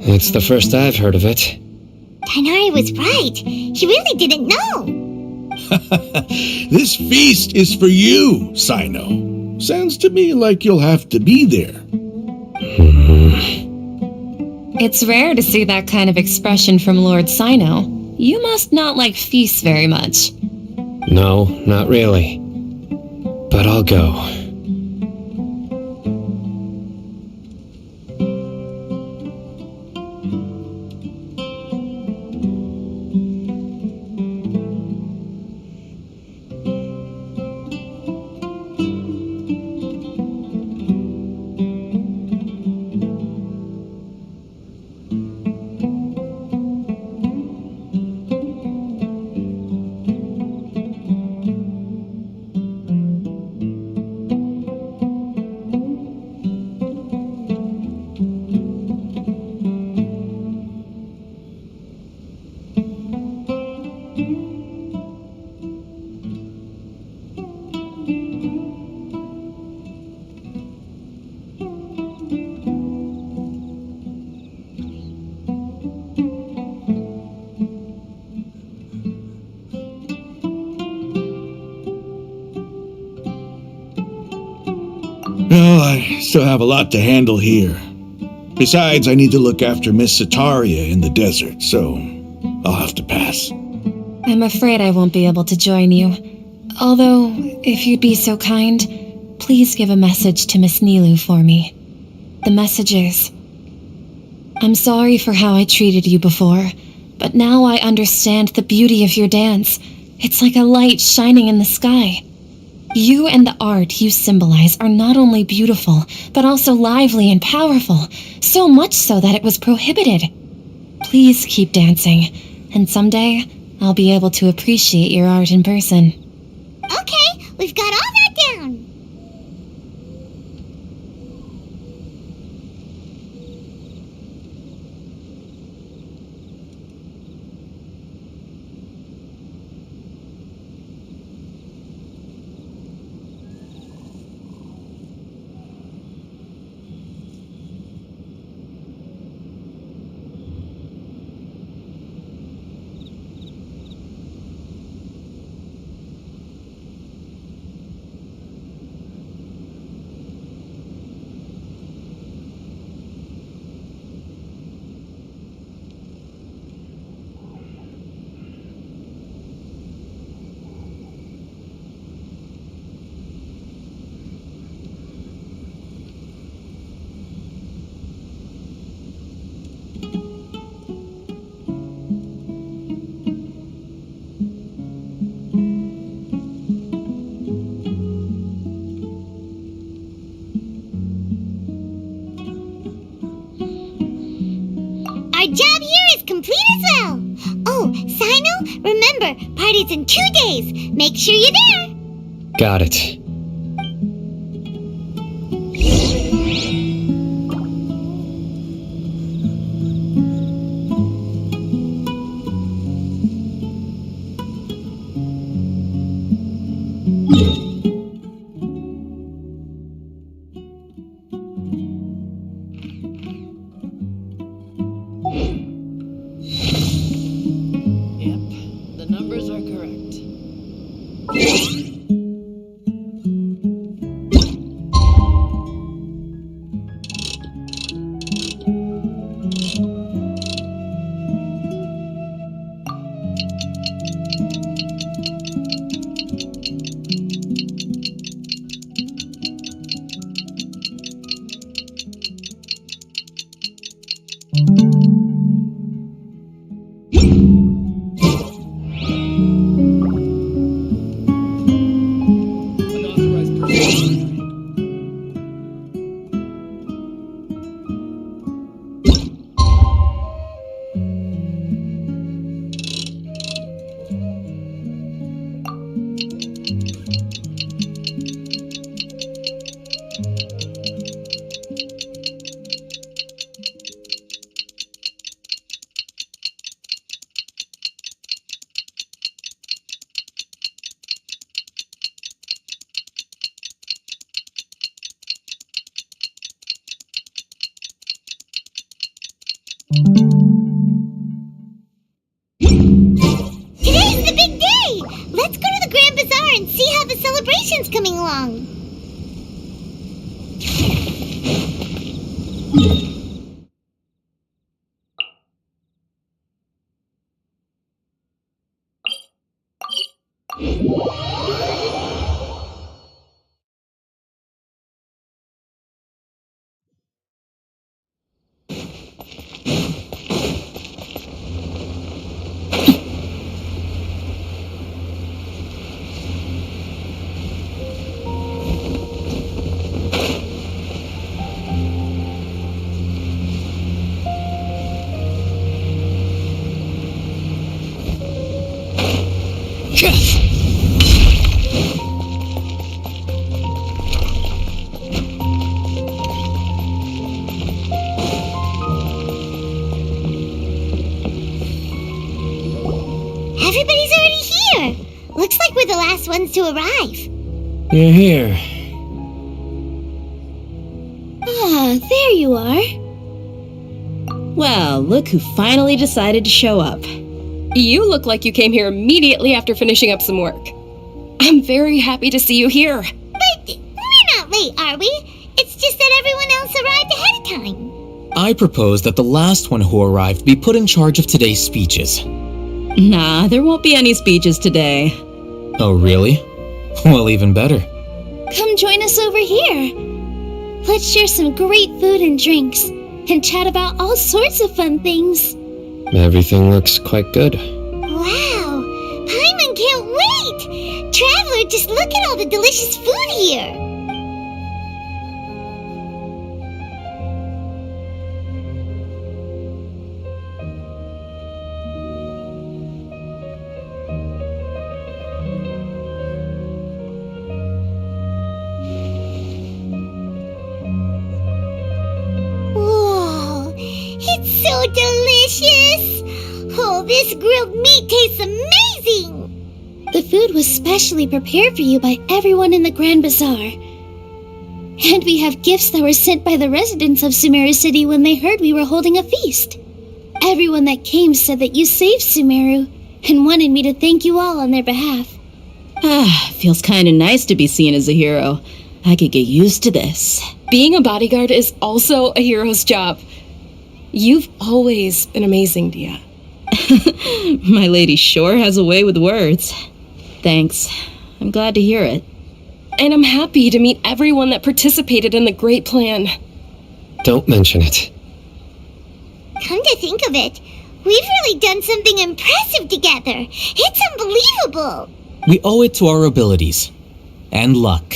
It's the first I've heard of it. Tainari was right. He really didn't know. This feast is for you, Sino. Sounds to me like you'll have to be there. It's rare to see that kind of expression from Lord Sino. You must not like feasts very much. No, not really. But I'll go. Well, I still have a lot to handle here. Besides, I need to look after Miss Sataria in the desert, so I'll have to pass. I'm afraid I won't be able to join you. Although, if you'd be so kind, please give a message to Miss Nilu for me. The message is, I'm sorry for how I treated you before, but now I understand the beauty of your dance. It's like a light shining in the sky. You and the art you symbolize are not only beautiful, but also lively and powerful, so much so that it was prohibited. Please keep dancing, and someday I'll be able to appreciate your art in person. Okay, we've got all that down. our job here is complete as well. Oh, Sino, remember, party's in 2 days. Make sure you're there. Got it. The numbers are correct. Today's the big day! Let's go to the Grand Bazaar and see how the celebration's coming along. Everybody's already here. Looks like we're the last ones to arrive. You're here. Ah, there you are. Well, look who finally decided to show up. You look like you came here immediately after finishing up some work. I'm very happy to see you here. But we're not late, are we? It's just that everyone else arrived ahead of time. I propose that the last one who arrived be put in charge of today's speeches. Nah, there won't be any speeches today. Oh, really? Well, even better. Come join us over here. Let's share some great food and drinks, and chat about all sorts of fun things. Everything looks quite good. Wow! Paimon can't wait! Traveler, just look at all the delicious food here! Whoa! It's so delicious! Oh, this grilled meat tastes amazing! The food was specially prepared for you by everyone in the Grand Bazaar. And we have gifts that were sent by the residents of Sumeru City when they heard we were holding a feast. Everyone that came said that you saved Sumeru and wanted me to thank you all on their behalf. Ah, feels kinda nice to be seen as a hero. I could get used to this. Being a bodyguard is also a hero's job. You've always been amazing, Dia. My lady sure has a way with words. Thanks. I'm glad to hear it. And I'm happy to meet everyone that participated in the great plan. Don't mention it. Come to think of it, we've really done something impressive together. It's unbelievable. We owe it to our abilities. And luck.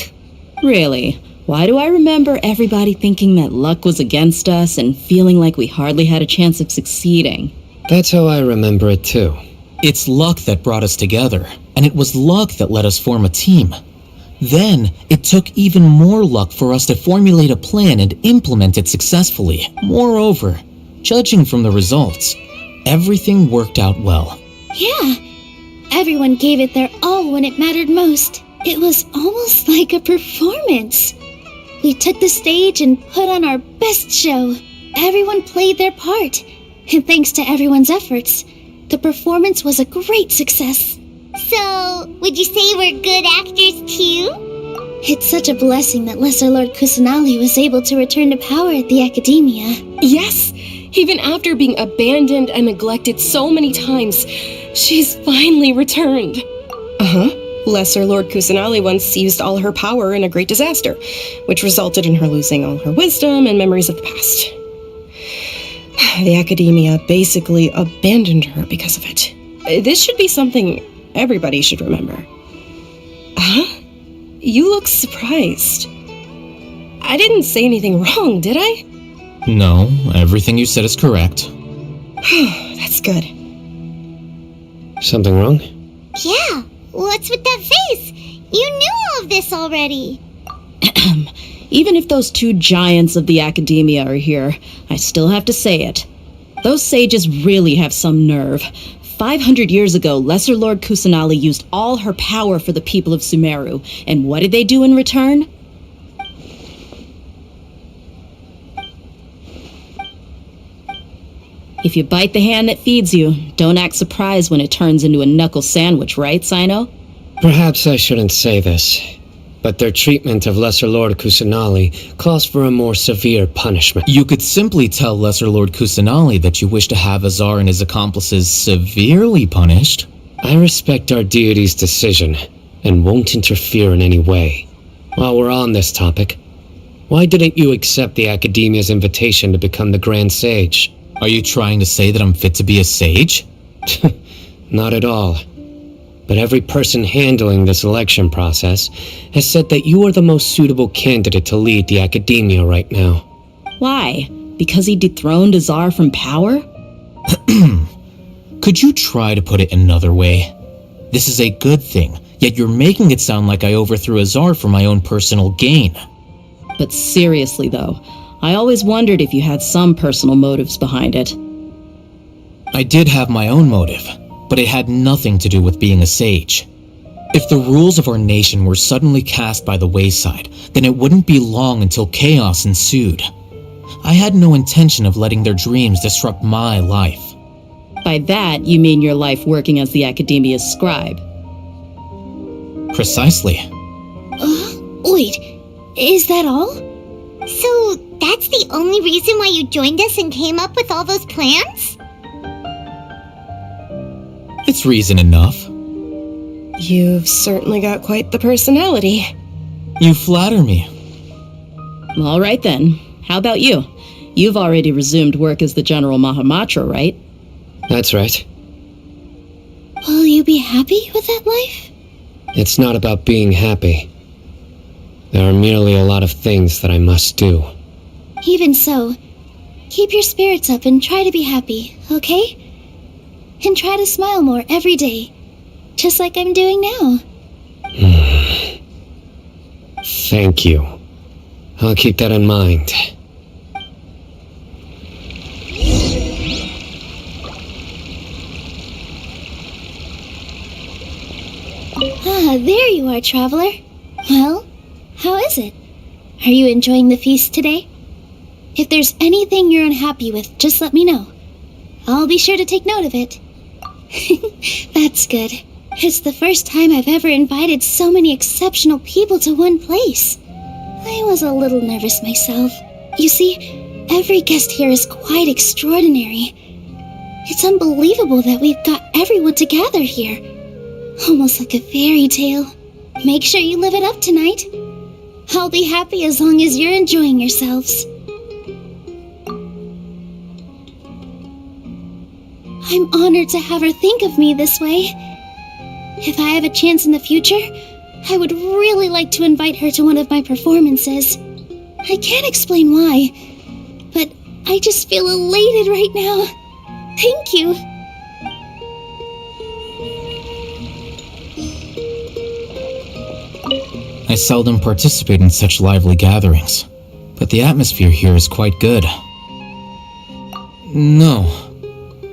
Really? Why do I remember everybody thinking that luck was against us and feeling like we hardly had a chance of succeeding? That's how I remember it too. It's luck that brought us together, and it was luck that let us form a team. Then, it took even more luck for us to formulate a plan and implement it successfully. Moreover, judging from the results, everything worked out well. Yeah, everyone gave it their all when it mattered most. It was almost like a performance. We took the stage and put on our best show. Everyone played their part, and thanks to everyone's efforts, the performance was a great success. So, would you say we're good actors too? It's such a blessing that Lesser Lord Kusanali was able to return to power at the Academia. Yes! Even after being abandoned and neglected so many times, she's finally returned. Uh-huh. Lesser Lord Kusanali once used all her power in a great disaster, which resulted in her losing all her wisdom and memories of the past. The Academia basically abandoned her because of it. This should be something everybody should remember. Huh? You look surprised. I didn't say anything wrong, did I? No, everything you said is correct. That's good. Something wrong? Yeah, what's with that face? You knew all of this already. Even if those two giants of the Academia are here, I still have to say it. Those sages really have some nerve. 500 years ago, Lesser Lord Kusanali used all her power for the people of Sumeru, and what did they do in return? If you bite the hand that feeds you, don't act surprised when it turns into a knuckle sandwich, right, Sino? Perhaps I shouldn't say this, but their treatment of Lesser Lord Kusanali calls for a more severe punishment. You could simply tell Lesser Lord Kusanali that you wish to have Azar and his accomplices severely punished. I respect our deity's decision, and won't interfere in any way. While we're on this topic, why didn't you accept the Academia's invitation to become the Grand Sage? Are you trying to say that I'm fit to be a sage? Not at all. But every person handling this election process has said that you are the most suitable candidate to lead the Academia right now. Why? Because he dethroned Azar from power? Could you try to put it another way? This is a good thing, yet you're making it sound like I overthrew Azar for my own personal gain. But seriously though, I always wondered if you had some personal motives behind it. I did have my own motive, but it had nothing to do with being a sage. If the rules of our nation were suddenly cast by the wayside, then it wouldn't be long until chaos ensued. I had no intention of letting their dreams disrupt my life. By that, you mean your life working as the Academia's scribe? Precisely. Wait, is that all? So, that's the only reason why you joined us and came up with all those plans? It's reason enough. You've certainly got quite the personality. You flatter me. All right then. How about you? You've already resumed work as the General Mahamatra, right? That's right. Will you be happy with that life? It's not about being happy. There are merely a lot of things that I must do. Even so, keep your spirits up and try to be happy, okay? And try to smile more every day, just like I'm doing now. Thank you. I'll keep that in mind. Ah, there you are, traveler. Well, how is it? Are you enjoying the feast today? If there's anything you're unhappy with, just let me know. I'll be sure to take note of it. That's good. It's the first time I've ever invited so many exceptional people to one place. I was a little nervous myself. You see, every guest here is quite extraordinary. It's unbelievable that we've got everyone together here. Almost like a fairy tale. Make sure you live it up tonight. I'll be happy as long as you're enjoying yourselves. I'm honored to have her think of me this way. If I have a chance in the future, I would really like to invite her to one of my performances. I can't explain why, but I just feel elated right now. Thank you. I seldom participate in such lively gatherings, but the atmosphere here is quite good. No,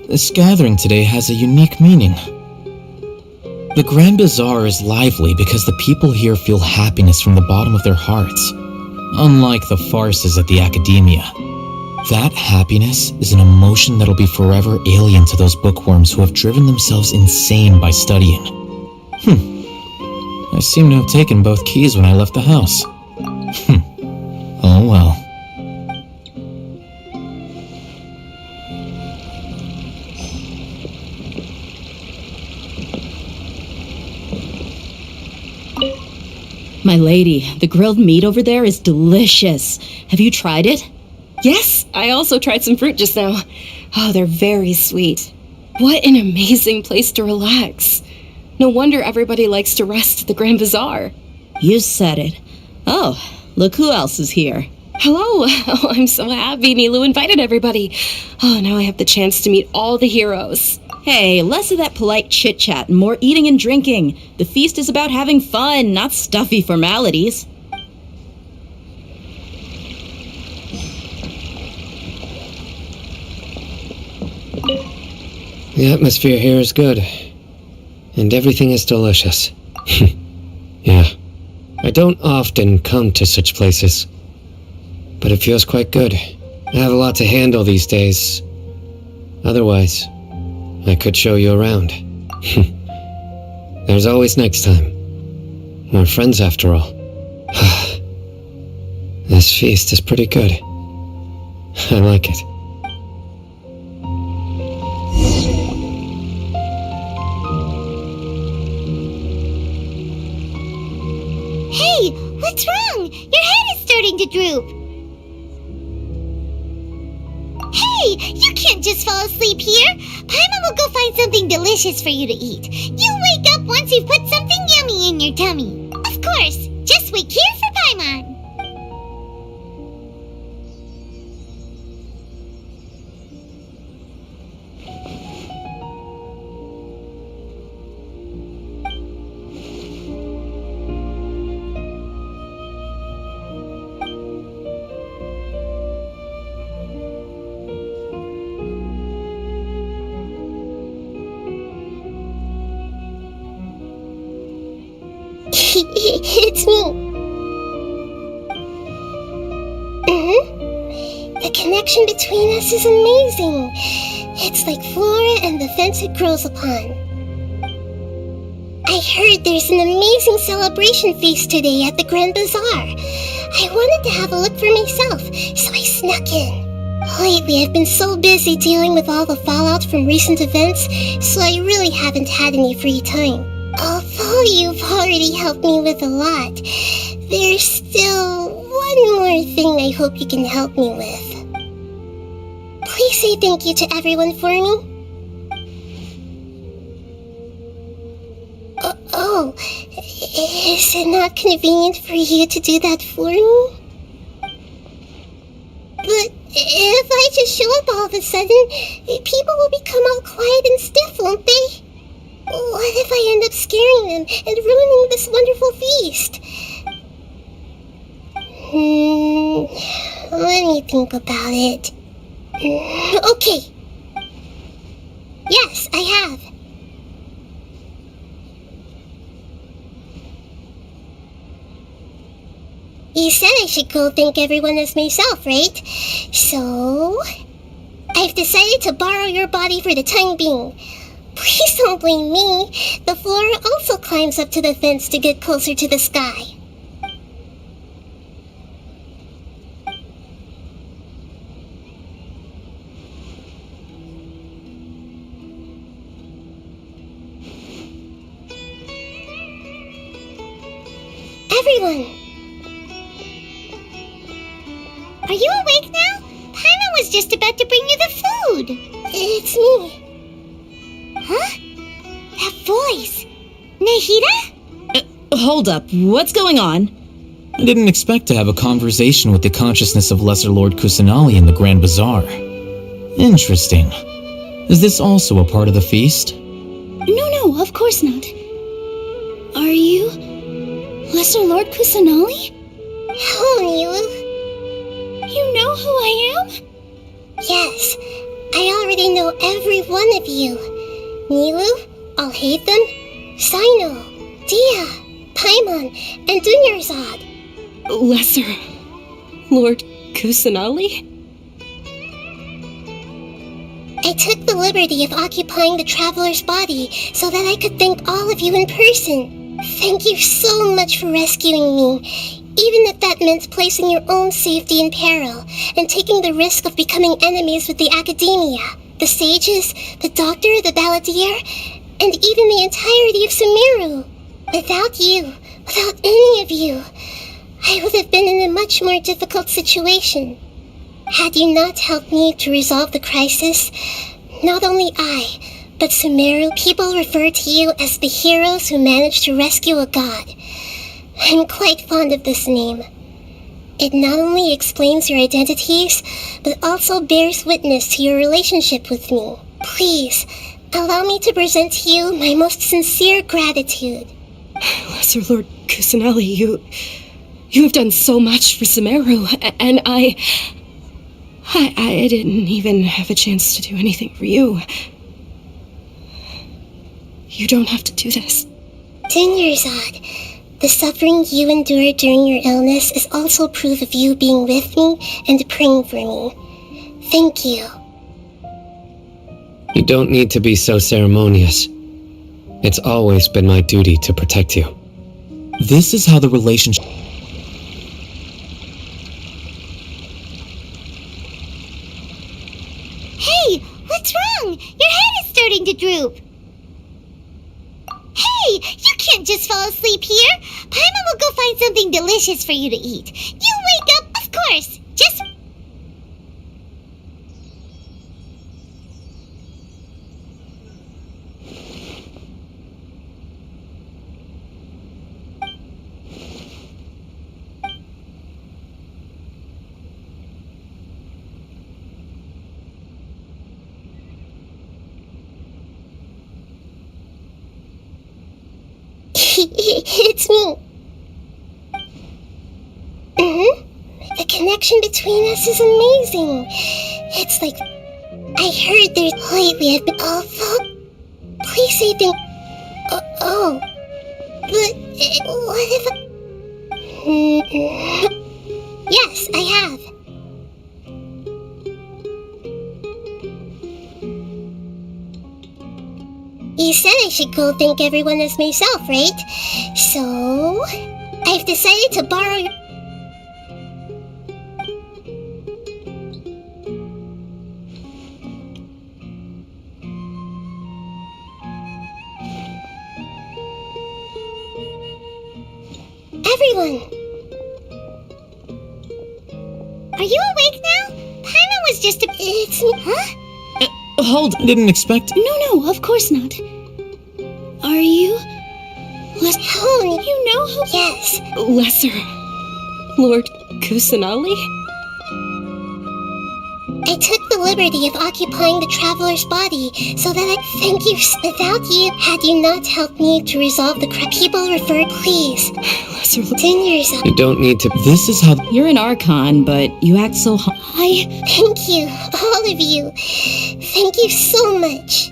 this gathering today has a unique meaning. The Grand Bazaar is lively because the people here feel happiness from the bottom of their hearts, unlike the farces at the Academia. That happiness is an emotion that'll be forever alien to those bookworms who have driven themselves insane by studying. I seem to have taken both keys when I left the house. Oh well. My lady, the grilled meat over there is delicious. Have you tried it? Yes, I also tried some fruit just now. Oh, they're very sweet. What an amazing place to relax. No wonder everybody likes to rest at the Grand Bazaar. You said it. Oh, look who else is here. Hello. Oh, I'm so happy Nilu invited everybody. Oh, now I have the chance to meet all the heroes. Hey, less of that polite chit-chat and more eating and drinking. The feast is about having fun, not stuffy formalities. The atmosphere here is good, and everything is delicious. Yeah, I don't often come to such places, but it feels quite good. I have a lot to handle these days. Otherwise, I could show you around. There's always next time. We're friends after all. This feast is pretty good. I like it. Hey, what's wrong? Your head is starting to droop. Hey, you can't just fall asleep here. Paimon will go find something delicious for you to eat. You'll wake up once you've put something yummy in your tummy. Of course, just wait here for Paimon. It's me. The connection between us is amazing. It's like flora and the fence it grows upon. I heard there's an amazing celebration feast today at the Grand Bazaar. I wanted to have a look for myself, so I snuck in. Lately, I've been so busy dealing with all the fallout from recent events, so I really haven't had any free time. Although you've already helped me with a lot, there's still one more thing I hope you can help me with. Please say thank you to everyone for me. Oh, is it not convenient for you to do that for me? But if I just show up all of a sudden, people will become all quiet and stiff, won't they? What if I end up scaring them and ruining this wonderful feast? Let me think about it. Okay. Yes, I have. You said I should go thank everyone as myself, right? So, I've decided to borrow your body for the time being. Please don't blame me. The flora also climbs up to the fence to get closer to the sky. Everyone! Are you awake now? Paimon was just about to bring you the food. It's me. Huh? That voice. Nahida? Hold up, what's going on? I didn't expect to have a conversation with the consciousness of Lesser Lord Kusanali in the Grand Bazaar. Interesting. Is this also a part of the feast? No, of course not. Are you Lesser Lord Kusanali? Oh, Nilu. You know who I am? Yes, I already know every one of you. Nilu, Alhaitham, Sino, Dia, Paimon, and Dunyarzad. Lesser Lord Kusanali? I took the liberty of occupying the traveler's body so that I could thank all of you in person. Thank you so much for rescuing me, even if that meant placing your own safety in peril and taking the risk of becoming enemies with the Academia, the sages, the doctor, the balladeer, and even the entirety of Sumeru. Without you, without any of you, I would have been in a much more difficult situation. Had you not helped me to resolve the crisis, not only I, but Sumeru people refer to you as the heroes who managed to rescue a god. I'm quite fond of this name. It not only explains your identities, but also bears witness to your relationship with me. Please, allow me to present to you my most sincere gratitude. Lesser Lord Kusanali, you have done so much for Sumeru, and I didn't even have a chance to do anything for you. You don't have to do this. Dunyarzad, the suffering you endured during your illness is also proof of you being with me and praying for me. Thank you. You don't need to be so ceremonious. It's always been my duty to protect you. This is how the relationship... Hey, what's wrong? Your head is starting to droop. Hey, you can't just fall asleep here. Paimon will go find something delicious for you to eat. You wake up, of course. Just... It's me. The connection between us is amazing. It's like... I heard there's... Lately I've been... Please say things... Oh. But... What if... Yes, I have. You said I should go thank everyone as myself, right? So... I've decided to borrow your... Everyone! Are you awake now? Paimon was just a... It's me... Huh? Hold, I didn't expect... No, of course not. Are you... Oh, you know who... Yes. Lesser Lord Kusanali? I took the liberty of occupying the traveler's body so that I... Thank you. Without you, had you not helped me to resolve the people refer... Please. Lesser Lord... Dunyarzad. You don't need to... This is how... You're an Archon, but you act so... Thank you, all of you. Thank you so much.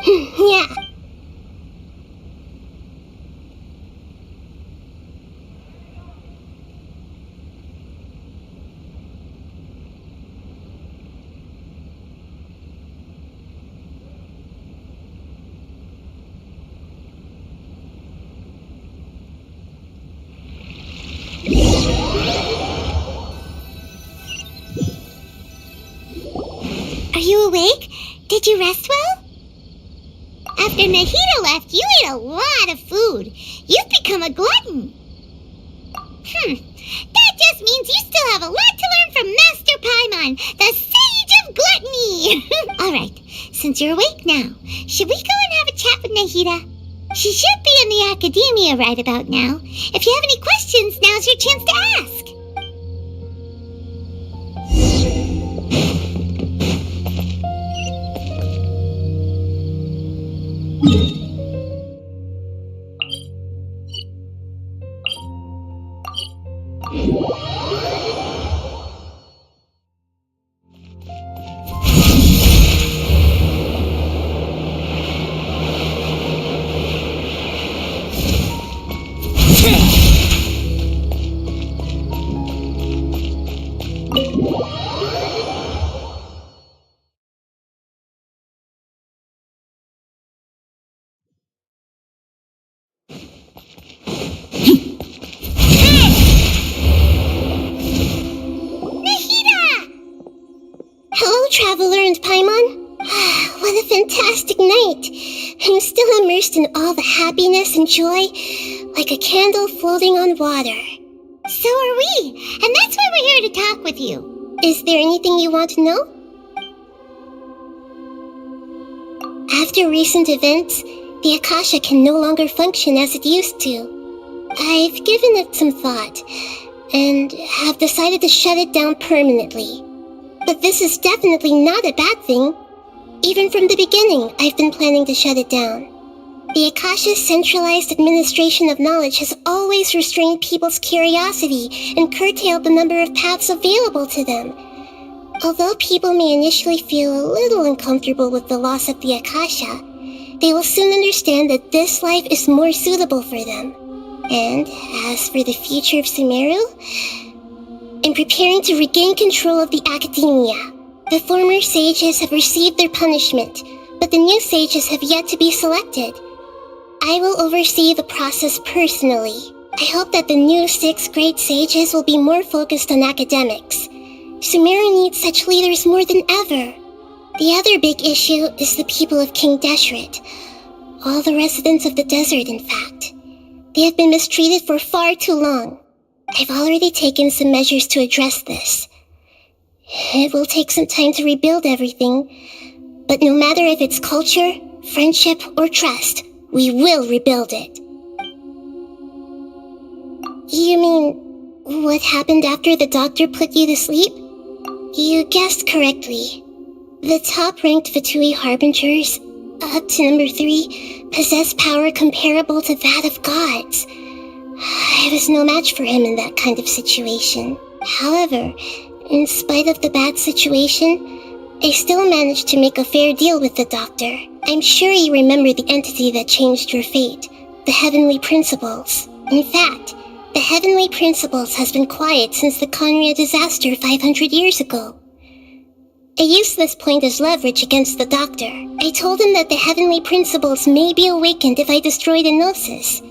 Yeah. Are you awake? Did you rest well? After Nahida left, you ate a lot of food. You've become a glutton. That just means you still have a lot to learn from Master Paimon, the Sage of of gluttony! Alright, since you're awake now, should we go and have a chat with Nahida? She should be in the academia right about now. If you have any questions, now's your chance to ask. Hello, Traveler and Paimon. What a fantastic night. I'm still immersed in all the happiness and joy, like a candle floating on water. So are we, and that's why we're here to talk with you. Is there anything you want to know? After recent events, the Akasha can no longer function as it used to. I've given it some thought, and have decided to shut it down permanently. But this is definitely not a bad thing. Even from the beginning, I've been planning to shut it down. The Akasha's centralized administration of knowledge has always restrained people's curiosity and curtailed the number of paths available to them. Although people may initially feel a little uncomfortable with the loss of the Akasha, they will soon understand that this life is more suitable for them. And as for the future of Sumeru, I'm preparing to regain control of the academia. The former sages have received their punishment, but the new sages have yet to be selected. I will oversee the process personally. I hope that the new 6 great sages will be more focused on academics. Sumeru needs such leaders more than ever. The other big issue is the people of King Deshret. All the residents of the desert, in fact. They have been mistreated for far too long. I've already taken some measures to address this. It will take some time to rebuild everything, but no matter if it's culture, friendship, or trust, we will rebuild it. You mean, what happened after the doctor put you to sleep? You guessed correctly. The top-ranked Fatui Harbingers, up to number 3, possess power comparable to that of gods. I was no match for him in that kind of situation. However, in spite of the bad situation, I still managed to make a fair deal with the doctor. I'm sure you remember the entity that changed your fate, the Heavenly Principles. In fact, the Heavenly Principles has been quiet since the Conria disaster 500 years ago. I used this point as leverage against the doctor. I told him that the Heavenly Principles may be awakened if I destroy the Gnosis.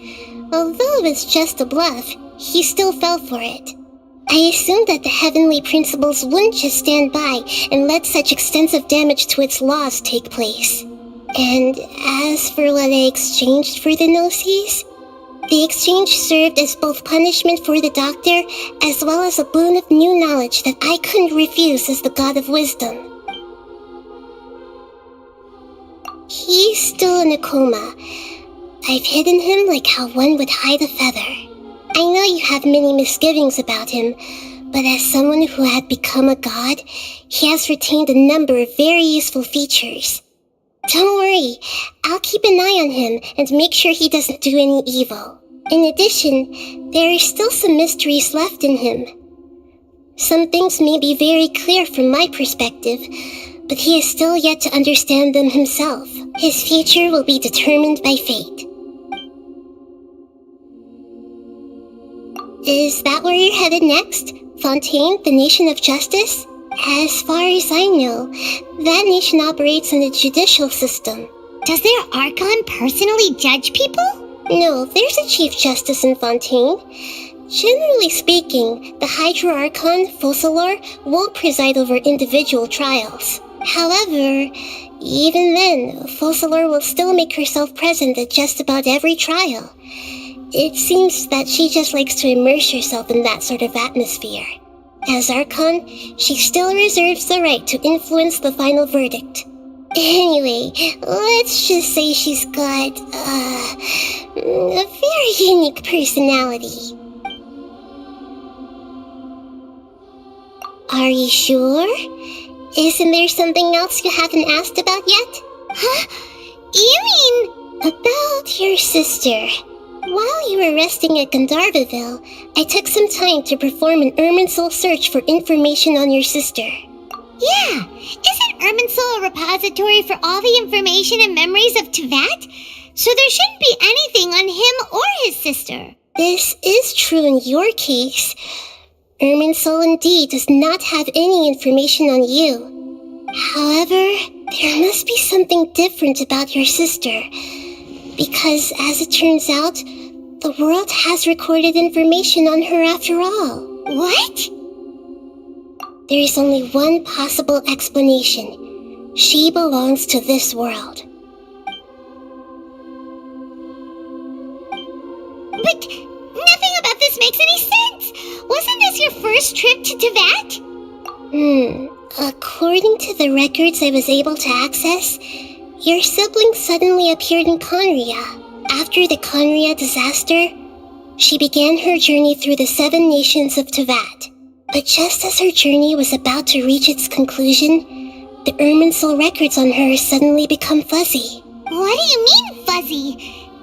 Although it was just a bluff, he still fell for it. I assumed that the Heavenly Principles wouldn't just stand by and let such extensive damage to its laws take place. And as for what I exchanged for the Gnosis, the exchange served as both punishment for the doctor as well as a boon of new knowledge that I couldn't refuse as the God of Wisdom. He's still in a coma. I've hidden him like how one would hide a feather. I know you have many misgivings about him, but as someone who had become a god, he has retained a number of very useful features. Don't worry, I'll keep an eye on him and make sure he doesn't do any evil. In addition, there are still some mysteries left in him. Some things may be very clear from my perspective, but he is still yet to understand them himself. His future will be determined by fate. Is that where you're headed next? Fontaine, the Nation of Justice? As far as I know, that nation operates in a judicial system. Does their Archon personally judge people? No, there's a Chief Justice in Fontaine. Generally speaking, the Hydra Archon, Focalor, won't preside over individual trials. However, even then, Focalor will still make herself present at just about every trial. It seems that she just likes to immerse herself in that sort of atmosphere. As Archon, she still reserves the right to influence the final verdict. Anyway, let's just say she's got, a very unique personality. Are you sure? Isn't there something else you haven't asked about yet? Huh? You mean... About your sister. While you were resting at Gandharvaville, I took some time to perform an Irminsul search for information on your sister. Yeah, isn't Irminsul a repository for all the information and memories of Teyvat? So there shouldn't be anything on him or his sister. This is true in your case. Irminsul indeed does not have any information on you. However, there must be something different about your sister. Because, as it turns out, the world has recorded information on her after all. What? There is only one possible explanation. She belongs to this world. But nothing about this makes any sense. Wasn't this your first trip to Teyvat? According to the records I was able to access, your sibling suddenly appeared in Conria. After the Conria disaster, she began her journey through the 7 nations of Teyvat. But just as her journey was about to reach its conclusion, the Irminsul records on her suddenly become fuzzy. What do you mean, fuzzy?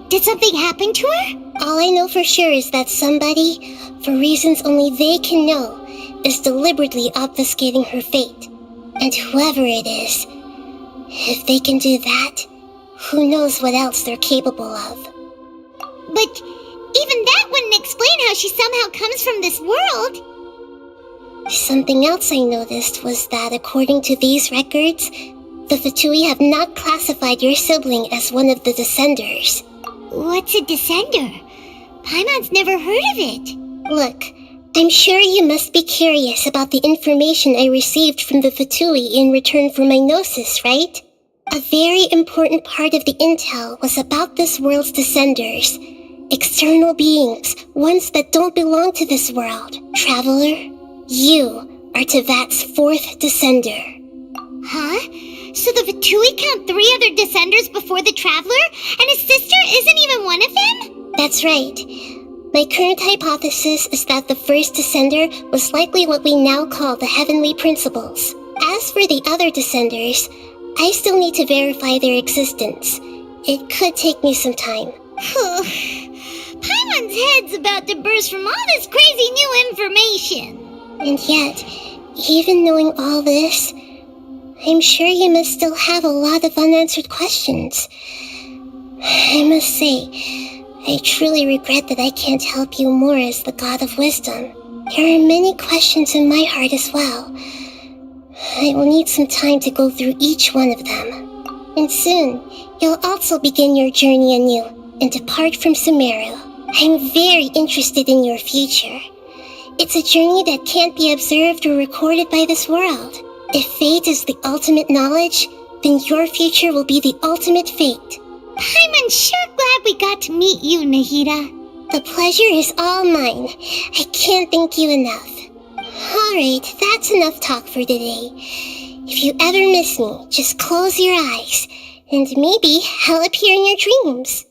Did something happen to her? All I know for sure is that somebody, for reasons only they can know, is deliberately obfuscating her fate. And whoever it is, if they can do that, who knows what else they're capable of. But even that wouldn't explain how she somehow comes from this world. Something else I noticed was that according to these records, the Fatui have not classified your sibling as one of the Descenders. What's a Descender? Paimon's never heard of it. Look, I'm sure you must be curious about the information I received from the Fatui in return for my gnosis, right? A very important part of the intel was about this world's Descenders. External beings, ones that don't belong to this world. Traveler, you are Teyvat's 4th Descender. Huh? So the Fatui count 3 other Descenders before the Traveler, and his sister isn't even one of them? That's right. My current hypothesis is that the first Descender was likely what we now call the Heavenly Principles. As for the other Descenders, I still need to verify their existence. It could take me some time. Paimon's head's about to burst from all this crazy new information. And yet, even knowing all this, I'm sure you must still have a lot of unanswered questions. I must say, I truly regret that I can't help you more as the God of Wisdom. There are many questions in my heart as well. I will need some time to go through each one of them. And soon, you'll also begin your journey anew and depart from Sumeru. I'm very interested in your future. It's a journey that can't be observed or recorded by this world. If fate is the ultimate knowledge, then your future will be the ultimate fate. I'm sure glad we got to meet you, Nahida. The pleasure is all mine. I can't thank you enough. Alright, that's enough talk for today. If you ever miss me, just close your eyes, and maybe I'll appear in your dreams.